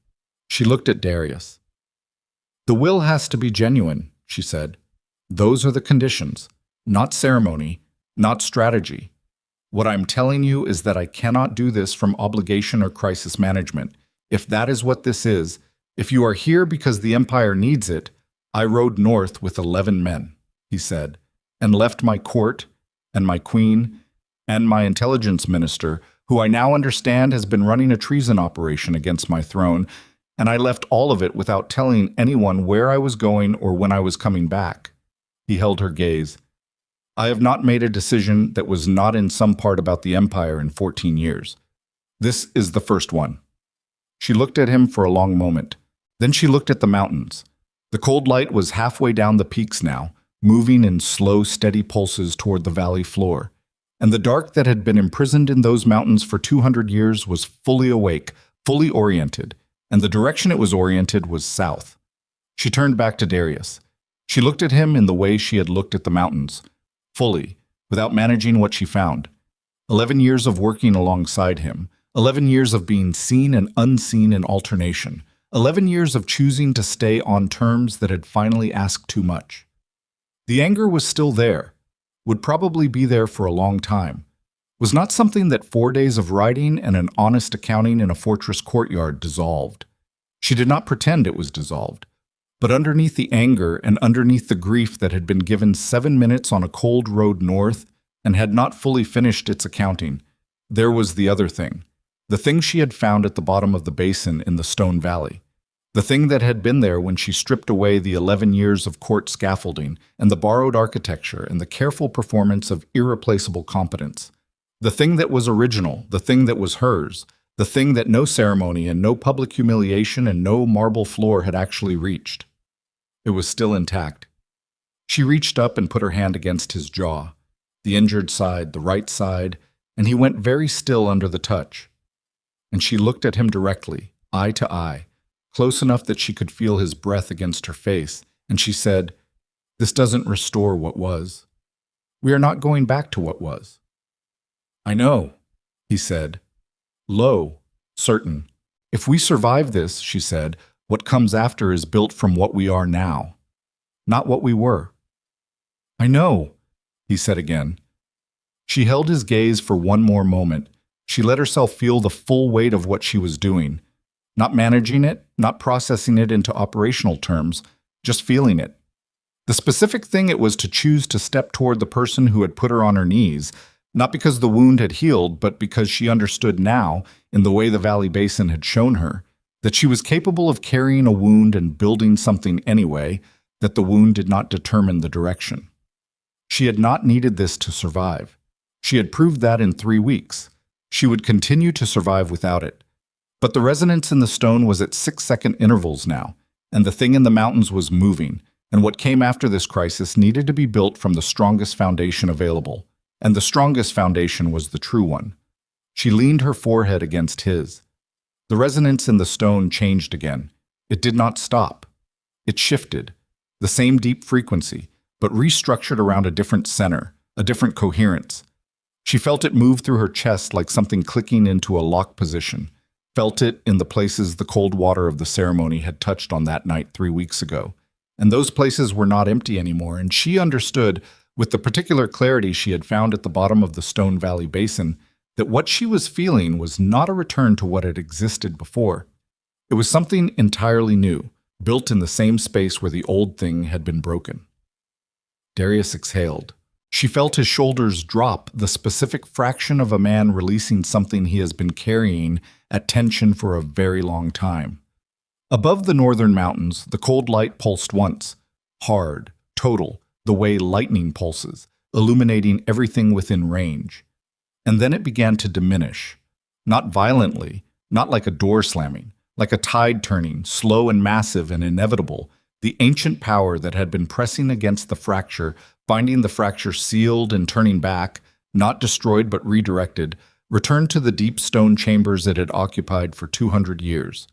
She looked at Darius. "The will has to be genuine," she said. "Those are the conditions, not ceremony, not strategy. What I'm telling you is that I cannot do this from obligation or crisis management. If that is what this is, if you are here because the empire needs it, I rode north with 11 men," he said, "and left my court, and my queen, and my intelligence minister, who I now understand has been running a treason operation against my throne, and I left all of it without telling anyone where I was going or when I was coming back." He held her gaze. "I have not made a decision that was not in some part about the empire in 14 years. This is the first one." She looked at him for a long moment. Then she looked at the mountains. The cold light was halfway down the peaks now, moving in slow, steady pulses toward the valley floor. And the dark that had been imprisoned in those mountains for 200 years was fully awake, fully oriented, and the direction it was oriented was south. She turned back to Darius. She looked at him in the way she had looked at the mountains, fully, without managing what she found. 11 years of working alongside him, 11 years of being seen and unseen in alternation, 11 years of choosing to stay on terms that had finally asked too much. The anger was still there, would probably be there for a long time, was not something that 4 days of writing and an honest accounting in a fortress courtyard dissolved. She did not pretend it was dissolved. But underneath the anger and underneath the grief that had been given 7 minutes on a cold road north and had not fully finished its accounting, there was the other thing. The thing she had found at the bottom of the basin in the Stone Valley. The thing that had been there when she stripped away the 11 years of court scaffolding and the borrowed architecture and the careful performance of irreplaceable competence. The thing that was original, the thing that was hers, the thing that no ceremony and no public humiliation and no marble floor had actually reached. It was still intact. She reached up and put her hand against his jaw, the injured side, the right side, and he went very still under the touch. And she looked at him directly, eye to eye, close enough that she could feel his breath against her face, and she said, "This doesn't restore what was. We are not going back to what was." "I know," he said, low, certain. "If we survive this," she said, "what comes after is built from what we are now, not what we were." "I know," he said again. She held his gaze for one more moment. She let herself feel the full weight of what she was doing, not managing it, not processing it into operational terms, just feeling it. The specific thing it was to choose to step toward the person who had put her on her knees, not because the wound had healed, but because she understood now, in the way the Valley Basin had shown her, that she was capable of carrying a wound and building something anyway, that the wound did not determine the direction. She had not needed this to survive. She had proved that in 3 weeks. She would continue to survive without it. But the resonance in the stone was at 6-second intervals now, and the thing in the mountains was moving, and what came after this crisis needed to be built from the strongest foundation available, and the strongest foundation was the true one. She leaned her forehead against his. The resonance in the stone changed again. It did not stop. It shifted, the same deep frequency, but restructured around a different center, a different coherence. She felt it move through her chest like something clicking into a lock position, felt it in the places the cold water of the ceremony had touched on that night 3 weeks ago. And those places were not empty anymore, and she understood, with the particular clarity she had found at the bottom of the Stone Valley Basin, that what she was feeling was not a return to what had existed before. It was something entirely new, built in the same space where the old thing had been broken. Darius exhaled. She felt his shoulders drop, the specific fraction of a man releasing something he has been carrying at tension for a very long time. Above the northern mountains, the cold light pulsed once, hard, total, the way lightning pulses, illuminating everything within range. And then it began to diminish, not violently, not like a door slamming, like a tide turning, slow and massive and inevitable. The ancient power that had been pressing against the fracture, finding the fracture sealed and turning back, not destroyed but redirected, returned to the deep stone chambers it had occupied for 200 years.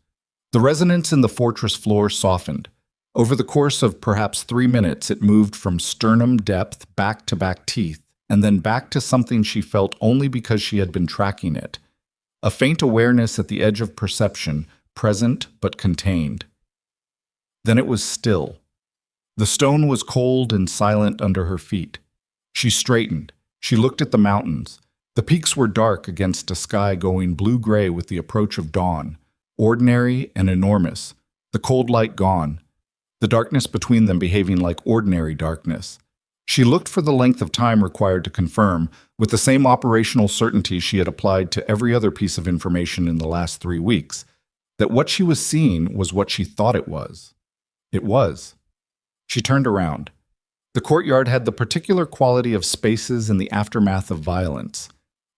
The resonance in the fortress floor softened. Over the course of perhaps 3 minutes, it moved from sternum depth back to back teeth, and then back to something she felt only because she had been tracking it. A faint awareness at the edge of perception, present but contained. Then it was still. The stone was cold and silent under her feet. She straightened. She looked at the mountains. The peaks were dark against a sky going blue-gray with the approach of dawn, ordinary and enormous, the cold light gone, the darkness between them behaving like ordinary darkness. She looked for the length of time required to confirm, with the same operational certainty she had applied to every other piece of information in the last 3 weeks, that what she was seeing was what she thought it was. It was. She turned around. The courtyard had the particular quality of spaces in the aftermath of violence.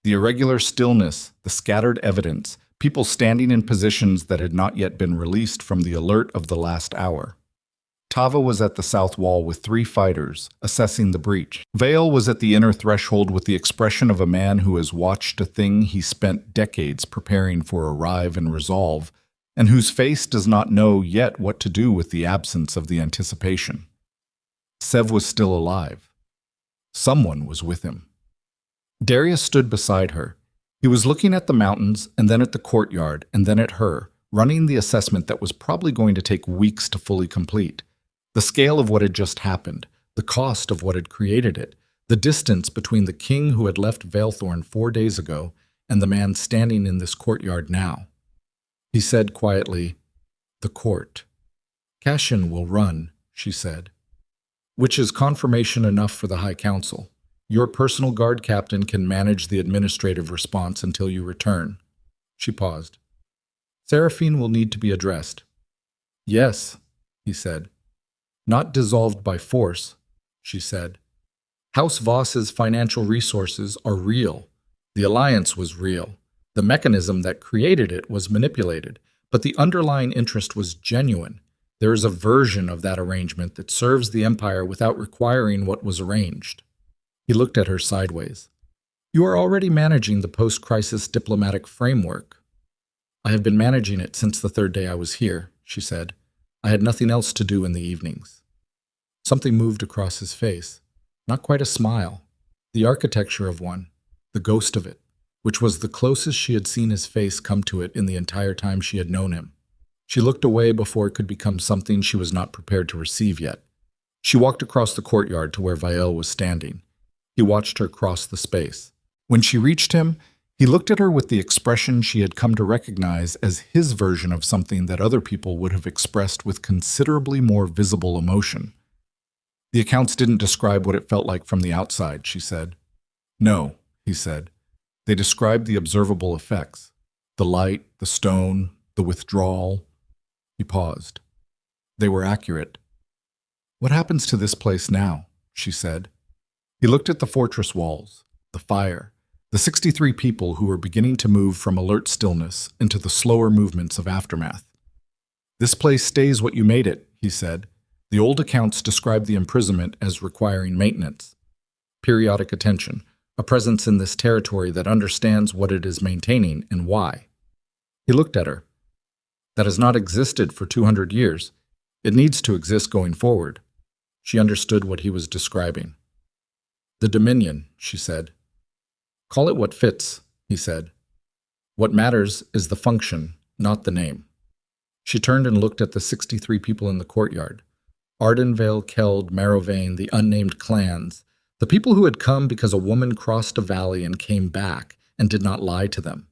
The irregular stillness, the scattered evidence, people standing in positions that had not yet been released from the alert of the last hour. Tava was at the south wall with 3 fighters, assessing the breach. Vale was at the inner threshold with the expression of a man who has watched a thing he spent decades preparing for arrive and resolve, and whose face does not know yet what to do with the absence of the anticipation. Sev was still alive. Someone was with him. Darius stood beside her. He was looking at the mountains, and then at the courtyard, and then at her, running the assessment that was probably going to take weeks to fully complete. The scale of what had just happened, the cost of what had created it, The distance between the king who had left Valethorn 4 days ago and the man standing in this courtyard now. He said quietly, "The court." "Cassian will run," she said. "Which is confirmation enough for the High Council. Your personal guard captain can manage the administrative response until you return." She paused. "Seraphine will need to be addressed." "Yes," he said. "Not dissolved by force," she said. "House Voss's financial resources are real. The alliance was real. The mechanism that created it was manipulated, but the underlying interest was genuine. There is a version of that arrangement that serves the Empire without requiring what was arranged." He looked at her sideways. "You are already managing the post-crisis diplomatic framework." "I have been managing it since the 3rd day I was here," she said. "I had nothing else to do in the evenings." Something moved across his face. Not quite a smile. The architecture of one. The ghost of it, which was the closest she had seen his face come to it in the entire time she had known him. She looked away before it could become something she was not prepared to receive yet. She walked across the courtyard to where Vael was standing. He watched her cross the space. When she reached him, he looked at her with the expression she had come to recognize as his version of something that other people would have expressed with considerably more visible emotion. "The accounts didn't describe what it felt like from the outside," she said. "No," he said. "They described the observable effects. The light, the stone, the withdrawal." He paused. "They were accurate." "What happens to this place now?" she said. He looked at the fortress walls, the fire, the 63 people who were beginning to move from alert stillness into the slower movements of aftermath. "This place stays what you made it," he said. "The old accounts describe the imprisonment as requiring maintenance, periodic attention, a presence in this territory that understands what it is maintaining and why." He looked at her. "That has not existed for 200 years. It needs to exist going forward." She understood what he was describing. "The Dominion," she said. "Call it what fits," he said. "What matters is the function, not the name." She turned and looked at the 63 people in the courtyard. Ardenvale, Keld, Marrowvane, the unnamed clans, the people who had come because a woman crossed a valley and came back and did not lie to them.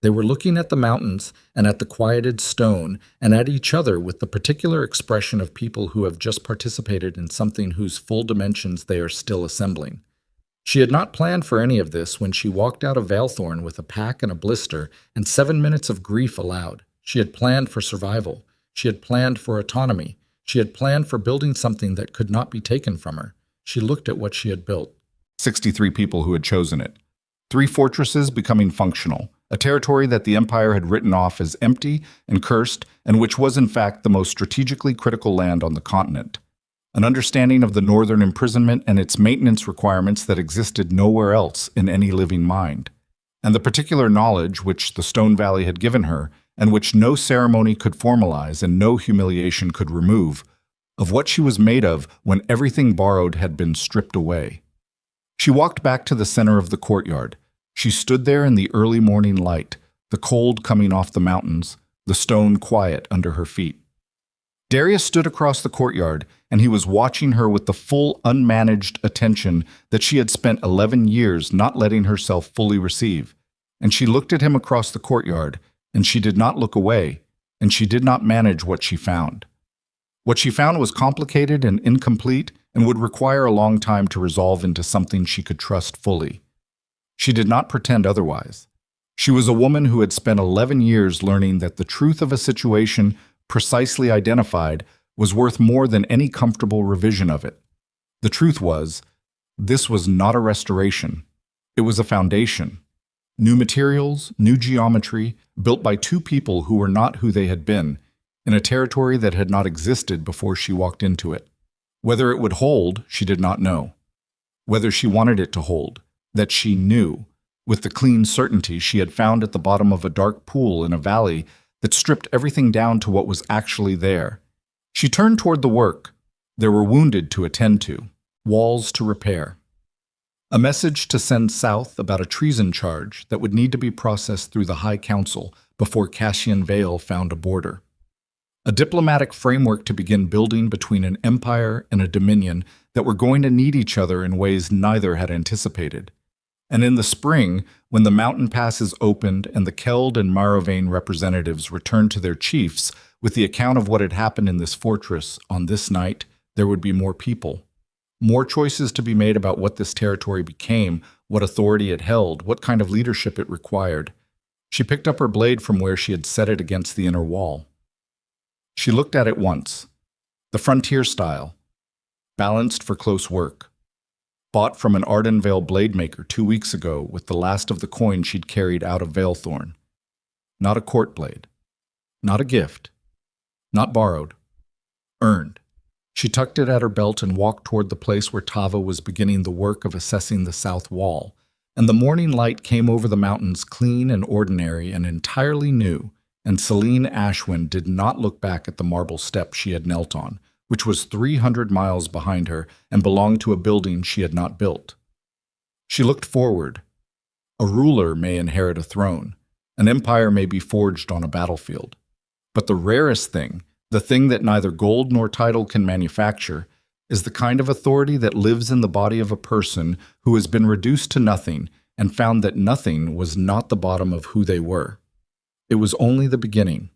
They were looking at the mountains and at the quieted stone and at each other with the particular expression of people who have just participated in something whose full dimensions they are still assembling. She had not planned for any of this when she walked out of Valethorn with a pack and a blister and 7 minutes of grief aloud. She had planned for survival. She had planned for autonomy. She had planned for building something that could not be taken from her. She looked at what she had built. 63 people who had chosen it. 3 fortresses becoming functional. A territory that the Empire had written off as empty and cursed, and which was in fact the most strategically critical land on the continent. An understanding of the northern imprisonment and its maintenance requirements that existed nowhere else in any living mind. And the particular knowledge which the Stone Valley had given her, and which no ceremony could formalize and no humiliation could remove, of what she was made of when everything borrowed had been stripped away. She walked back to the center of the courtyard. She stood there in the early morning light, the cold coming off the mountains, the stone quiet under her feet. Darius stood across the courtyard, and he was watching her with the full, unmanaged attention that she had spent 11 years not letting herself fully receive. And she looked at him across the courtyard, and she did not look away, and she did not manage what she found. What she found was complicated and incomplete and would require a long time to resolve into something she could trust fully. She did not pretend otherwise. She was a woman who had spent 11 years learning that the truth of a situation precisely identified was worth more than any comfortable revision of it. The truth was, this was not a restoration. It was a foundation. New materials, new geometry, built by 2 people who were not who they had been, in a territory that had not existed before she walked into it. Whether it would hold, she did not know. Whether she wanted it to hold, that she knew, with the clean certainty she had found at the bottom of a dark pool in a valley that stripped everything down to what was actually there. She turned toward the work. There were wounded to attend to, walls to repair. A message to send south about a treason charge that would need to be processed through the High Council before Cassian Vale found a border. A diplomatic framework to begin building between an empire and a dominion that were going to need each other in ways neither had anticipated. And in the spring, when the mountain passes opened and the Keld and Marovane representatives returned to their chiefs with the account of what had happened in this fortress on this night, there would be more people. More choices to be made about what this territory became, what authority it held, what kind of leadership it required. She picked up her blade from where she had set it against the inner wall. She looked at it once. The frontier style, balanced for close work. Bought from an Ardenvale blade maker 2 weeks ago with the last of the coin she'd carried out of Valethorn. Not a court blade. Not a gift. Not borrowed. Earned. She tucked it at her belt and walked toward the place where Tava was beginning the work of assessing the south wall, and the morning light came over the mountains clean and ordinary and entirely new, and Celine Ashwin did not look back at the marble step she had knelt on, which was 300 miles behind her and belonged to a building she had not built. She looked forward. A ruler may inherit a throne. An empire may be forged on a battlefield. But the rarest thing, the thing that neither gold nor title can manufacture, is the kind of authority that lives in the body of a person who has been reduced to nothing and found that nothing was not the bottom of who they were. It was only the beginning.